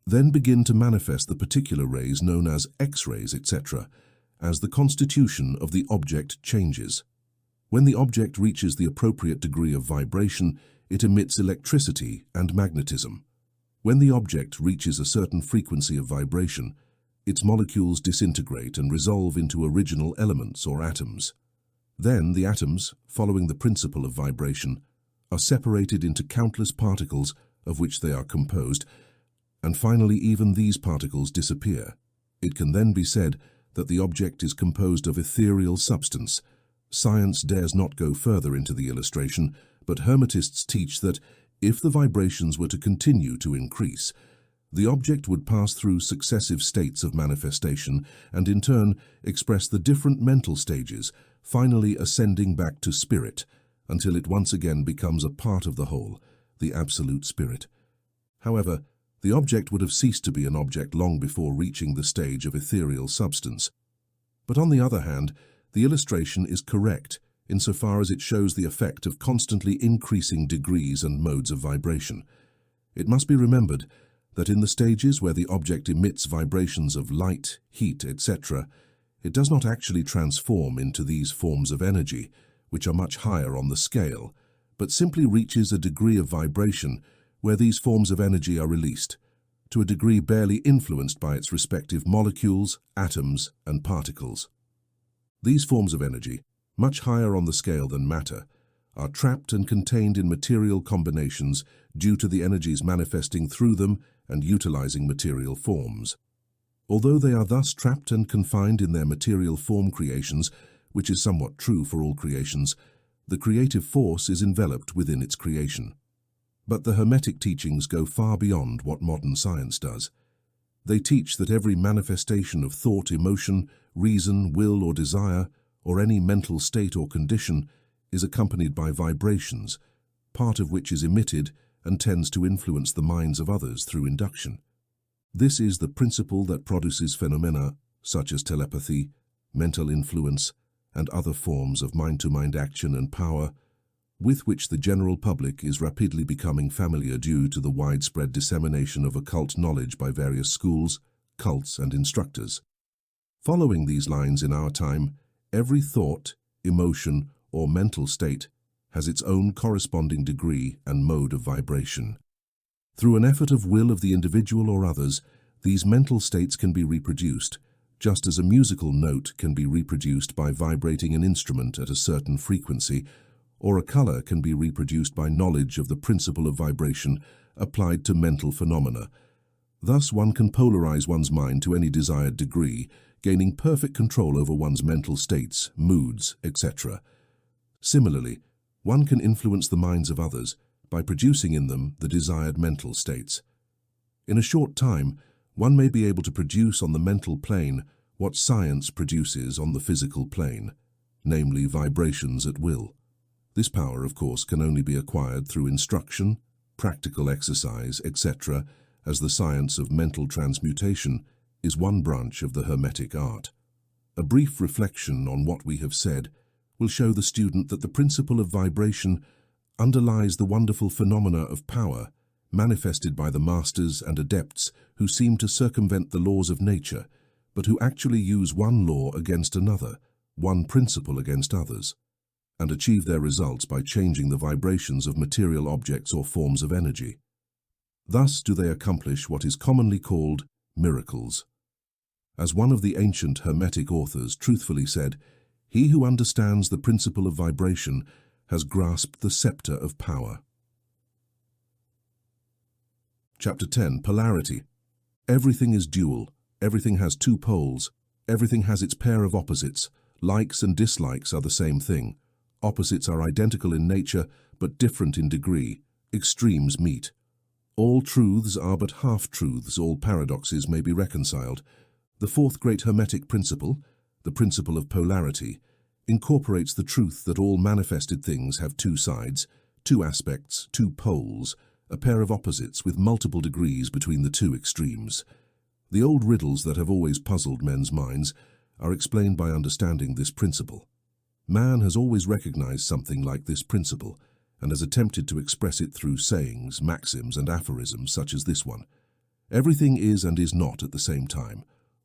Then begin to manifest the particular rays known as X-rays, etc., as the constitution of the object changes. When the object reaches the appropriate degree of vibration, it emits electricity and magnetism. When the object reaches a certain frequency of vibration, its molecules disintegrate and resolve into original elements or atoms. Then the atoms, following the principle of vibration, are separated into countless particles of which they are composed, and finally even these particles disappear. It can then be said that the object is composed of ethereal substance. Science dares not go further into the illustration, but Hermetists teach that if the vibrations were to continue to increase, the object would pass through successive states of manifestation and in turn express the different mental stages, finally ascending back to spirit, until it once again becomes a part of the whole, the absolute spirit. However, the object would have ceased to be an object long before reaching the stage of ethereal substance. But on the other hand, the illustration is correct insofar as it shows the effect of constantly increasing degrees and modes of vibration. It must be remembered that in the stages where the object emits vibrations of light, heat, etc., it does not actually transform into these forms of energy, which are much higher on the scale, but simply reaches a degree of vibration where these forms of energy are released, to a degree barely influenced by its respective molecules, atoms, and particles. These forms of energy, much higher on the scale than matter, are trapped and contained in material combinations due to the energies manifesting through them and utilizing material forms. Although they are thus trapped and confined in their material form creations, which is somewhat true for all creations, the creative force is enveloped within its creation. But the Hermetic teachings go far beyond what modern science does. They teach that every manifestation of thought, emotion, reason, will or desire, or any mental state or condition is accompanied by vibrations, part of which is emitted and tends to influence the minds of others through induction. This is the principle that produces phenomena such as telepathy, mental influence, and other forms of mind-to-mind action and power, with which the general public is rapidly becoming familiar due to the widespread dissemination of occult knowledge by various schools, cults, and instructors. Following these lines in our time, every thought, emotion, or mental state has its own corresponding degree and mode of vibration. Through an effort of will of the individual or others, these mental states can be reproduced, just as a musical note can be reproduced by vibrating an instrument at a certain frequency, or a color can be reproduced by knowledge of the principle of vibration applied to mental phenomena. Thus, one can polarize one's mind to any desired degree, gaining perfect control over one's mental states, moods, etc. Similarly, one can influence the minds of others by producing in them the desired mental states. In a short time, one may be able to produce on the mental plane what science produces on the physical plane, namely vibrations at will. This power, of course, can only be acquired through instruction, practical exercise, etc., as the science of mental transmutation is one branch of the Hermetic art. A brief reflection on what we have said will show the student that the principle of vibration underlies the wonderful phenomena of power manifested by the masters and adepts who seem to circumvent the laws of nature, but who actually use one law against another, one principle against others, and achieve their results by changing the vibrations of material objects or forms of energy. Thus do they accomplish what is commonly called miracles. As one of the ancient Hermetic authors truthfully said, "He who understands the principle of vibration has grasped the scepter of power." Chapter 10. Polarity. Everything is dual. Everything has two poles. Everything has its pair of opposites. Likes and dislikes are the same thing. Opposites are identical in nature, but different in degree. Extremes meet. All truths are but half-truths. All paradoxes may be reconciled. The fourth great Hermetic principle, the principle of polarity, incorporates the truth that all manifested things have two sides, two aspects, two poles, a pair of opposites with multiple degrees between the two extremes. The old riddles that have always puzzled men's minds are explained by understanding this principle. Man has always recognized something like this principle and has attempted to express it through sayings, maxims, and aphorisms such as this one. Everything is and is not at the same time.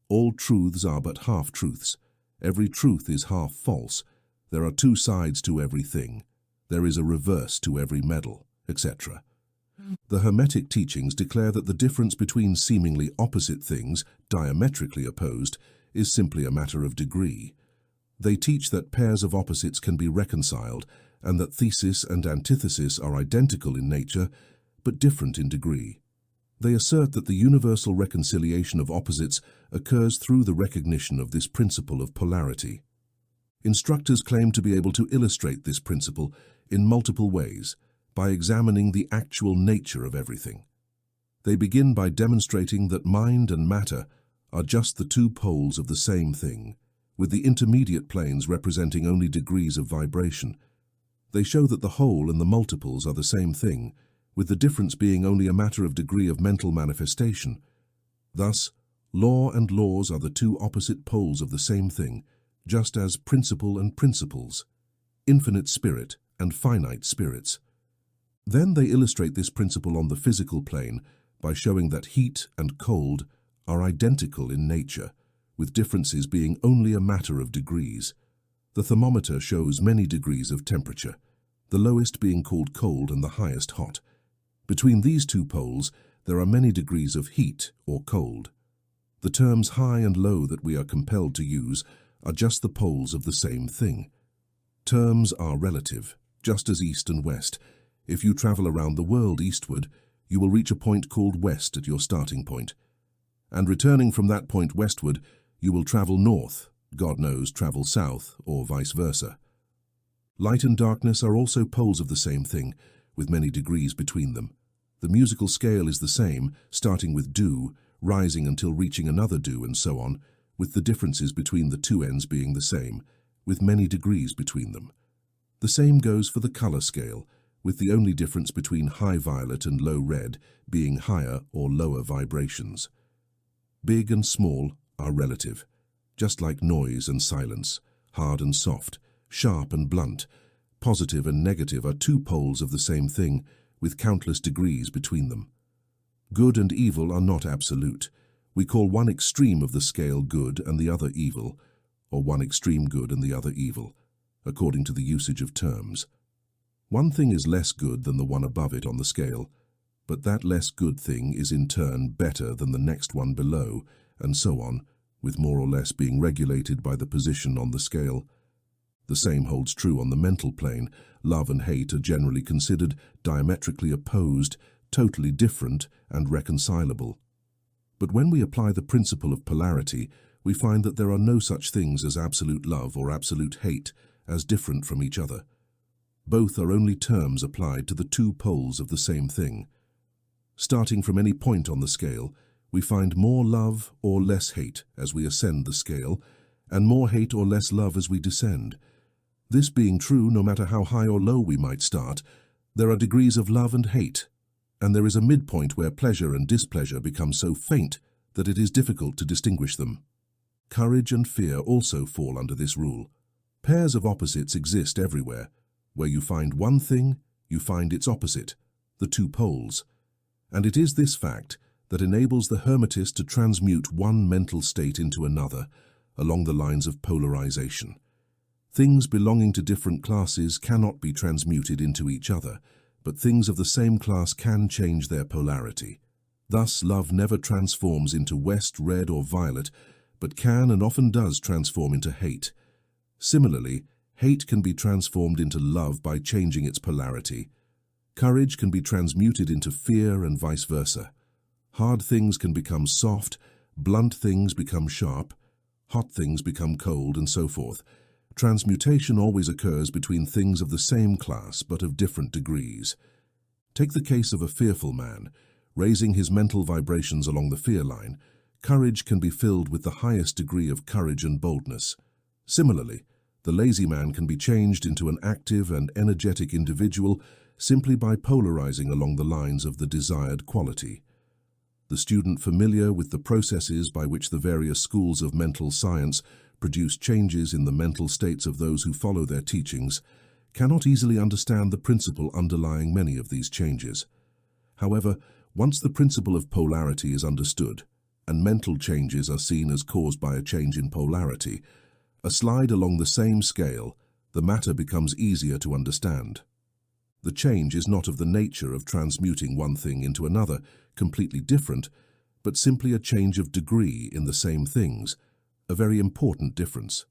All truths are but half-truths. Every truth is half false. There are two sides to everything. There is a reverse to every medal, etc. The Hermetic teachings declare that the difference between seemingly opposite things, diametrically opposed, is simply a matter of degree. They teach that pairs of opposites can be reconciled and that thesis and antithesis are identical in nature, but different in degree. They assert that the universal reconciliation of opposites occurs through the recognition of this principle of polarity. Instructors claim to be able to illustrate this principle in multiple ways by examining the actual nature of everything. They begin by demonstrating that mind and matter are just the two poles of the same thing, with the intermediate planes representing only degrees of vibration. They show that the whole and the multiples are the same thing, with the difference being only a matter of degree of mental manifestation. Thus, law and laws are the two opposite poles of the same thing, just as principle and principles, infinite spirit and finite spirits. Then they illustrate this principle on the physical plane by showing that heat and cold are identical in nature, with differences being only a matter of degrees. The thermometer shows many degrees of temperature, the lowest being called cold and the highest hot. Between these two poles, there are many degrees of heat or cold. The terms high and low that we are compelled to use are just the poles of the same thing. Terms are relative, just as east and west. If you travel around the world eastward, you will reach a point called west at your starting point. And returning from that point westward, you will travel north, God knows, travel south, or vice versa. Light and darkness are also poles of the same thing, with many degrees between them. The musical scale is the same, starting with do, rising until reaching another do, and so on, with the differences between the two ends being the same, with many degrees between them. The same goes for the color scale, with the only difference between high violet and low red being higher or lower vibrations. Big and small are relative, just like noise and silence, hard and soft, sharp and blunt. Positive and negative are two poles of the same thing, with countless degrees between them. Good and evil are not absolute. We call one extreme of the scale good and the other evil, or one extreme good and the other evil, according to the usage of terms. One thing is less good than the one above it on the scale, but that less good thing is in turn better than the next one below, and so on, with more or less being regulated by the position on the scale. The same holds true on the mental plane. Love and hate are generally considered diametrically opposed, totally different, and reconcilable. But when we apply the principle of polarity, we find that there are no such things as absolute love or absolute hate as different from each other. Both are only terms applied to the two poles of the same thing. Starting from any point on the scale, we find more love or less hate as we ascend the scale, and more hate or less love as we descend. This being true, no matter how high or low we might start, there are degrees of love and hate, and there is a midpoint where pleasure and displeasure become so faint that it is difficult to distinguish them. Courage and fear also fall under this rule. Pairs of opposites exist everywhere. Where you find one thing, you find its opposite, the two poles. And it is this fact that enables the Hermetist to transmute one mental state into another along the lines of polarization. Things belonging to different classes cannot be transmuted into each other, but things of the same class can change their polarity. Thus, love never transforms into west, red, or violet, but can and often does transform into hate. Similarly, hate can be transformed into love by changing its polarity. Courage can be transmuted into fear and vice versa. Hard things can become soft, blunt things become sharp, hot things become cold, and so forth. Transmutation always occurs between things of the same class but of different degrees. Take the case of a fearful man. Raising his mental vibrations along the fear line, courage can be filled with the highest degree of courage and boldness. Similarly, the lazy man can be changed into an active and energetic individual simply by polarizing along the lines of the desired quality. The student familiar with the processes by which the various schools of mental science produce changes in the mental states of those who follow their teachings cannot easily understand the principle underlying many of these changes. However, once the principle of polarity is understood, and mental changes are seen as caused by a change in polarity, a slide along the same scale, the matter becomes easier to understand. The change is not of the nature of transmuting one thing into another, completely different, but simply a change of degree in the same things, a very important difference.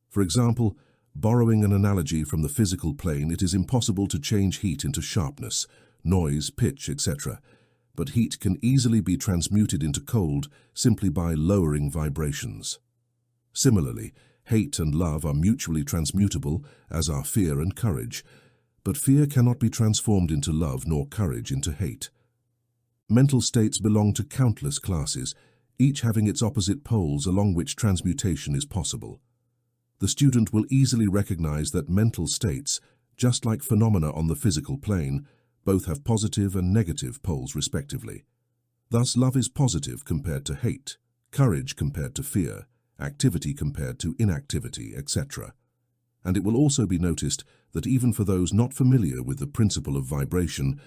For example, borrowing an analogy from the physical plane, it is impossible to change heat into sharpness, noise, pitch, etc., but heat can easily be transmuted into cold simply by lowering vibrations. Similarly, hate and love are mutually transmutable, as are fear and courage, but fear cannot be transformed into love nor courage into hate. Mental states belong to countless classes, each having its opposite poles along which transmutation is possible. The student will easily recognize that mental states, just like phenomena on the physical plane, both have positive and negative poles respectively. Thus, love is positive compared to hate, courage compared to fear, activity compared to inactivity, etc. And it will also be noticed that even for those not familiar with the principle of vibration,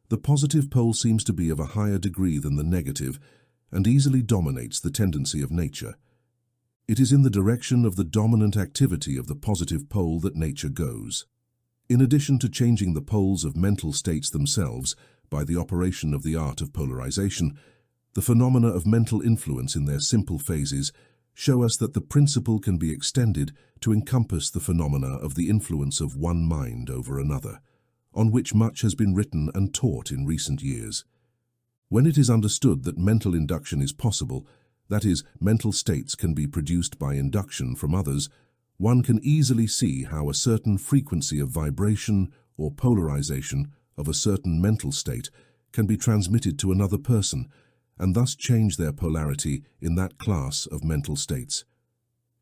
the positive pole seems to be of a higher degree than the negative and easily dominates the tendency of nature. It is in the direction of the dominant activity of the positive pole that nature goes. In addition to changing the poles of mental states themselves by the operation of the art of polarization, the phenomena of mental influence in their simple phases show us that the principle can be extended to encompass the phenomena of the influence of one mind over another, on which much has been written and taught in recent years. When it is understood that mental induction is possible, that is, mental states can be produced by induction from others, one can easily see how a certain frequency of vibration or polarization of a certain mental state can be transmitted to another person and thus change their polarity in that class of mental states.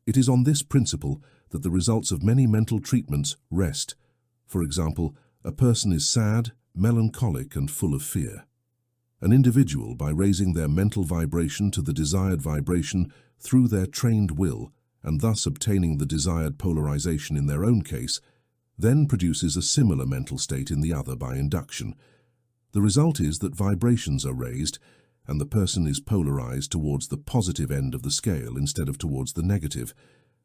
It is on this principle that the results of many mental treatments rest. For example, a person is sad, melancholic, and full of fear. An individual, by raising their mental vibration to the desired vibration through their trained will, and thus obtaining the desired polarization in their own case, then produces a similar mental state in the other by induction. The result is that vibrations are raised, and the person is polarized towards the positive end of the scale instead of towards the negative,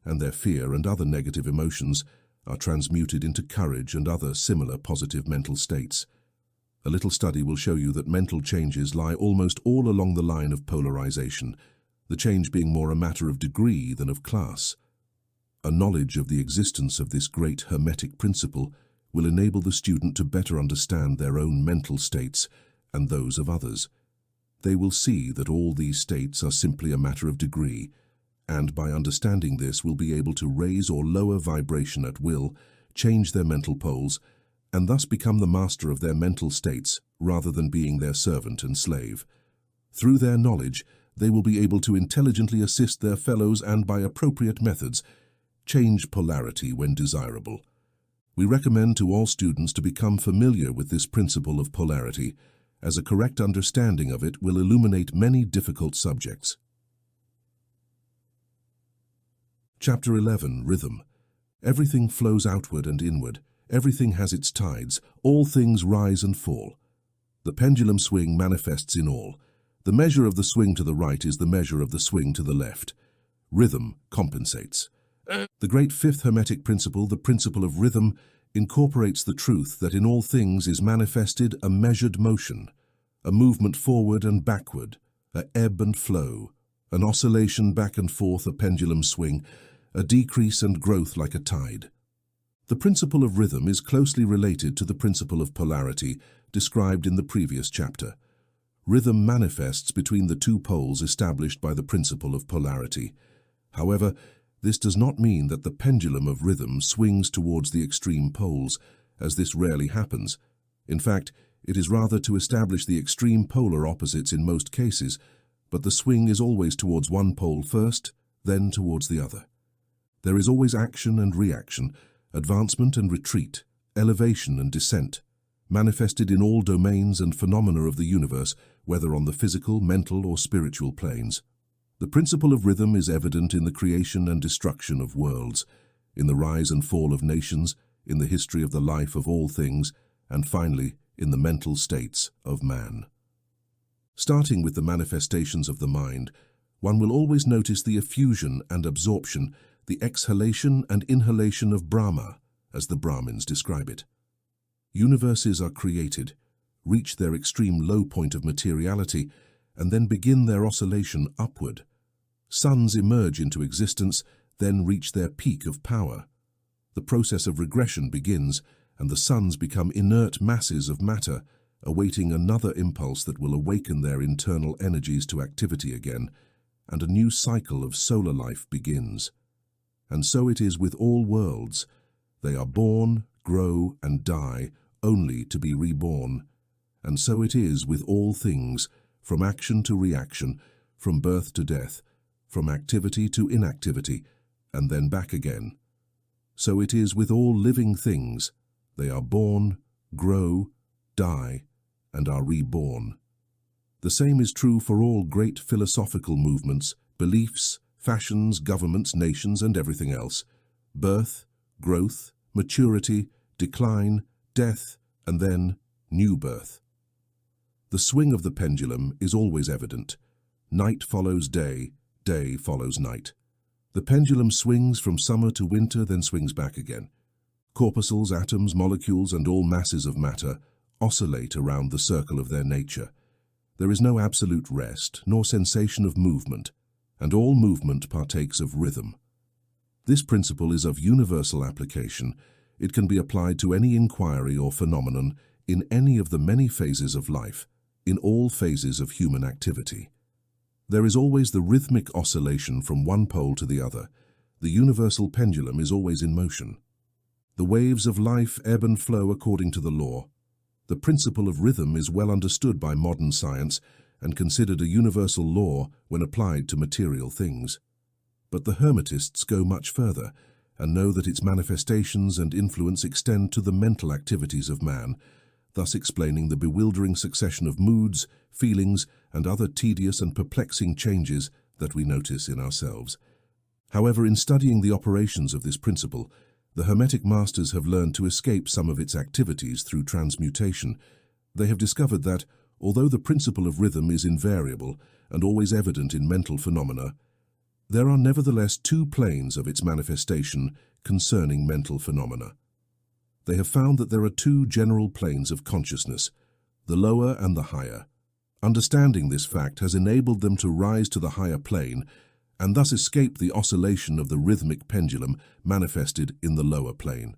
and their fear and other negative emotions are transmuted into courage and other similar positive mental states. A little study will show you that mental changes lie almost all along the line of polarization, the change being more a matter of degree than of class. A knowledge of the existence of this great Hermetic principle will enable the student to better understand their own mental states and those of others. They will see that all these states are simply a matter of degree, and by understanding this will be able to raise or lower vibration at will, change their mental poles, and thus become the master of their mental states rather than being their servant and slave. Through their knowledge, they will be able to intelligently assist their fellows and, by appropriate methods, change polarity when desirable. We recommend to all students to become familiar with this principle of polarity, as a correct understanding of it will illuminate many difficult subjects. Chapter 11, Rhythm. Everything flows outward and inward. Everything has its tides. All things rise and fall. The pendulum swing manifests in all. The measure of the swing to the right is the measure of the swing to the left. Rhythm compensates. The great fifth Hermetic principle, the principle of rhythm, incorporates the truth that in all things is manifested a measured motion, a movement forward and backward, a ebb and flow, an oscillation back and forth, a pendulum swing, a decrease and growth like a tide. The principle of rhythm is closely related to the principle of polarity described in the previous chapter. Rhythm manifests between the two poles established by the principle of polarity. However, this does not mean that the pendulum of rhythm swings towards the extreme poles, as this rarely happens. In fact, it is rather to establish the extreme polar opposites in most cases, but the swing is always towards one pole first, then towards the other. There is always action and reaction, advancement and retreat, elevation and descent, manifested in all domains and phenomena of the universe, whether on the physical, mental, or spiritual planes. The principle of rhythm is evident in the creation and destruction of worlds, in the rise and fall of nations, in the history of the life of all things, and finally, in the mental states of man. Starting with the manifestations of the mind, one will always notice the effusion and absorption, the exhalation and inhalation of Brahma, as the Brahmins describe it. Universes are created, reach their extreme low point of materiality, and then begin their oscillation upward. Suns emerge into existence, then reach their peak of power. The process of regression begins, and the suns become inert masses of matter, awaiting another impulse that will awaken their internal energies to activity again, and a new cycle of solar life begins. And so it is with all worlds. They are born, grow, and die, only to be reborn. And so it is with all things, from action to reaction, from birth to death, from activity to inactivity, and then back again. So it is with all living things. They are born, grow, die, and are reborn. The same is true for all great philosophical movements, beliefs, fashions, governments, nations, and everything else. Birth, growth, maturity, decline, death, and then new birth. The swing of the pendulum is always evident. Night follows day, day follows night. The pendulum swings from summer to winter, then swings back again. Corpuscles, atoms, molecules, and all masses of matter oscillate around the circle of their nature. There is no absolute rest, nor sensation of movement, and all movement partakes of rhythm. This principle is of universal application. It can be applied to any inquiry or phenomenon in any of the many phases of life, in all phases of human activity. There is always the rhythmic oscillation from one pole to the other. The universal pendulum is always in motion. The waves of life ebb and flow according to the law. The principle of rhythm is well understood by modern science and considered a universal law when applied to material things. But the Hermetists go much further and know that its manifestations and influence extend to the mental activities of man, thus explaining the bewildering succession of moods, feelings, and other tedious and perplexing changes that we notice in ourselves. However, in studying the operations of this principle, the Hermetic masters have learned to escape some of its activities through transmutation. They have discovered that, although the principle of rhythm is invariable and always evident in mental phenomena, there are nevertheless two planes of its manifestation concerning mental phenomena. They have found that there are two general planes of consciousness, the lower and the higher. Understanding this fact has enabled them to rise to the higher plane and thus escape the oscillation of the rhythmic pendulum manifested in the lower plane.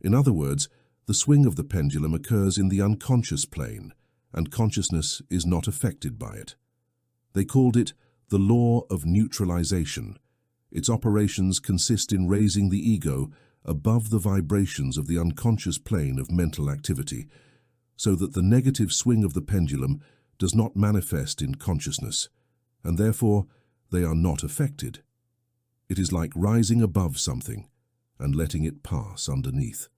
In other words, the swing of the pendulum occurs in the unconscious plane, and consciousness is not affected by it. They called it the law of neutralization. Its operations consist in raising the ego above the vibrations of the unconscious plane of mental activity, so that the negative swing of the pendulum does not manifest in consciousness, and therefore they are not affected. It is like rising above something and letting it pass underneath.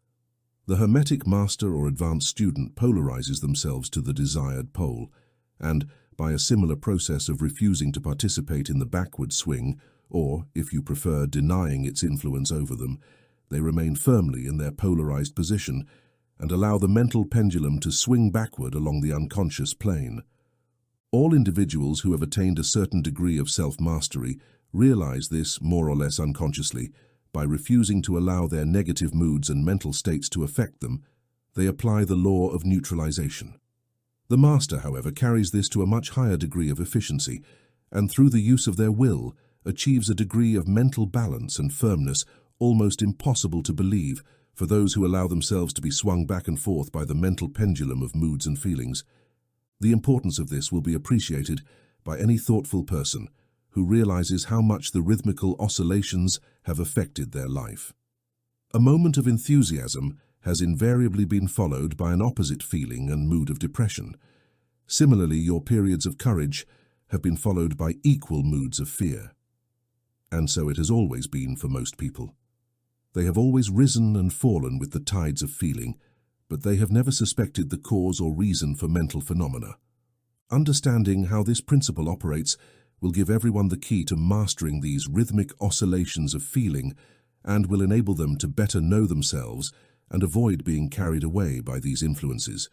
The Hermetic master or advanced student polarizes themselves to the desired pole, and, by a similar process of refusing to participate in the backward swing, or, if you prefer, denying its influence over them, they remain firmly in their polarized position and allow the mental pendulum to swing backward along the unconscious plane. All individuals who have attained a certain degree of self-mastery realize this more or less unconsciously. By refusing to allow their negative moods and mental states to affect them, they apply the law of neutralization. The master, however, carries this to a much higher degree of efficiency, and through the use of their will, achieves a degree of mental balance and firmness almost impossible to believe for those who allow themselves to be swung back and forth by the mental pendulum of moods and feelings. The importance of this will be appreciated by any thoughtful person who realizes how much the rhythmical oscillations have affected their life. A moment of enthusiasm has invariably been followed by an opposite feeling and mood of depression. Similarly, your periods of courage have been followed by equal moods of fear. And so it has always been for most people. They have always risen and fallen with the tides of feeling, but they have never suspected the cause or reason for mental phenomena. Understanding how this principle operates will give everyone the key to mastering these rhythmic oscillations of feeling and will enable them to better know themselves and avoid being carried away by these influences.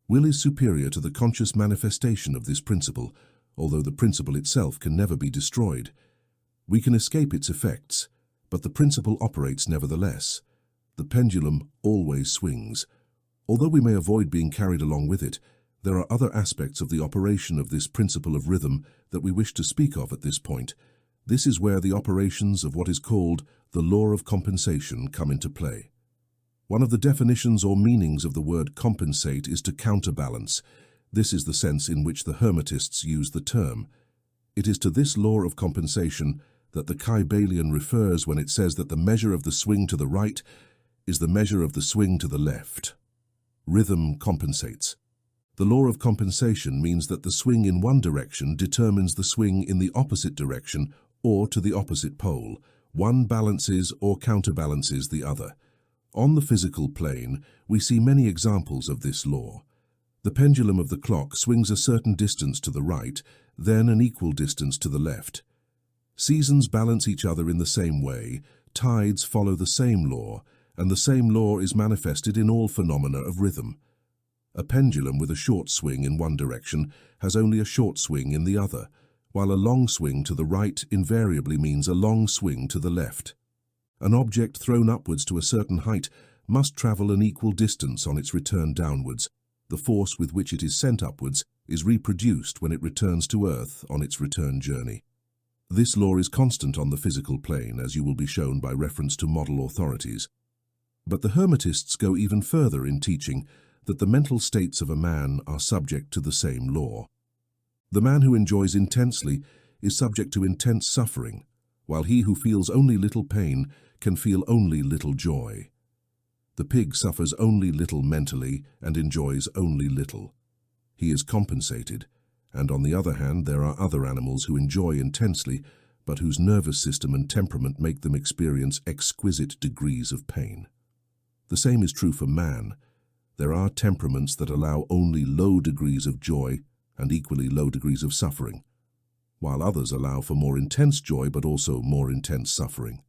Will is superior to the conscious manifestation of this principle, although the principle itself can never be destroyed. We can escape its effects, but the principle operates nevertheless. The pendulum always swings. Although we may avoid being carried along with it, there are other aspects of the operation of this principle of rhythm that we wish to speak of at this point. This is where the operations of what is called the law of compensation come into play. One of the definitions or meanings of the word compensate is to counterbalance. This is the sense in which the Hermetists use the term. It is to this law of compensation that the Kybalion refers when it says that the measure of the swing to the right is the measure of the swing to the left. Rhythm compensates. The law of compensation means that the swing in one direction determines the swing in the opposite direction or to the opposite pole. One balances or counterbalances the other. On the physical plane, we see many examples of this law. The pendulum of the clock swings a certain distance to the right, then an equal distance to the left. Seasons balance each other in the same way, tides follow the same law, and the same law is manifested in all phenomena of rhythm. A pendulum with a short swing in one direction has only a short swing in the other, while a long swing to the right invariably means a long swing to the left. An object thrown upwards to a certain height must travel an equal distance on its return downwards. The force with which it is sent upwards is reproduced when it returns to Earth on its return journey. This law is constant on the physical plane, as you will be shown by reference to model authorities. But the Hermetists go even further in teaching that the mental states of a man are subject to the same law. The man who enjoys intensely is subject to intense suffering, while he who feels only little pain can feel only little joy. The pig suffers only little mentally and enjoys only little. He is compensated, and on the other hand there are other animals who enjoy intensely, but whose nervous system and temperament make them experience exquisite degrees of pain. The same is true for man. There are temperaments that allow only low degrees of joy and equally low degrees of suffering, while others allow for more intense joy but also more intense suffering.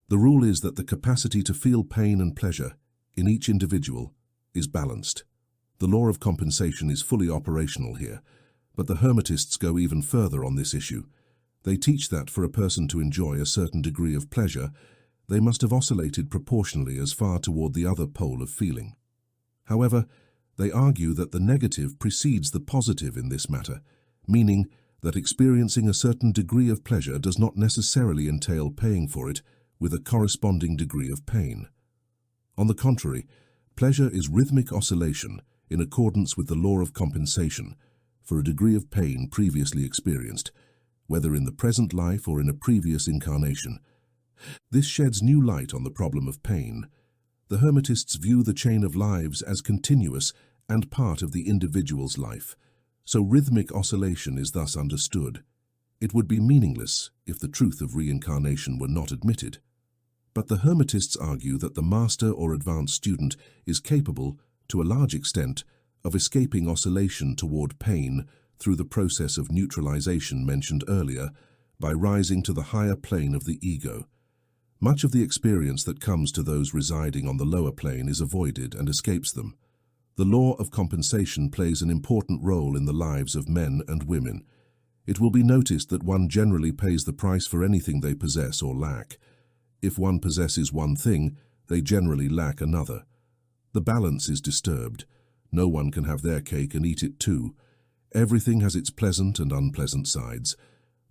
The rule is that the capacity to feel pain and pleasure in each individual is balanced. The law of compensation is fully operational here, but the Hermetists go even further on this issue. They teach that for a person to enjoy a certain degree of pleasure, they must have oscillated proportionally as far toward the other pole of feeling. However, they argue that the negative precedes the positive in this matter, meaning that experiencing a certain degree of pleasure does not necessarily entail paying for it with a corresponding degree of pain. On the contrary, pleasure is rhythmic oscillation in accordance with the law of compensation for a degree of pain previously experienced, whether in the present life or in a previous incarnation. This sheds new light on the problem of pain. The Hermetists view the chain of lives as continuous and part of the individual's life, so rhythmic oscillation is thus understood. It would be meaningless if the truth of reincarnation were not admitted. But the Hermetists argue that the master or advanced student is capable, to a large extent, of escaping oscillation toward pain through the process of neutralization mentioned earlier, by rising to the higher plane of the ego. Much of the experience that comes to those residing on the lower plane is avoided and escapes them. The law of compensation plays an important role in the lives of men and women. It will be noticed that one generally pays the price for anything they possess or lack. If one possesses one thing, they generally lack another. The balance is disturbed. No one can have their cake and eat it too. Everything has its pleasant and unpleasant sides.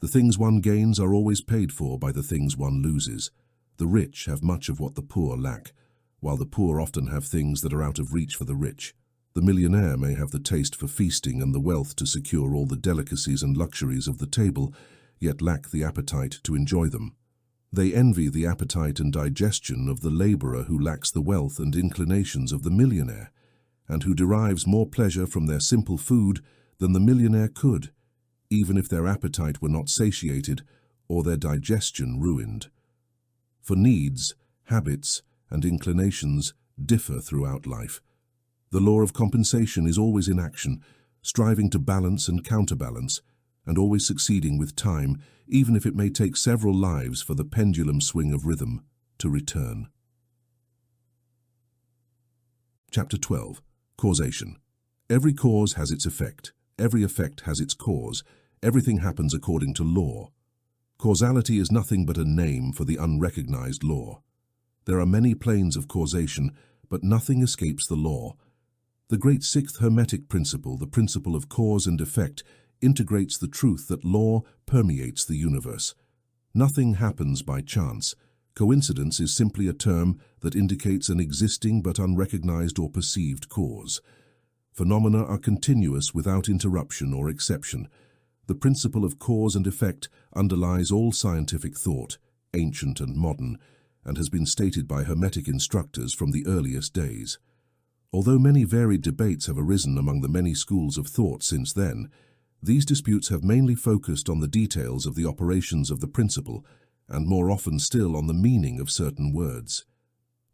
The things one gains are always paid for by the things one loses. The rich have much of what the poor lack, while the poor often have things that are out of reach for the rich. The millionaire may have the taste for feasting and the wealth to secure all the delicacies and luxuries of the table, yet lack the appetite to enjoy them. They envy the appetite and digestion of the laborer who lacks the wealth and inclinations of the millionaire, and who derives more pleasure from their simple food than the millionaire could, even if their appetite were not satiated or their digestion ruined. For needs, habits, and inclinations differ throughout life. The law of compensation is always in action, striving to balance and counterbalance, and always succeeding with time, even if it may take several lives for the pendulum swing of rhythm to return. Chapter 12. Causation. Every cause has its effect. Every effect has its cause. Everything happens according to law. Causality is nothing but a name for the unrecognized law. There are many planes of causation, but nothing escapes the law, The great sixth Hermetic principle, the principle of cause and effect, integrates the truth that law permeates the universe. Nothing happens by chance. Coincidence is simply a term that indicates an existing but unrecognized or perceived cause. Phenomena are continuous without interruption or exception. The principle of cause and effect underlies all scientific thought, ancient and modern, and has been stated by Hermetic instructors from the earliest days. Although many varied debates have arisen among the many schools of thought since then, these disputes have mainly focused on the details of the operations of the principle, and more often still on the meaning of certain words.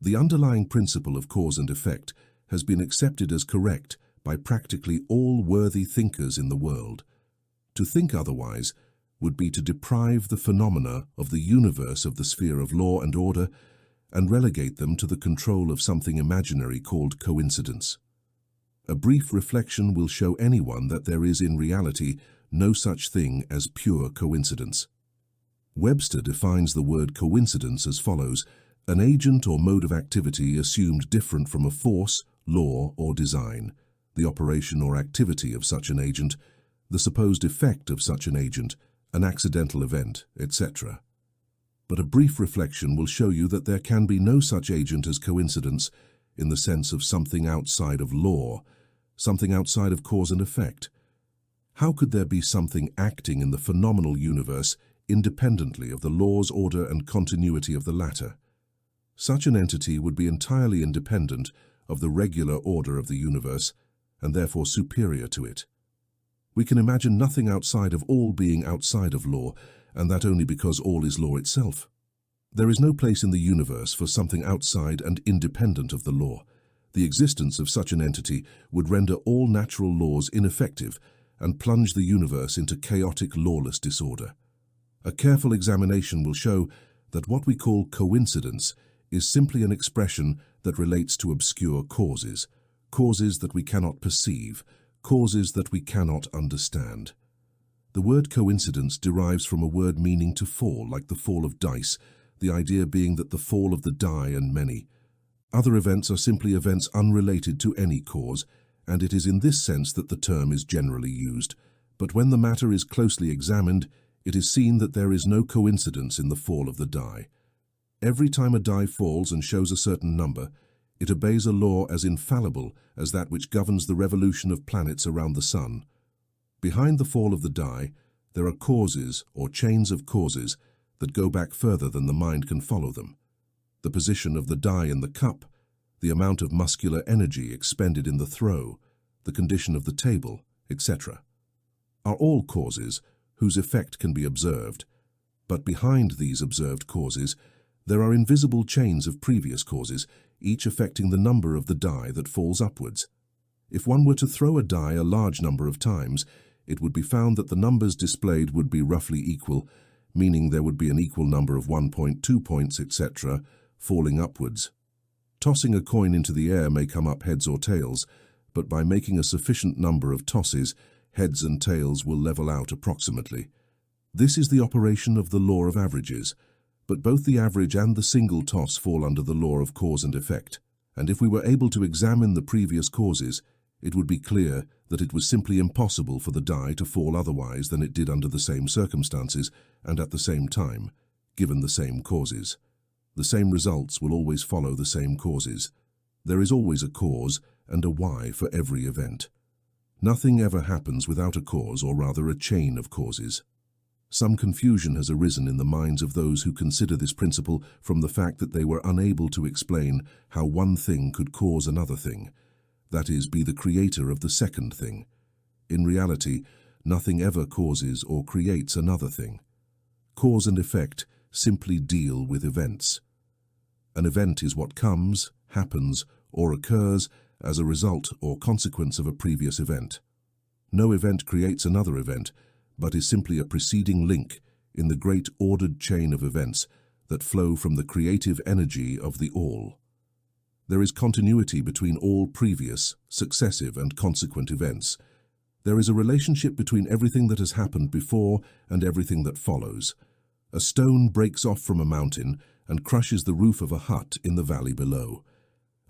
The underlying principle of cause and effect has been accepted as correct by practically all worthy thinkers in the world. To think otherwise would be to deprive the phenomena of the universe of the sphere of law and order and relegate them to the control of something imaginary called coincidence. A brief reflection will show anyone that there is in reality no such thing as pure coincidence. Webster defines the word coincidence as follows: an agent or mode of activity assumed different from a force, law, or design, the operation or activity of such an agent, the supposed effect of such an agent, an accidental event, etc. But a brief reflection will show you that there can be no such agent as coincidence in the sense of something outside of law, something outside of cause and effect. How could there be something acting in the phenomenal universe independently of the laws, order, and continuity of the latter? Such an entity would be entirely independent of the regular order of the universe, and therefore superior to it. We can imagine nothing outside of all being outside of law, and that only because all is law itself. There is no place in the universe for something outside and independent of the law. The existence of such an entity would render all natural laws ineffective and plunge the universe into chaotic, lawless disorder. A careful examination will show that what we call coincidence is simply an expression that relates to obscure causes, causes that we cannot perceive, causes that we cannot understand. The word coincidence derives from a word meaning to fall, like the fall of dice, the idea being that the fall of the die and many. Other events are simply events unrelated to any cause, and it is in this sense that the term is generally used. But when the matter is closely examined, it is seen that there is no coincidence in the fall of the die. Every time a die falls and shows a certain number, it obeys a law as infallible as that which governs the revolution of planets around the sun. Behind the fall of the die, there are causes or chains of causes that go back further than the mind can follow them. The position of the die in the cup, the amount of muscular energy expended in the throw, the condition of the table, etc., are all causes whose effect can be observed. But behind these observed causes, there are invisible chains of previous causes, each affecting the number of the die that falls upwards. If one were to throw a die a large number of times, it would be found that the numbers displayed would be roughly equal, meaning there would be an equal number of 1 point, 2 points, etc., falling upwards. Tossing a coin into the air may come up heads or tails, but by making a sufficient number of tosses, heads and tails will level out approximately. This is the operation of the law of averages, but both the average and the single toss fall under the law of cause and effect, and if we were able to examine the previous causes, it would be clear that it was simply impossible for the die to fall otherwise than it did under the same circumstances and at the same time, given the same causes. The same results will always follow the same causes. There is always a cause and a why for every event. Nothing ever happens without a cause, or rather a chain of causes. Some confusion has arisen in the minds of those who consider this principle from the fact that they were unable to explain how one thing could cause another thing, that is, be the creator of the second thing. In reality, nothing ever causes or creates another thing. Cause and effect simply deal with events. An event is what comes, happens, or occurs as a result or consequence of a previous event. No event creates another event, but is simply a preceding link in the great ordered chain of events that flow from the creative energy of the All. There is continuity between all previous, successive, and consequent events. There is a relationship between everything that has happened before and everything that follows. A stone breaks off from a mountain and crushes the roof of a hut in the valley below.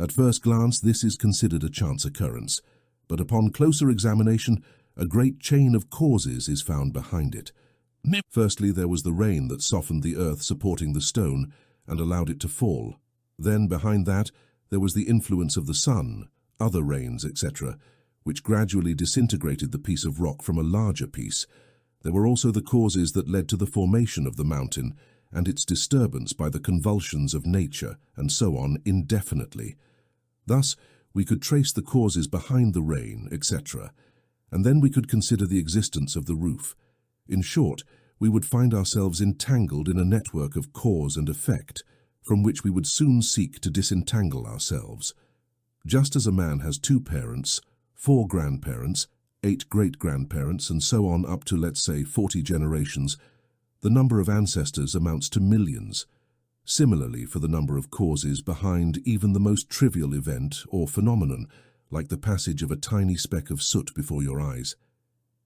At first glance, this is considered a chance occurrence, but upon closer examination, a great chain of causes is found behind it. Firstly, there was the rain that softened the earth supporting the stone and allowed it to fall. Then, behind that, there was the influence of the sun, other rains, etc., which gradually disintegrated the piece of rock from a larger piece. There were also the causes that led to the formation of the mountain and its disturbance by the convulsions of nature, and so on indefinitely. Thus, we could trace the causes behind the rain, etc., and then we could consider the existence of the roof. In short, we would find ourselves entangled in a network of cause and effect, from which we would soon seek to disentangle ourselves. Just as a man has 2 parents, 4 grandparents, 8 great-grandparents, and so on up to, let's say, 40 generations, the number of ancestors amounts to millions. Similarly, for the number of causes behind even the most trivial event or phenomenon, like the passage of a tiny speck of soot before your eyes.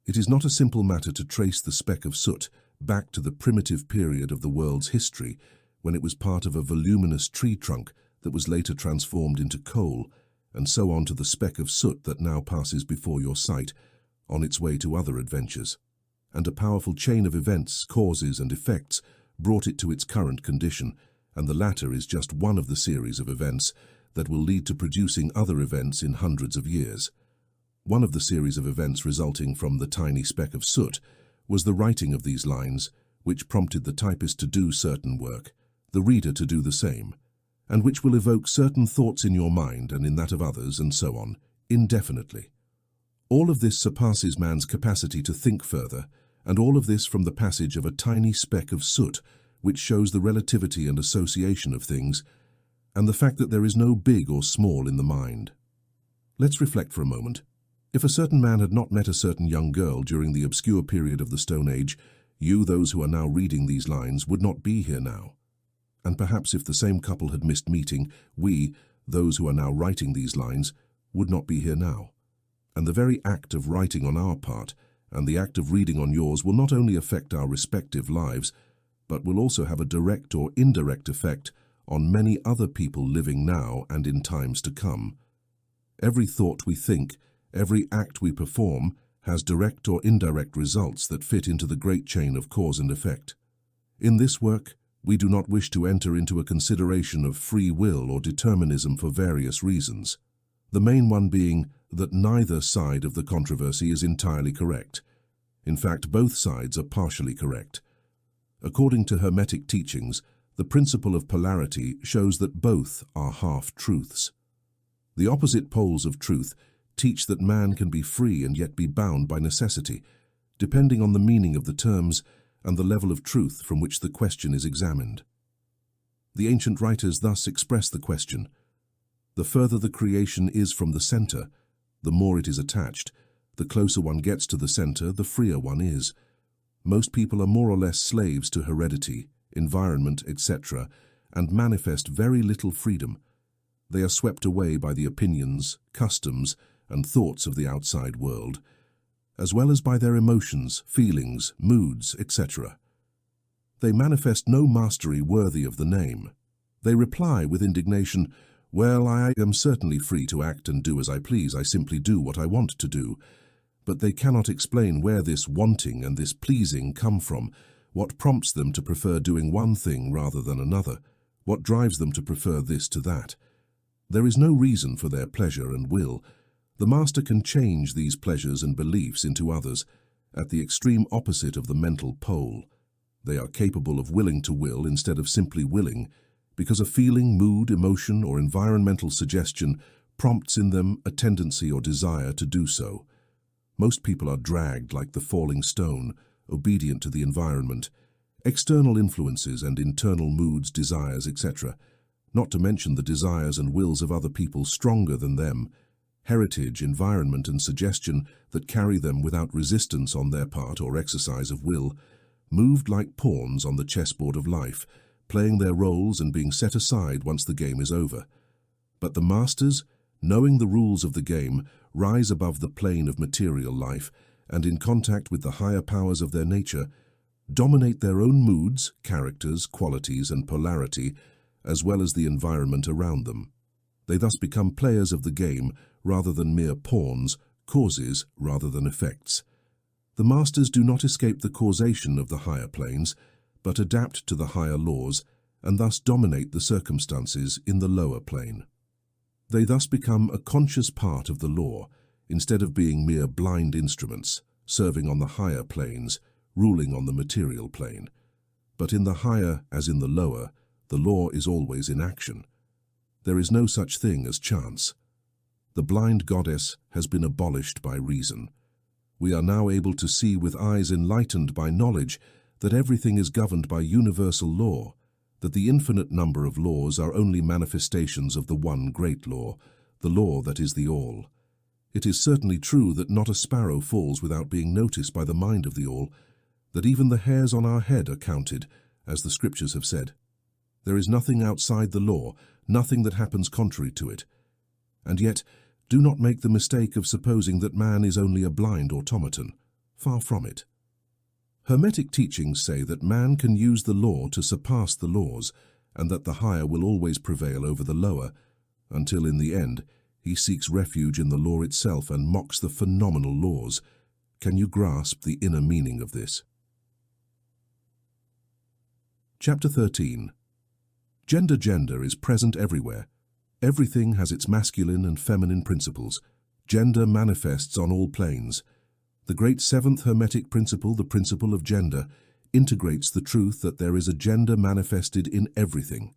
It is not a simple matter to trace the speck of soot back to the primitive period of the world's history, when it was part of a voluminous tree trunk that was later transformed into coal, and so on to the speck of soot that now passes before your sight, on its way to other adventures. And a powerful chain of events, causes and effects brought it to its current condition, and the latter is just one of the series of events that will lead to producing other events in hundreds of years. One of the series of events resulting from the tiny speck of soot was the writing of these lines, which prompted the typist to do certain work, the reader to do the same, and which will evoke certain thoughts in your mind and in that of others, and so on, indefinitely. All of this surpasses man's capacity to think further, and all of this from the passage of a tiny speck of soot, which shows the relativity and association of things, and the fact that there is no big or small in the mind. Let's reflect for a moment. If a certain man had not met a certain young girl during the obscure period of the Stone Age, you, those who are now reading these lines, would not be here now. And perhaps if the same couple had missed meeting, we, those who are now writing these lines, would not be here now. And the very act of writing on our part and the act of reading on yours will not only affect our respective lives, but will also have a direct or indirect effect on many other people living now and in times to come. Every thought we think, every act we perform, has direct or indirect results that fit into the great chain of cause and effect. In this work, we do not wish to enter into a consideration of free will or determinism for various reasons. The main one being that neither side of the controversy is entirely correct. In fact, both sides are partially correct. According to Hermetic teachings, the principle of polarity shows that both are half-truths. The opposite poles of truth teach that man can be free and yet be bound by necessity, depending on the meaning of the terms and the level of truth from which the question is examined. The ancient writers thus express the question: the further the creation is from the center, the more it is attached. The closer one gets to the center, the freer one is. Most people are more or less slaves to heredity, environment, etc., and manifest very little freedom. They are swept away by the opinions, customs, and thoughts of the outside world, as well as by their emotions, feelings, moods, etc. They manifest no mastery worthy of the name. They reply with indignation, "Well, I am certainly free to act and do as I please. I simply do what I want to do." But they cannot explain where this wanting and this pleasing come from, what prompts them to prefer doing one thing rather than another, what drives them to prefer this to that. There is no reason for their pleasure and will. The master can change these pleasures and beliefs into others, at the extreme opposite of the mental pole. They are capable of willing to will instead of simply willing, because a feeling, mood, emotion, or environmental suggestion prompts in them a tendency or desire to do so. Most people are dragged like the falling stone, obedient to the environment, external influences and internal moods, desires, etc., not to mention the desires and wills of other people stronger than them, heritage, environment, and suggestion that carry them without resistance on their part or exercise of will, moved like pawns on the chessboard of life, playing their roles and being set aside once the game is over. But the masters, knowing the rules of the game, rise above the plane of material life and, in contact with the higher powers of their nature, dominate their own moods, characters, qualities, and polarity, as well as the environment around them. They thus become players of the game rather than mere pawns, causes rather than effects. The masters do not escape the causation of the higher planes, but adapt to the higher laws and thus dominate the circumstances in the lower plane. They thus become a conscious part of the law, instead of being mere blind instruments, serving on the higher planes, ruling on the material plane. But in the higher as in the lower, the law is always in action. There is no such thing as chance. The blind goddess has been abolished by reason. We are now able to see with eyes enlightened by knowledge that everything is governed by universal law, that the infinite number of laws are only manifestations of the one great law, the law that is the all. It is certainly true that not a sparrow falls without being noticed by the mind of the all, that even the hairs on our head are counted, as the scriptures have said. There is nothing outside the law, nothing that happens contrary to it. And yet, do not make the mistake of supposing that man is only a blind automaton. Far from it. Hermetic teachings say that man can use the law to surpass the laws, and that the higher will always prevail over the lower, until in the end he seeks refuge in the law itself and mocks the phenomenal laws. Can you grasp the inner meaning of this? Chapter 13. Gender is present everywhere. Everything has its masculine and feminine principles. Gender manifests on all planes. The great seventh Hermetic principle, the principle of gender, integrates the truth that there is a gender manifested in everything,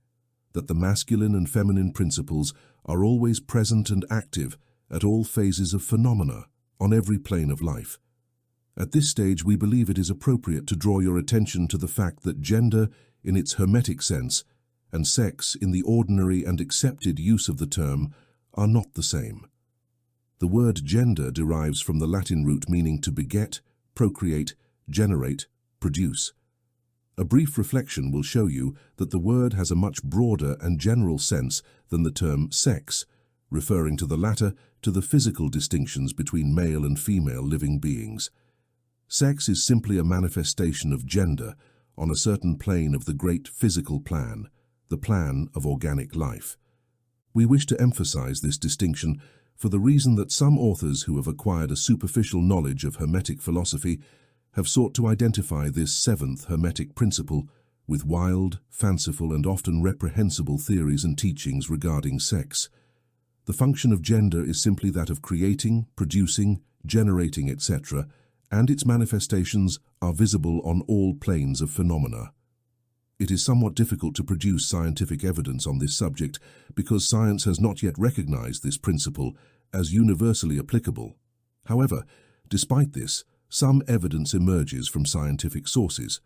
that the masculine and feminine principles are always present and active at all phases of phenomena, on every plane of life. At this stage, we believe it is appropriate to draw your attention to the fact that gender, in its Hermetic sense, and sex, in the ordinary and accepted use of the term, are not the same. The word gender derives from the Latin root meaning to beget, procreate, generate, produce. A brief reflection will show you that the word has a much broader and general sense than the term sex, referring to the latter to the physical distinctions between male and female living beings. Sex is simply a manifestation of gender on a certain plane of the great physical plan, the plan of organic life. We wish to emphasize this distinction for the reason that some authors who have acquired a superficial knowledge of Hermetic philosophy have sought to identify this seventh Hermetic principle with wild, fanciful, and often reprehensible theories and teachings regarding sex. The function of gender is simply that of creating, producing, generating, etc., and its manifestations are visible on all planes of phenomena. It is somewhat difficult to produce scientific evidence on this subject because science has not yet recognized this principle as universally applicable. However, despite this, some evidence emerges from scientific sources.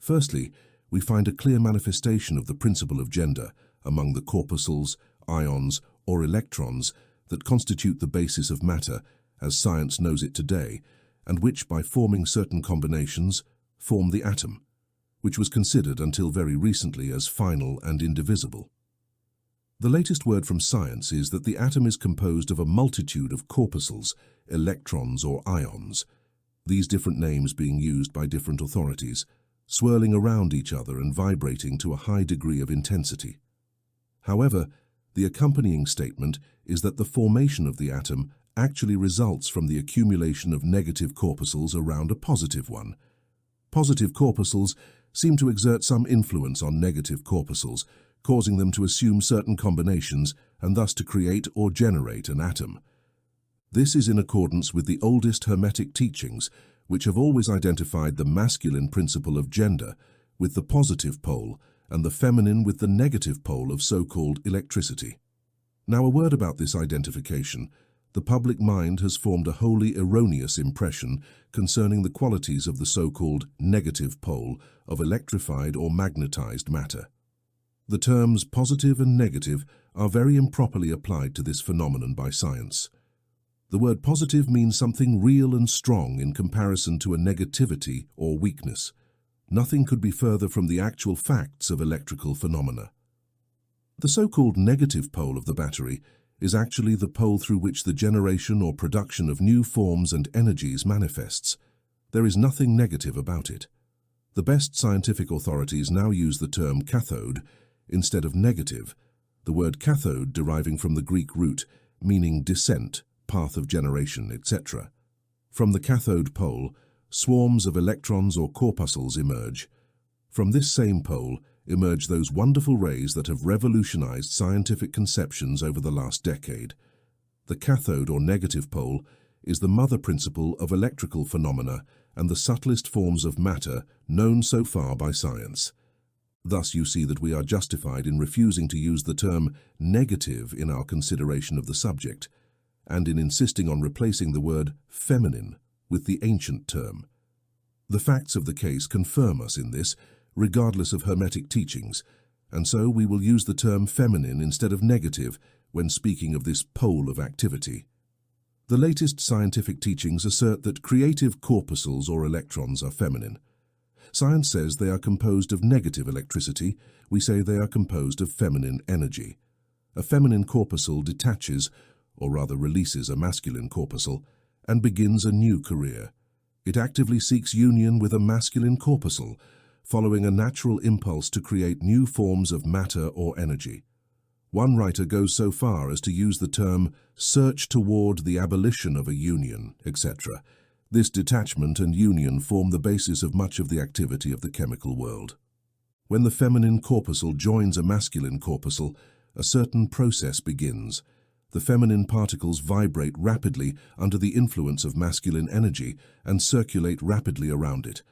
Firstly, we find a clear manifestation of the principle of gender among the corpuscles, ions, or electrons that constitute the basis of matter as science knows it today, and which, by forming certain combinations, form the atom, which was considered until very recently as final and indivisible. The latest word from science is that the atom is composed of a multitude of corpuscles, electrons or ions, these different names being used by different authorities, swirling around each other and vibrating to a high degree of intensity. However, the accompanying statement is that the formation of the atom actually results from the accumulation of negative corpuscles around a positive one. Positive corpuscles seem to exert some influence on negative corpuscles, causing them to assume certain combinations and thus to create or generate an atom. This is in accordance with the oldest Hermetic teachings, which have always identified the masculine principle of gender with the positive pole and the feminine with the negative pole of so-called electricity. Now, a word about this identification. The public mind has formed a wholly erroneous impression concerning the qualities of the so-called negative pole of electrified or magnetized matter. The terms positive and negative are very improperly applied to this phenomenon by science. The word positive means something real and strong in comparison to a negativity or weakness. Nothing could be further from the actual facts of electrical phenomena. The so-called negative pole of the battery is actually the pole through which the generation or production of new forms and energies manifests. There is nothing negative about it. The best scientific authorities now use the term cathode instead of negative, the word cathode deriving from the Greek root, meaning descent, path of generation, etc. From the cathode pole, swarms of electrons or corpuscles emerge. From this same pole emerge those wonderful rays that have revolutionized scientific conceptions over the last decade. The cathode or negative pole is the mother principle of electrical phenomena and the subtlest forms of matter known so far by science. Thus you see that we are justified in refusing to use the term negative in our consideration of the subject, and in insisting on replacing the word feminine with the ancient term. The facts of the case confirm us in this, regardless of Hermetic teachings, and so we will use the term feminine instead of negative when speaking of this pole of activity. The latest scientific teachings assert that creative corpuscles or electrons are feminine. Science says they are composed of negative electricity. We say they are composed of feminine energy. A feminine corpuscle detaches, or rather releases a masculine corpuscle, and begins a new career. It actively seeks union with a masculine corpuscle, following a natural impulse to create new forms of matter or energy. One writer goes so far as to use the term search toward the abolition of a union, etc. This detachment and union form the basis of much of the activity of the chemical world. When the feminine corpuscle joins a masculine corpuscle, a certain process begins. The feminine particles vibrate rapidly under the influence of masculine energy and circulate rapidly around it.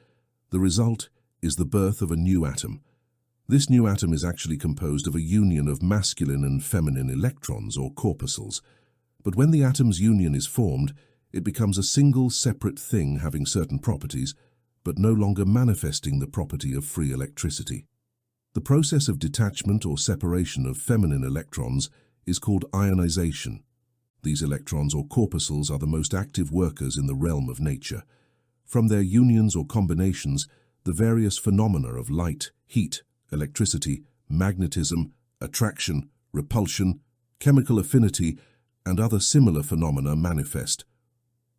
The result is the birth of a new atom. This new atom is actually composed of a union of masculine and feminine electrons or corpuscles. But when the atom's union is formed, it becomes a single separate thing having certain properties, but no longer manifesting the property of free electricity. The process of detachment or separation of feminine electrons is called ionization. These electrons or corpuscles are the most active workers in the realm of nature. From their unions or combinations, the various phenomena of light, heat, electricity, magnetism, attraction, repulsion, chemical affinity, and other similar phenomena manifest.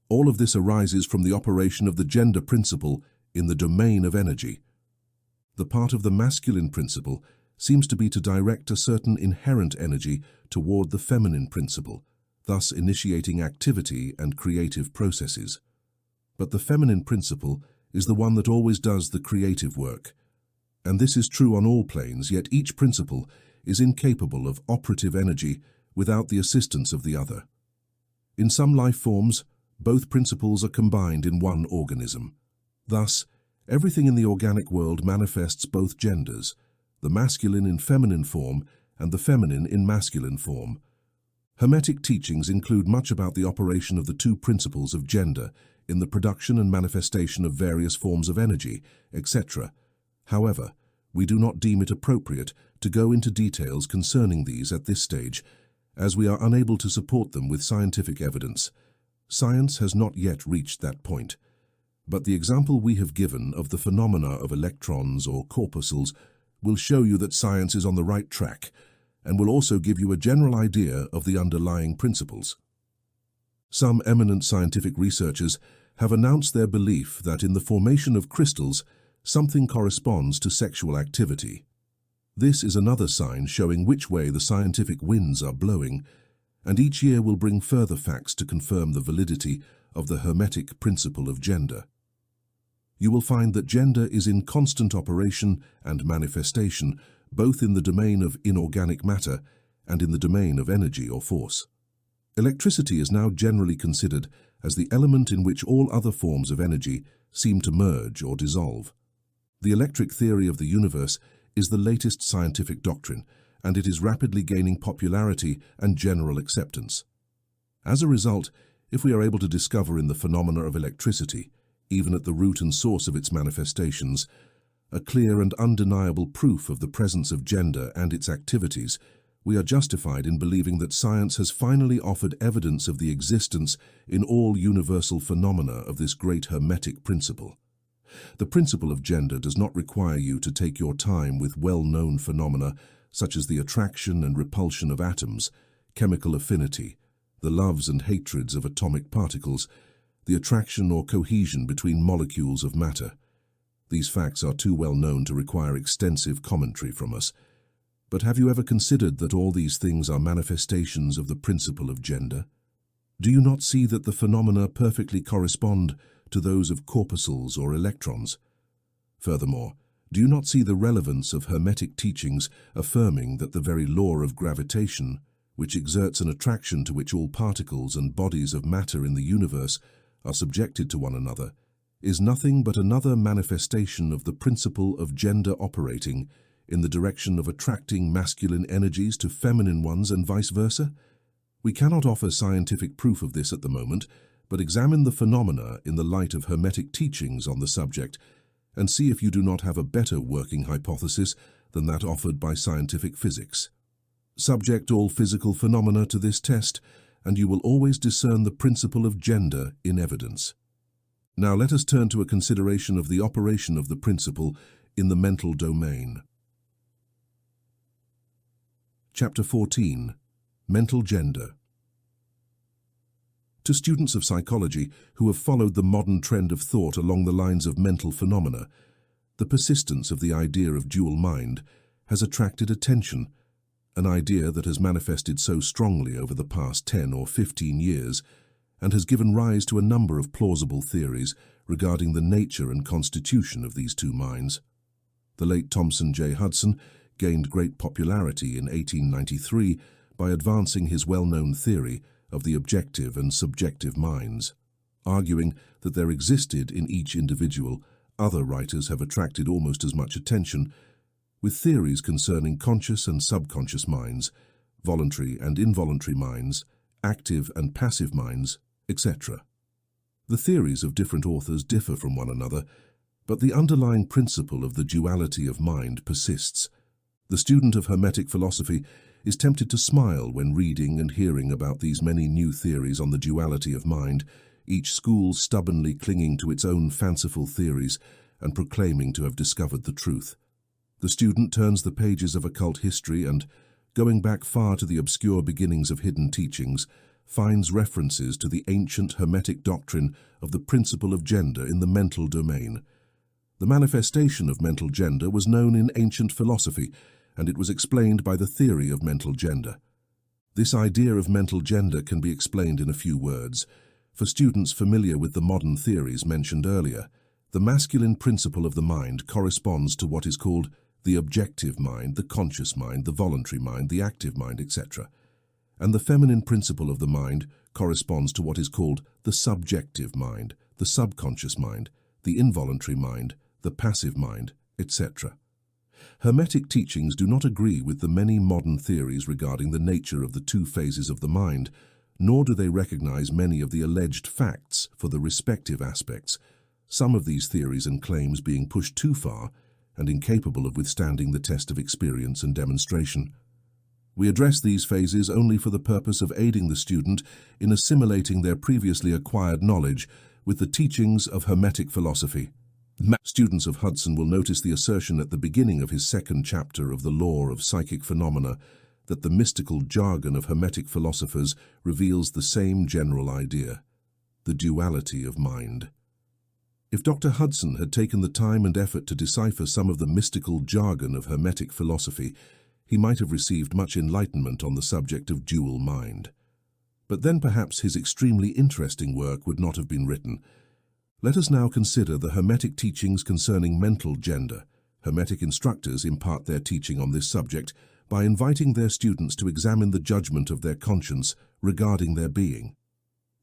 All of this arises from the operation of the gender principle in the domain of energy. The part of the masculine principle seems to be to direct a certain inherent energy toward the feminine principle, thus initiating activity and creative processes. But the feminine principle is the one that always does the creative work. And this is true on all planes, yet each principle is incapable of operative energy without the assistance of the other. In some life forms, both principles are combined in one organism. Thus, everything in the organic world manifests both genders, the masculine in feminine form and the feminine in masculine form. Hermetic teachings include much about the operation of the two principles of gender in the production and manifestation of various forms of energy, etc. However, we do not deem it appropriate to go into details concerning these at this stage, as we are unable to support them with scientific evidence. Science has not yet reached that point, but the example we have given of the phenomena of electrons or corpuscles will show you that science is on the right track, and will also give you a general idea of the underlying principles. Some eminent scientific researchers have announced their belief that in the formation of crystals, something corresponds to sexual activity. This is another sign showing which way the scientific winds are blowing, and each year will bring further facts to confirm the validity of the Hermetic principle of gender. You will find that gender is in constant operation and manifestation, both in the domain of inorganic matter and in the domain of energy or force. Electricity is now generally considered as the element in which all other forms of energy seem to merge or dissolve. The electric theory of the universe is the latest scientific doctrine, and it is rapidly gaining popularity and general acceptance. As a result, if we are able to discover in the phenomena of electricity, even at the root and source of its manifestations, a clear and undeniable proof of the presence of gender and its activities, we are justified in believing that science has finally offered evidence of the existence in all universal phenomena of this great Hermetic principle. The principle of gender does not require you to take your time with well-known phenomena such as the attraction and repulsion of atoms, chemical affinity, the loves and hatreds of atomic particles, the attraction or cohesion between molecules of matter. These facts are too well known to require extensive commentary from us. But have you ever considered that all these things are manifestations of the principle of gender? Do you not see that the phenomena perfectly correspond to those of corpuscles or electrons? Furthermore, do you not see the relevance of Hermetic teachings affirming that the very law of gravitation, which exerts an attraction to which all particles and bodies of matter in the universe are subjected to one another, is nothing but another manifestation of the principle of gender operating in the direction of attracting masculine energies to feminine ones and vice versa? We cannot offer scientific proof of this at the moment, but examine the phenomena in the light of Hermetic teachings on the subject and see if you do not have a better working hypothesis than that offered by scientific physics. Subject all physical phenomena to this test, and you will always discern the principle of gender in evidence. Now let us turn to a consideration of the operation of the principle in the mental domain. Chapter 14. Mental Gender. To students of psychology who have followed the modern trend of thought along the lines of mental phenomena, the persistence of the idea of dual mind has attracted attention, an idea that has manifested so strongly over the past 10 or 15 years and has given rise to a number of plausible theories regarding the nature and constitution of these two minds. The late Thomson J. Hudson gained great popularity in 1893 by advancing his well-known theory of the objective and subjective minds. Arguing that there existed in each individual, other writers have attracted almost as much attention, with theories concerning conscious and subconscious minds, voluntary and involuntary minds, active and passive minds, etc. The theories of different authors differ from one another, but the underlying principle of the duality of mind persists. The student of Hermetic philosophy is tempted to smile when reading and hearing about these many new theories on the duality of mind, each school stubbornly clinging to its own fanciful theories and proclaiming to have discovered the truth. The student turns the pages of occult history and, going back far to the obscure beginnings of hidden teachings, finds references to the ancient Hermetic doctrine of the principle of gender in the mental domain. The manifestation of mental gender was known in ancient philosophy, and it was explained by the theory of mental gender. This idea of mental gender can be explained in a few words. For students familiar with the modern theories mentioned earlier, the masculine principle of the mind corresponds to what is called the objective mind, the conscious mind, the voluntary mind, the active mind, etc. And the feminine principle of the mind corresponds to what is called the subjective mind, the subconscious mind, the involuntary mind, the passive mind, etc. Hermetic teachings do not agree with the many modern theories regarding the nature of the two phases of the mind, nor do they recognize many of the alleged facts for the respective aspects, some of these theories and claims being pushed too far and incapable of withstanding the test of experience and demonstration. We address these phases only for the purpose of aiding the student in assimilating their previously acquired knowledge with the teachings of Hermetic philosophy. Students of Hudson will notice the assertion at the beginning of his second chapter of the law of psychic phenomena that the mystical jargon of Hermetic philosophers reveals the same general idea, the duality of mind. If Dr. Hudson had taken the time and effort to decipher some of the mystical jargon of Hermetic philosophy, he might have received much enlightenment on the subject of dual mind. But then perhaps his extremely interesting work would not have been written. Let us now consider the Hermetic teachings concerning mental gender. Hermetic instructors impart their teaching on this subject by inviting their students to examine the judgment of their conscience regarding their being.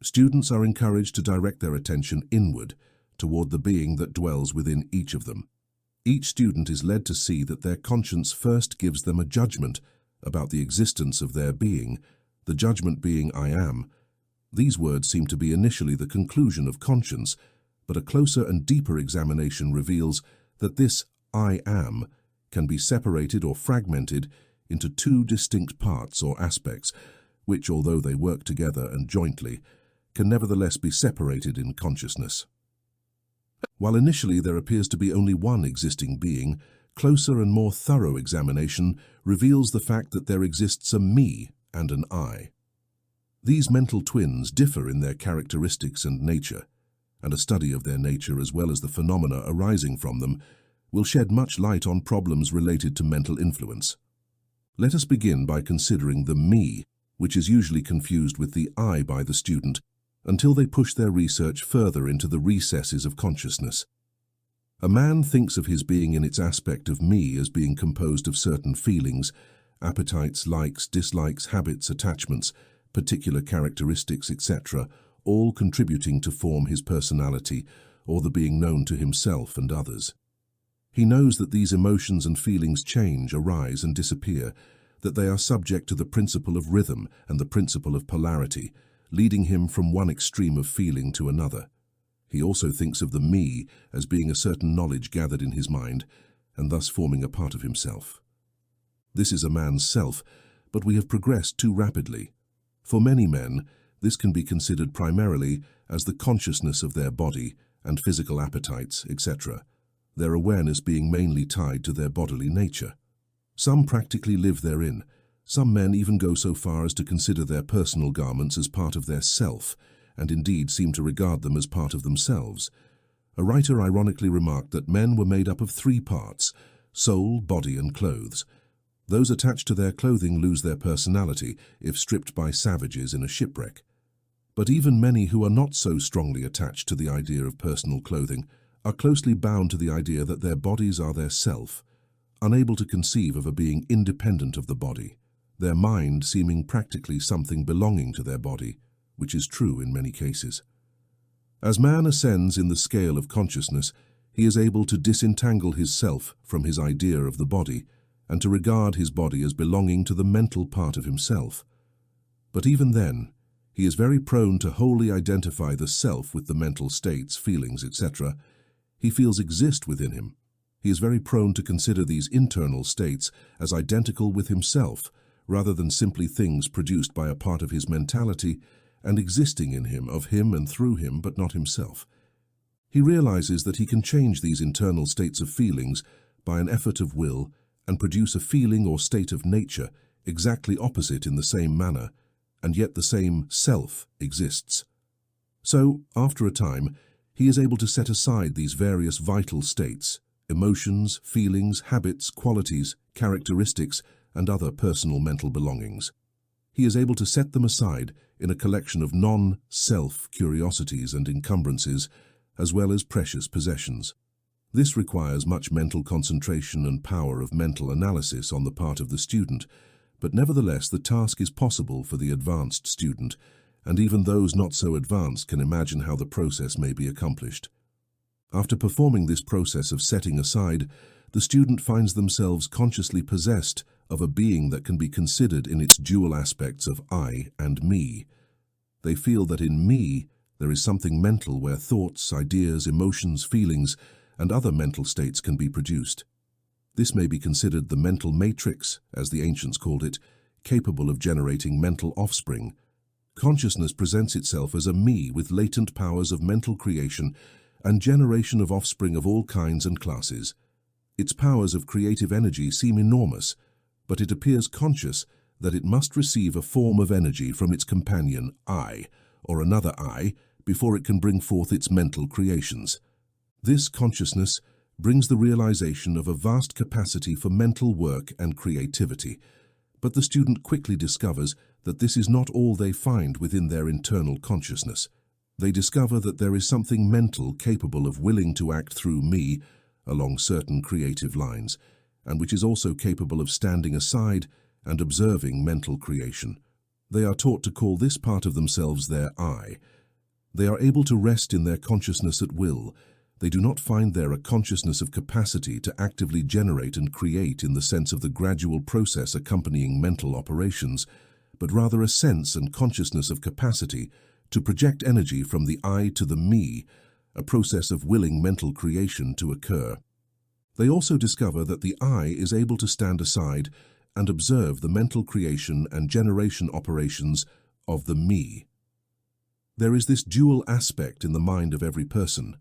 Students are encouraged to direct their attention inward, toward the being that dwells within each of them. Each student is led to see that their conscience first gives them a judgment about the existence of their being, the judgment being I am. These words seem to be initially the conclusion of conscience, but a closer and deeper examination reveals that this I am can be separated or fragmented into two distinct parts or aspects, which, although they work together and jointly, can nevertheless be separated in consciousness. While initially there appears to be only one existing being, closer and more thorough examination reveals the fact that there exists a me and an I. These mental twins differ in their characteristics and nature, and a study of their nature as well as the phenomena arising from them will shed much light on problems related to mental influence. Let us begin by considering the me, which is usually confused with the I by the student, until they push their research further into the recesses of consciousness. A man thinks of his being in its aspect of me as being composed of certain feelings, appetites, likes, dislikes, habits, attachments, particular characteristics, etc., all contributing to form his personality or the being known to himself and others. He knows that these emotions and feelings change, arise and disappear, that they are subject to the principle of rhythm and the principle of polarity, leading him from one extreme of feeling to another. He also thinks of the me as being a certain knowledge gathered in his mind, and thus forming a part of himself. This is a man's self, but we have progressed too rapidly. For many men, this can be considered primarily as the consciousness of their body and physical appetites, etc., their awareness being mainly tied to their bodily nature. Some practically live therein. Some men even go so far as to consider their personal garments as part of their self, and indeed seem to regard them as part of themselves. A writer ironically remarked that men were made up of three parts: soul, body, and clothes. Those attached to their clothing lose their personality if stripped by savages in a shipwreck. But even many who are not so strongly attached to the idea of personal clothing are closely bound to the idea that their bodies are their self, unable to conceive of a being independent of the body, their mind seeming practically something belonging to their body, which is true in many cases. As man ascends in the scale of consciousness, he is able to disentangle his self from his idea of the body, and to regard his body as belonging to the mental part of himself. But even then, he is very prone to wholly identify the self with the mental states, feelings, etc. he feels exist within him. He is very prone to consider these internal states as identical with himself, rather than simply things produced by a part of his mentality and existing in him, of him and through him, but not himself. He realizes that he can change these internal states of feelings by an effort of will and produce a feeling or state of nature exactly opposite in the same manner, and yet the same self exists. So, after a time, he is able to set aside these various vital states, emotions, feelings, habits, qualities, characteristics, and other personal mental belongings. He is able to set them aside in a collection of non-self curiosities and encumbrances, as well as precious possessions. This requires much mental concentration and power of mental analysis on the part of the student, but nevertheless the task is possible for the advanced student, and even those not so advanced can imagine how the process may be accomplished. After performing this process of setting aside, the student finds themselves consciously possessed of a being that can be considered in its dual aspects of I and me. They feel that in me there is something mental where thoughts, ideas, emotions, feelings, and other mental states can be produced. This may be considered the mental matrix, as the ancients called it, capable of generating mental offspring. Consciousness presents itself as a me with latent powers of mental creation and generation of offspring of all kinds and classes. Its powers of creative energy seem enormous, but it appears conscious that it must receive a form of energy from its companion I, or another I, before it can bring forth its mental creations. This consciousness brings the realization of a vast capacity for mental work and creativity, but the student quickly discovers that this is not all they find within their internal consciousness. They discover that there is something mental capable of willing to act through me along certain creative lines, and which is also capable of standing aside and observing mental creation. They are taught to call this part of themselves their I. They are able to rest in their consciousness at will. They do not find there a consciousness of capacity to actively generate and create in the sense of the gradual process accompanying mental operations, but rather a sense and consciousness of capacity to project energy from the I to the me, a process of willing mental creation to occur. They also discover that the I is able to stand aside and observe the mental creation and generation operations of the me. There is this dual aspect in the mind of every person.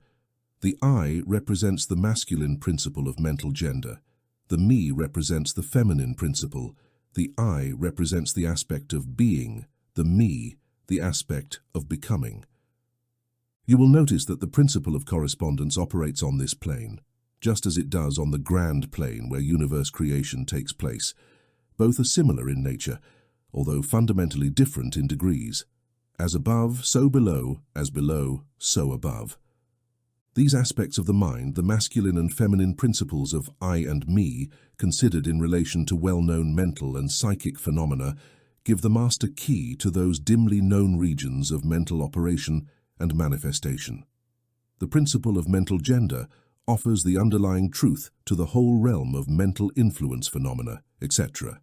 The I represents the masculine principle of mental gender. The me represents the feminine principle. The I represents the aspect of being, the me, the aspect of becoming. You will notice that the principle of correspondence operates on this plane, just as it does on the grand plane where universe creation takes place. Both are similar in nature, although fundamentally different in degrees. As above, so below, as below, so above. These aspects of the mind, the masculine and feminine principles of I and me, considered in relation to well-known mental and psychic phenomena, give the master key to those dimly known regions of mental operation and manifestation. The principle of mental gender offers the underlying truth to the whole realm of mental influence phenomena, etc.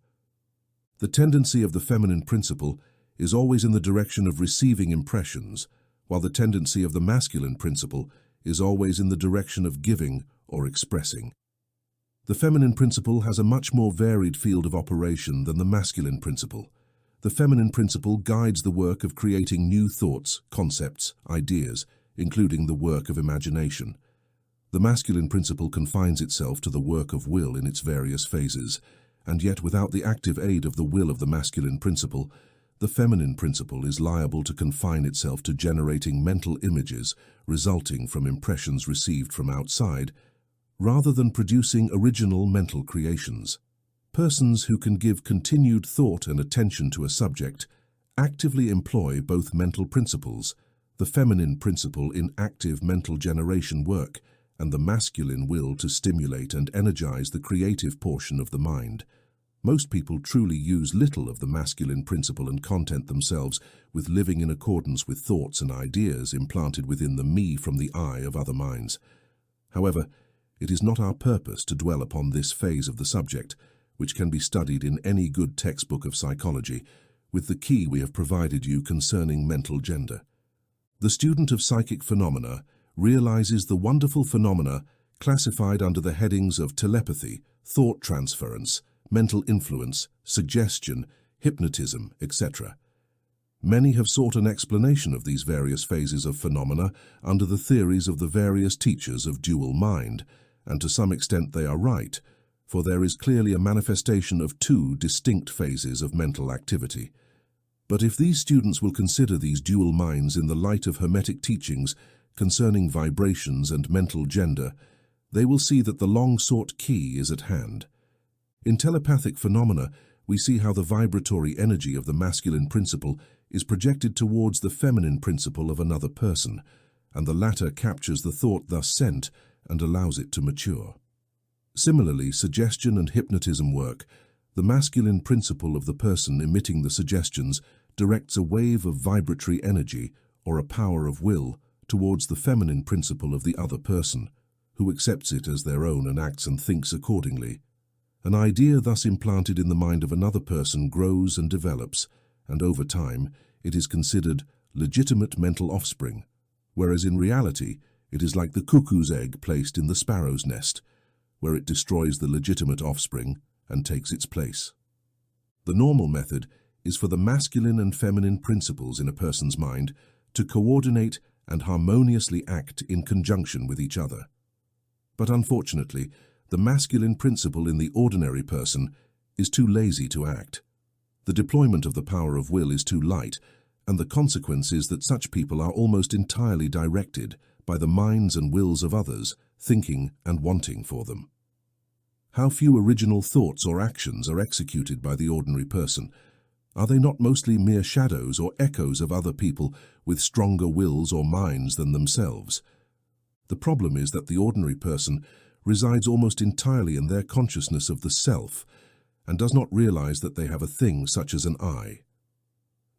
The tendency of the feminine principle is always in the direction of receiving impressions, while the tendency of the masculine principle is always in the direction of giving or expressing. The feminine principle has a much more varied field of operation than the masculine principle. The feminine principle guides the work of creating new thoughts, concepts, ideas, including the work of imagination. The masculine principle confines itself to the work of will in its various phases, and yet without the active aid of the will of the masculine principle, the feminine principle is liable to confine itself to generating mental images resulting from impressions received from outside, rather than producing original mental creations. Persons who can give continued thought and attention to a subject actively employ both mental principles, the feminine principle in active mental generation work, and the masculine will to stimulate and energize the creative portion of the mind. Most people truly use little of the masculine principle and content themselves with living in accordance with thoughts and ideas implanted within the me from the I of other minds. However, it is not our purpose to dwell upon this phase of the subject, which can be studied in any good textbook of psychology, with the key we have provided you concerning mental gender. The student of psychic phenomena realizes the wonderful phenomena classified under the headings of telepathy, thought transference, mental influence, suggestion, hypnotism, etc. Many have sought an explanation of these various phases of phenomena under the theories of the various teachers of dual mind, and to some extent they are right, for there is clearly a manifestation of two distinct phases of mental activity. But if these students will consider these dual minds in the light of Hermetic teachings concerning vibrations and mental gender, they will see that the long-sought key is at hand. In telepathic phenomena, we see how the vibratory energy of the masculine principle is projected towards the feminine principle of another person, and the latter captures the thought thus sent and allows it to mature. Similarly, suggestion and hypnotism work. The masculine principle of the person emitting the suggestions directs a wave of vibratory energy or a power of will towards the feminine principle of the other person, who accepts it as their own and acts and thinks accordingly. An idea thus implanted in the mind of another person grows and develops, and over time it is considered legitimate mental offspring, whereas in reality it is like the cuckoo's egg placed in the sparrow's nest, where it destroys the legitimate offspring and takes its place. The normal method is for the masculine and feminine principles in a person's mind to coordinate and harmoniously act in conjunction with each other. But unfortunately, the masculine principle in the ordinary person is too lazy to act. The deployment of the power of will is too light, and the consequence is that such people are almost entirely directed by the minds and wills of others, thinking and wanting for them. How few original thoughts or actions are executed by the ordinary person? Are they not mostly mere shadows or echoes of other people with stronger wills or minds than themselves? The problem is that the ordinary person resides almost entirely in their consciousness of the self and does not realize that they have a thing such as an I.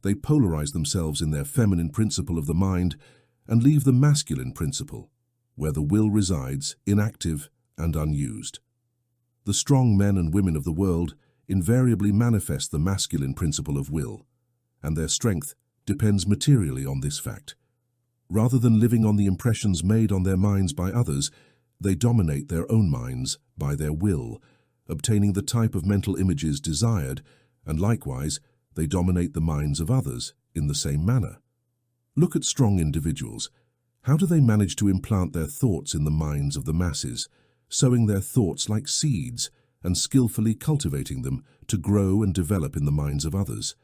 They polarize themselves in their feminine principle of the mind and leave the masculine principle, where the will resides, inactive and unused. The strong men and women of the world invariably manifest the masculine principle of will, and their strength depends materially on this fact. Rather than living on the impressions made on their minds by others, they dominate their own minds by their will, obtaining the type of mental images desired, and likewise, they dominate the minds of others in the same manner. Look at strong individuals. How do they manage to implant their thoughts in the minds of the masses, sowing their thoughts like seeds and skillfully cultivating them to grow and develop in the minds of others?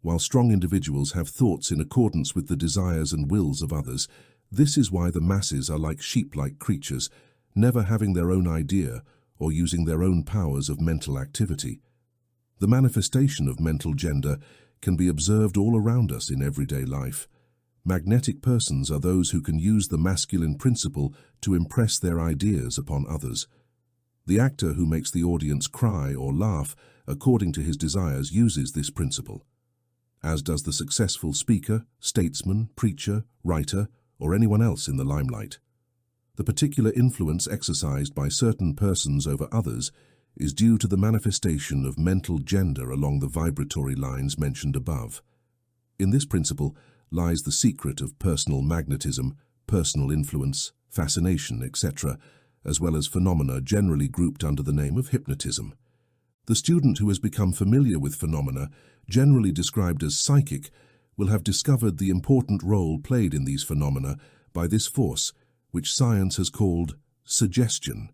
While strong individuals have thoughts in accordance with the desires and wills of others, this is why the masses are like sheep-like creatures, never having their own idea or using their own powers of mental activity. The manifestation of mental gender can be observed all around us in everyday life. Magnetic persons are those who can use the masculine principle to impress their ideas upon others. The actor who makes the audience cry or laugh according to his desires uses this principle, as does the successful speaker, statesman, preacher, writer, or anyone else in the limelight. The particular influence exercised by certain persons over others is due to the manifestation of mental gender along the vibratory lines mentioned above. In this principle lies the secret of personal magnetism, personal influence, fascination, etc., as well as phenomena generally grouped under the name of hypnotism. The student who has become familiar with phenomena, generally described as psychic, will have discovered the important role played in these phenomena by this force, which science has called suggestion.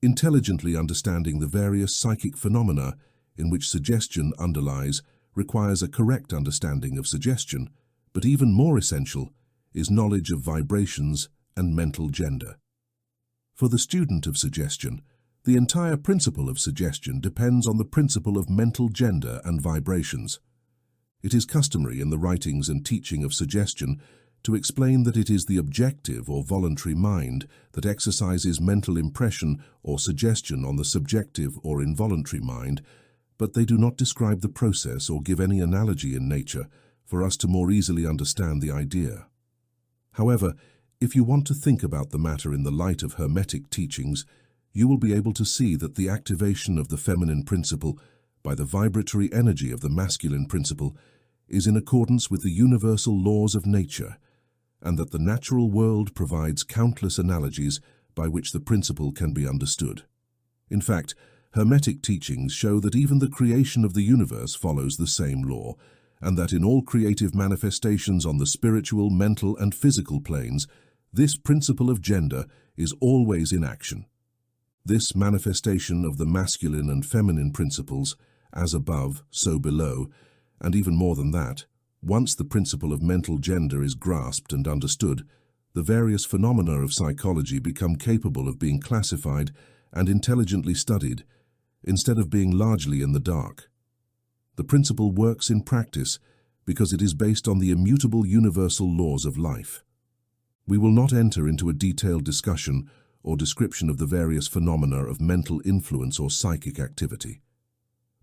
Intelligently understanding the various psychic phenomena in which suggestion underlies requires a correct understanding of suggestion, but even more essential is knowledge of vibrations and mental gender. For the student of suggestion, the entire principle of suggestion depends on the principle of mental gender and vibrations. It is customary in the writings and teaching of suggestion to explain that it is the objective or voluntary mind that exercises mental impression or suggestion on the subjective or involuntary mind, but they do not describe the process or give any analogy in nature for us to more easily understand the idea. However, if you want to think about the matter in the light of Hermetic teachings, you will be able to see that the activation of the feminine principle by the vibratory energy of the masculine principle is in accordance with the universal laws of nature, and that the natural world provides countless analogies by which the principle can be understood. In fact, Hermetic teachings show that even the creation of the universe follows the same law, and that in all creative manifestations on the spiritual, mental, and physical planes, this principle of gender is always in action. This manifestation of the masculine and feminine principles, as above, so below, and even more than that, once the principle of mental gender is grasped and understood, the various phenomena of psychology become capable of being classified and intelligently studied, instead of being largely in the dark. The principle works in practice because it is based on the immutable universal laws of life. We will not enter into a detailed discussion or description of the various phenomena of mental influence or psychic activity.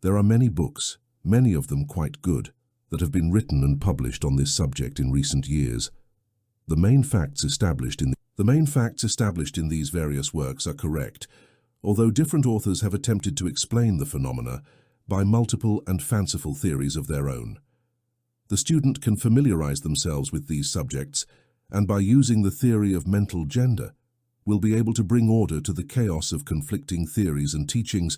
There are many books, many of them quite good, that have been written and published on this subject in recent years. The main facts established in these various works are correct, although different authors have attempted to explain the phenomena by multiple and fanciful theories of their own. The student can familiarize themselves with these subjects, and by using the theory of mental gender, will be able to bring order to the chaos of conflicting theories and teachings,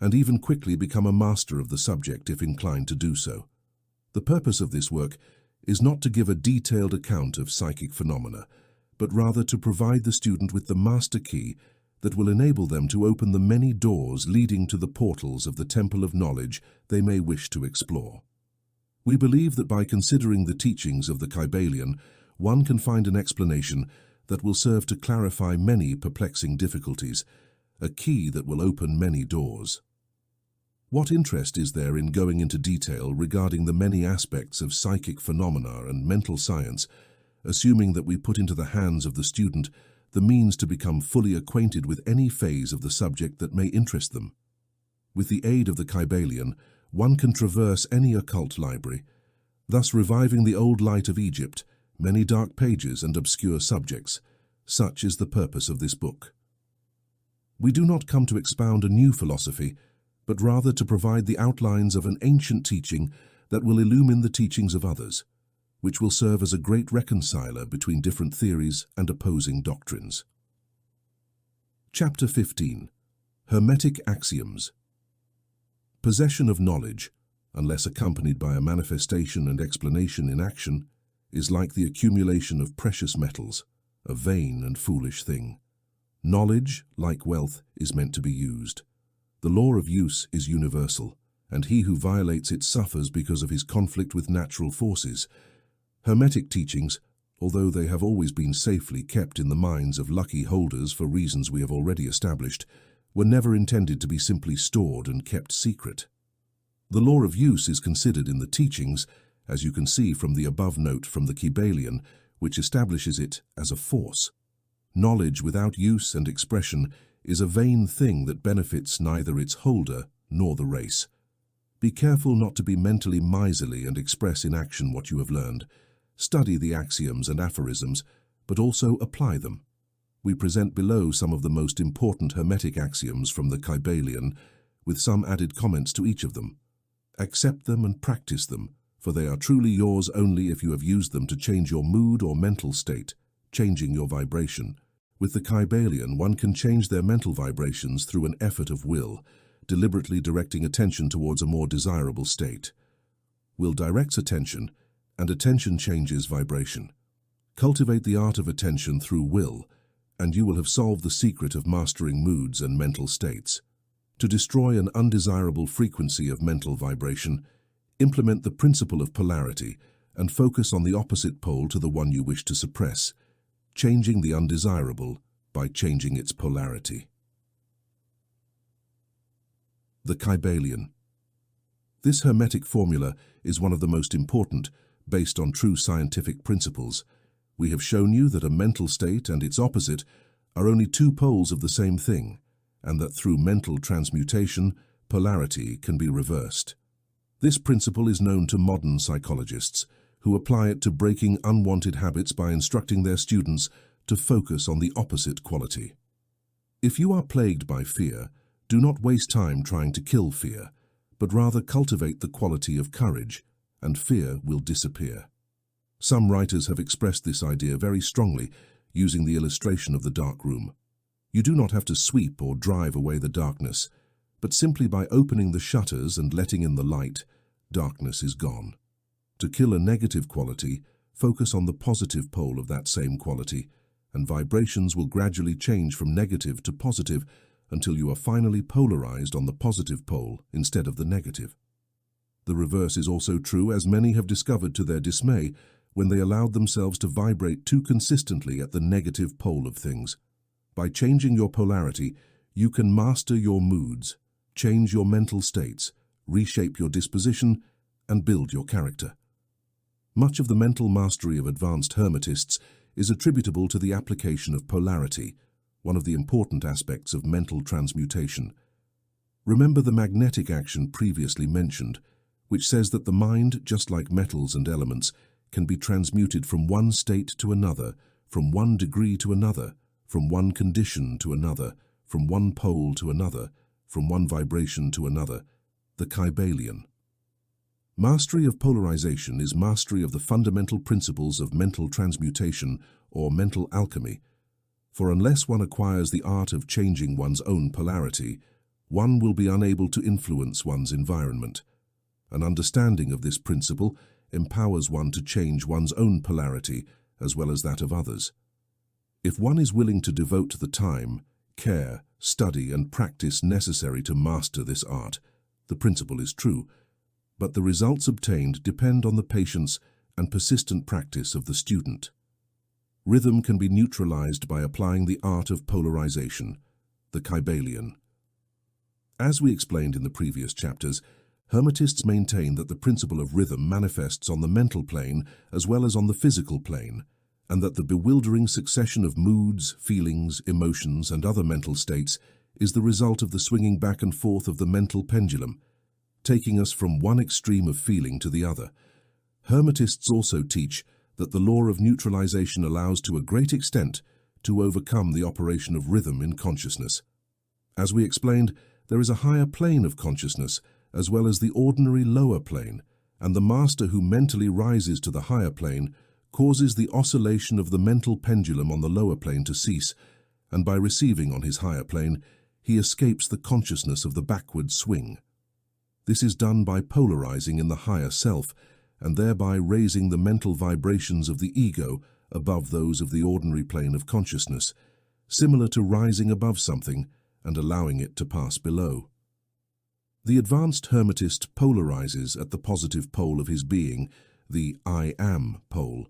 and even quickly become a master of the subject if inclined to do so. The purpose of this work is not to give a detailed account of psychic phenomena, but rather to provide the student with the master key that will enable them to open the many doors leading to the portals of the temple of knowledge they may wish to explore. We believe that by considering the teachings of the Kybalion, one can find an explanation that will serve to clarify many perplexing difficulties, a key that will open many doors. What interest is there in going into detail regarding the many aspects of psychic phenomena and mental science, assuming that we put into the hands of the student the means to become fully acquainted with any phase of the subject that may interest them? With the aid of the Kybalion, one can traverse any occult library, thus reviving the old light of Egypt, many dark pages and obscure subjects. Such is the purpose of this book. We do not come to expound a new philosophy, but rather to provide the outlines of an ancient teaching that will illumine the teachings of others, which will serve as a great reconciler between different theories and opposing doctrines. Chapter 15. Hermetic Axioms. Possession of knowledge, unless accompanied by a manifestation and explanation in action, is like the accumulation of precious metals, a vain and foolish thing. Knowledge, like wealth, is meant to be used. The law of use is universal, and he who violates it suffers because of his conflict with natural forces. Hermetic teachings, although they have always been safely kept in the minds of lucky holders for reasons we have already established, were never intended to be simply stored and kept secret. The law of use is considered in the teachings, as you can see from the above note from the Kybalion, which establishes it as a force. Knowledge without use and expression is a vain thing that benefits neither its holder nor the race. Be careful not to be mentally miserly and express in action what you have learned. Study the axioms and aphorisms, but also apply them. We present below some of the most important Hermetic axioms from the Kybalion, with some added comments to each of them. Accept them and practice them, for they are truly yours only if you have used them to change your mood or mental state, changing your vibration. With the Kybalion, one can change their mental vibrations through an effort of will, deliberately directing attention towards a more desirable state. Will directs attention, and attention changes vibration. Cultivate the art of attention through will, and you will have solved the secret of mastering moods and mental states. To destroy an undesirable frequency of mental vibration, implement the principle of polarity and focus on the opposite pole to the one you wish to suppress, changing the undesirable by changing its polarity. The Kybalion. This Hermetic formula is one of the most important, based on true scientific principles. We have shown you that a mental state and its opposite are only two poles of the same thing, and that through mental transmutation, polarity can be reversed. This principle is known to modern psychologists, who apply it to breaking unwanted habits by instructing their students to focus on the opposite quality. If you are plagued by fear, do not waste time trying to kill fear, but rather cultivate the quality of courage, and fear will disappear. Some writers have expressed this idea very strongly, using the illustration of the dark room. You do not have to sweep or drive away the darkness, but simply by opening the shutters and letting in the light, darkness is gone. To kill a negative quality, focus on the positive pole of that same quality, and vibrations will gradually change from negative to positive until you are finally polarized on the positive pole instead of the negative. The reverse is also true, as many have discovered to their dismay when they allowed themselves to vibrate too consistently at the negative pole of things. By changing your polarity, you can master your moods, change your mental states, reshape your disposition, and build your character. Much of the mental mastery of advanced Hermetists is attributable to the application of polarity, one of the important aspects of mental transmutation. Remember the magnetic action previously mentioned, which says that the mind, just like metals and elements, can be transmuted from one state to another, from one degree to another, from one condition to another, from one pole to another, from one vibration to another. The Kybalion. Mastery of polarization is mastery of the fundamental principles of mental transmutation or mental alchemy, for unless one acquires the art of changing one's own polarity, one will be unable to influence one's environment. An understanding of this principle empowers one to change one's own polarity as well as that of others. If one is willing to devote the time, care, study, and practice necessary to master this art, the principle is true, but the results obtained depend on the patience and persistent practice of the student. Rhythm can be neutralized by applying the art of polarization, the Kybalion. As we explained in the previous chapters, Hermetists maintain that the principle of rhythm manifests on the mental plane as well as on the physical plane, and that the bewildering succession of moods, feelings, emotions, and other mental states is the result of the swinging back and forth of the mental pendulum, taking us from one extreme of feeling to the other. Hermetists also teach that the law of neutralization allows to a great extent to overcome the operation of rhythm in consciousness. As we explained, there is a higher plane of consciousness as well as the ordinary lower plane, and the master who mentally rises to the higher plane causes the oscillation of the mental pendulum on the lower plane to cease, and by receiving on his higher plane, he escapes the consciousness of the backward swing. This is done by polarizing in the higher self, and thereby raising the mental vibrations of the ego above those of the ordinary plane of consciousness, similar to rising above something and allowing it to pass below. The advanced Hermetist polarizes at the positive pole of his being, the I am pole,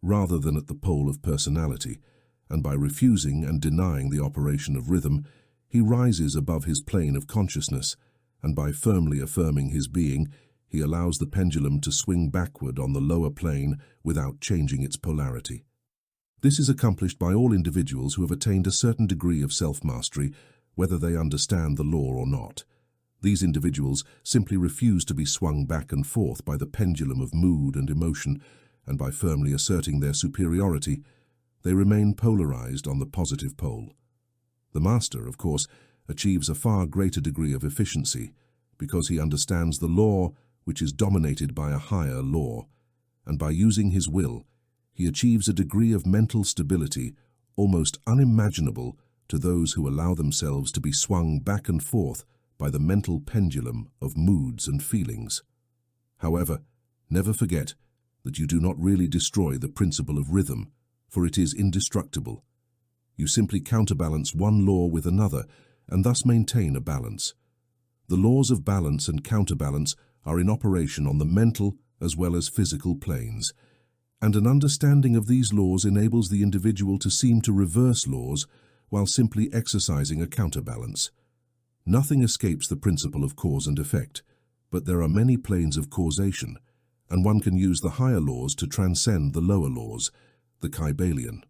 rather than at the pole of personality, and by refusing and denying the operation of rhythm, he rises above his plane of consciousness, and by firmly affirming his being, he allows the pendulum to swing backward on the lower plane without changing its polarity. This is accomplished by all individuals who have attained a certain degree of self-mastery, whether they understand the law or not. These individuals simply refuse to be swung back and forth by the pendulum of mood and emotion, and by firmly asserting their superiority, they remain polarized on the positive pole. The master, of course, achieves a far greater degree of efficiency because he understands the law, which is dominated by a higher law, and by using his will, he achieves a degree of mental stability almost unimaginable to those who allow themselves to be swung back and forth by the mental pendulum of moods and feelings. However, never forget that you do not really destroy the principle of rhythm, for it is indestructible. You simply counterbalance one law with another and thus maintain a balance. The laws of balance and counterbalance are in operation on the mental as well as physical planes, and an understanding of these laws enables the individual to seem to reverse laws while simply exercising a counterbalance. Nothing escapes the principle of cause and effect, but there are many planes of causation, and one can use the higher laws to transcend the lower laws, the Kybalion.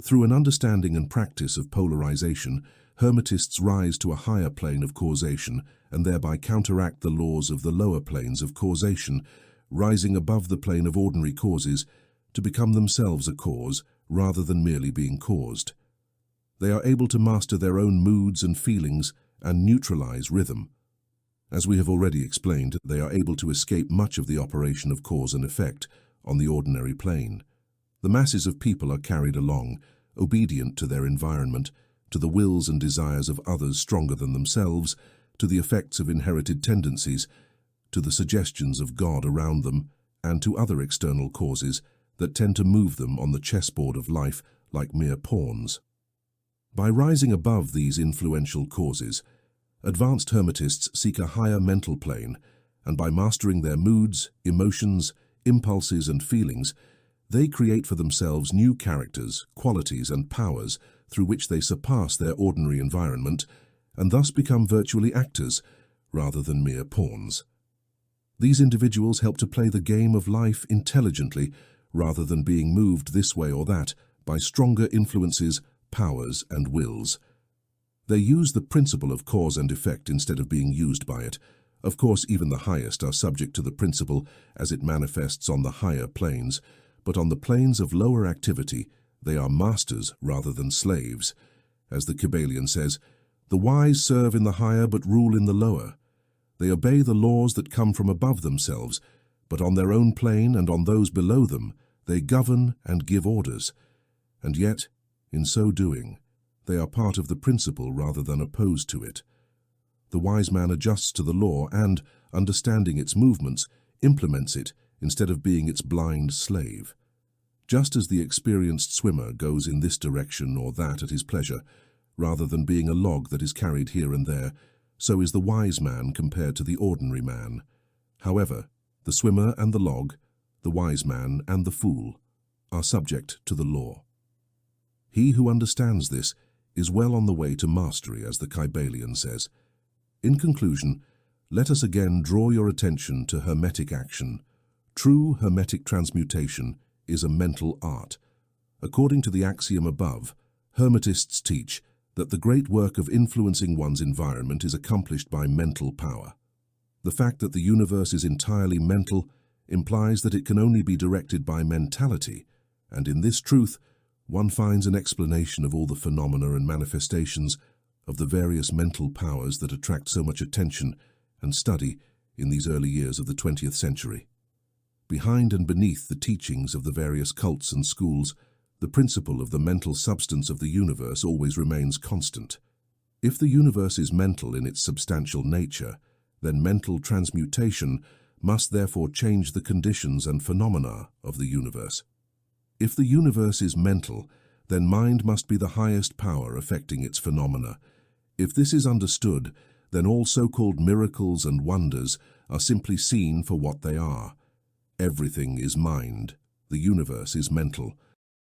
Through an understanding and practice of polarization, Hermetists rise to a higher plane of causation and thereby counteract the laws of the lower planes of causation, rising above the plane of ordinary causes to become themselves a cause rather than merely being caused. They are able to master their own moods and feelings and neutralize rhythm. As we have already explained, they are able to escape much of the operation of cause and effect on the ordinary plane. The masses of people are carried along, obedient to their environment, to the wills and desires of others stronger than themselves, to the effects of inherited tendencies, to the suggestions of God around them, and to other external causes that tend to move them on the chessboard of life like mere pawns. By rising above these influential causes, advanced Hermetists seek a higher mental plane, and by mastering their moods, emotions, impulses, and feelings, they create for themselves new characters, qualities, and powers through which they surpass their ordinary environment and thus become virtually actors rather than mere pawns. These individuals help to play the game of life intelligently rather than being moved this way or that by stronger influences, powers, and wills. They use the principle of cause and effect instead of being used by it. Of course, even the highest are subject to the principle as it manifests on the higher planes, but on the planes of lower activity, they are masters rather than slaves. As the Kybalion says, the wise serve in the higher but rule in the lower. They obey the laws that come from above themselves, but on their own plane and on those below them, they govern and give orders. And yet, in so doing, they are part of the principle rather than opposed to it. The wise man adjusts to the law and, understanding its movements, implements it instead of being its blind slave. Just as the experienced swimmer goes in this direction or that at his pleasure, rather than being a log that is carried here and there, so is the wise man compared to the ordinary man. However, the swimmer and the log, the wise man and the fool, are subject to the law. He who understands this is well on the way to mastery, as the Kybalion says. In conclusion, let us again draw your attention to Hermetic action. True Hermetic transmutation is a mental art. According to the axiom above, Hermetists teach that the great work of influencing one's environment is accomplished by mental power. The fact that the universe is entirely mental implies that it can only be directed by mentality, and in this truth, one finds an explanation of all the phenomena and manifestations of the various mental powers that attract so much attention and study in these early years of the 20th century. Behind and beneath the teachings of the various cults and schools, the principle of the mental substance of the universe always remains constant. If the universe is mental in its substantial nature, then mental transmutation must therefore change the conditions and phenomena of the universe. If the universe is mental, then mind must be the highest power affecting its phenomena. If this is understood, then all so-called miracles and wonders are simply seen for what they are. Everything is mind. The universe is mental.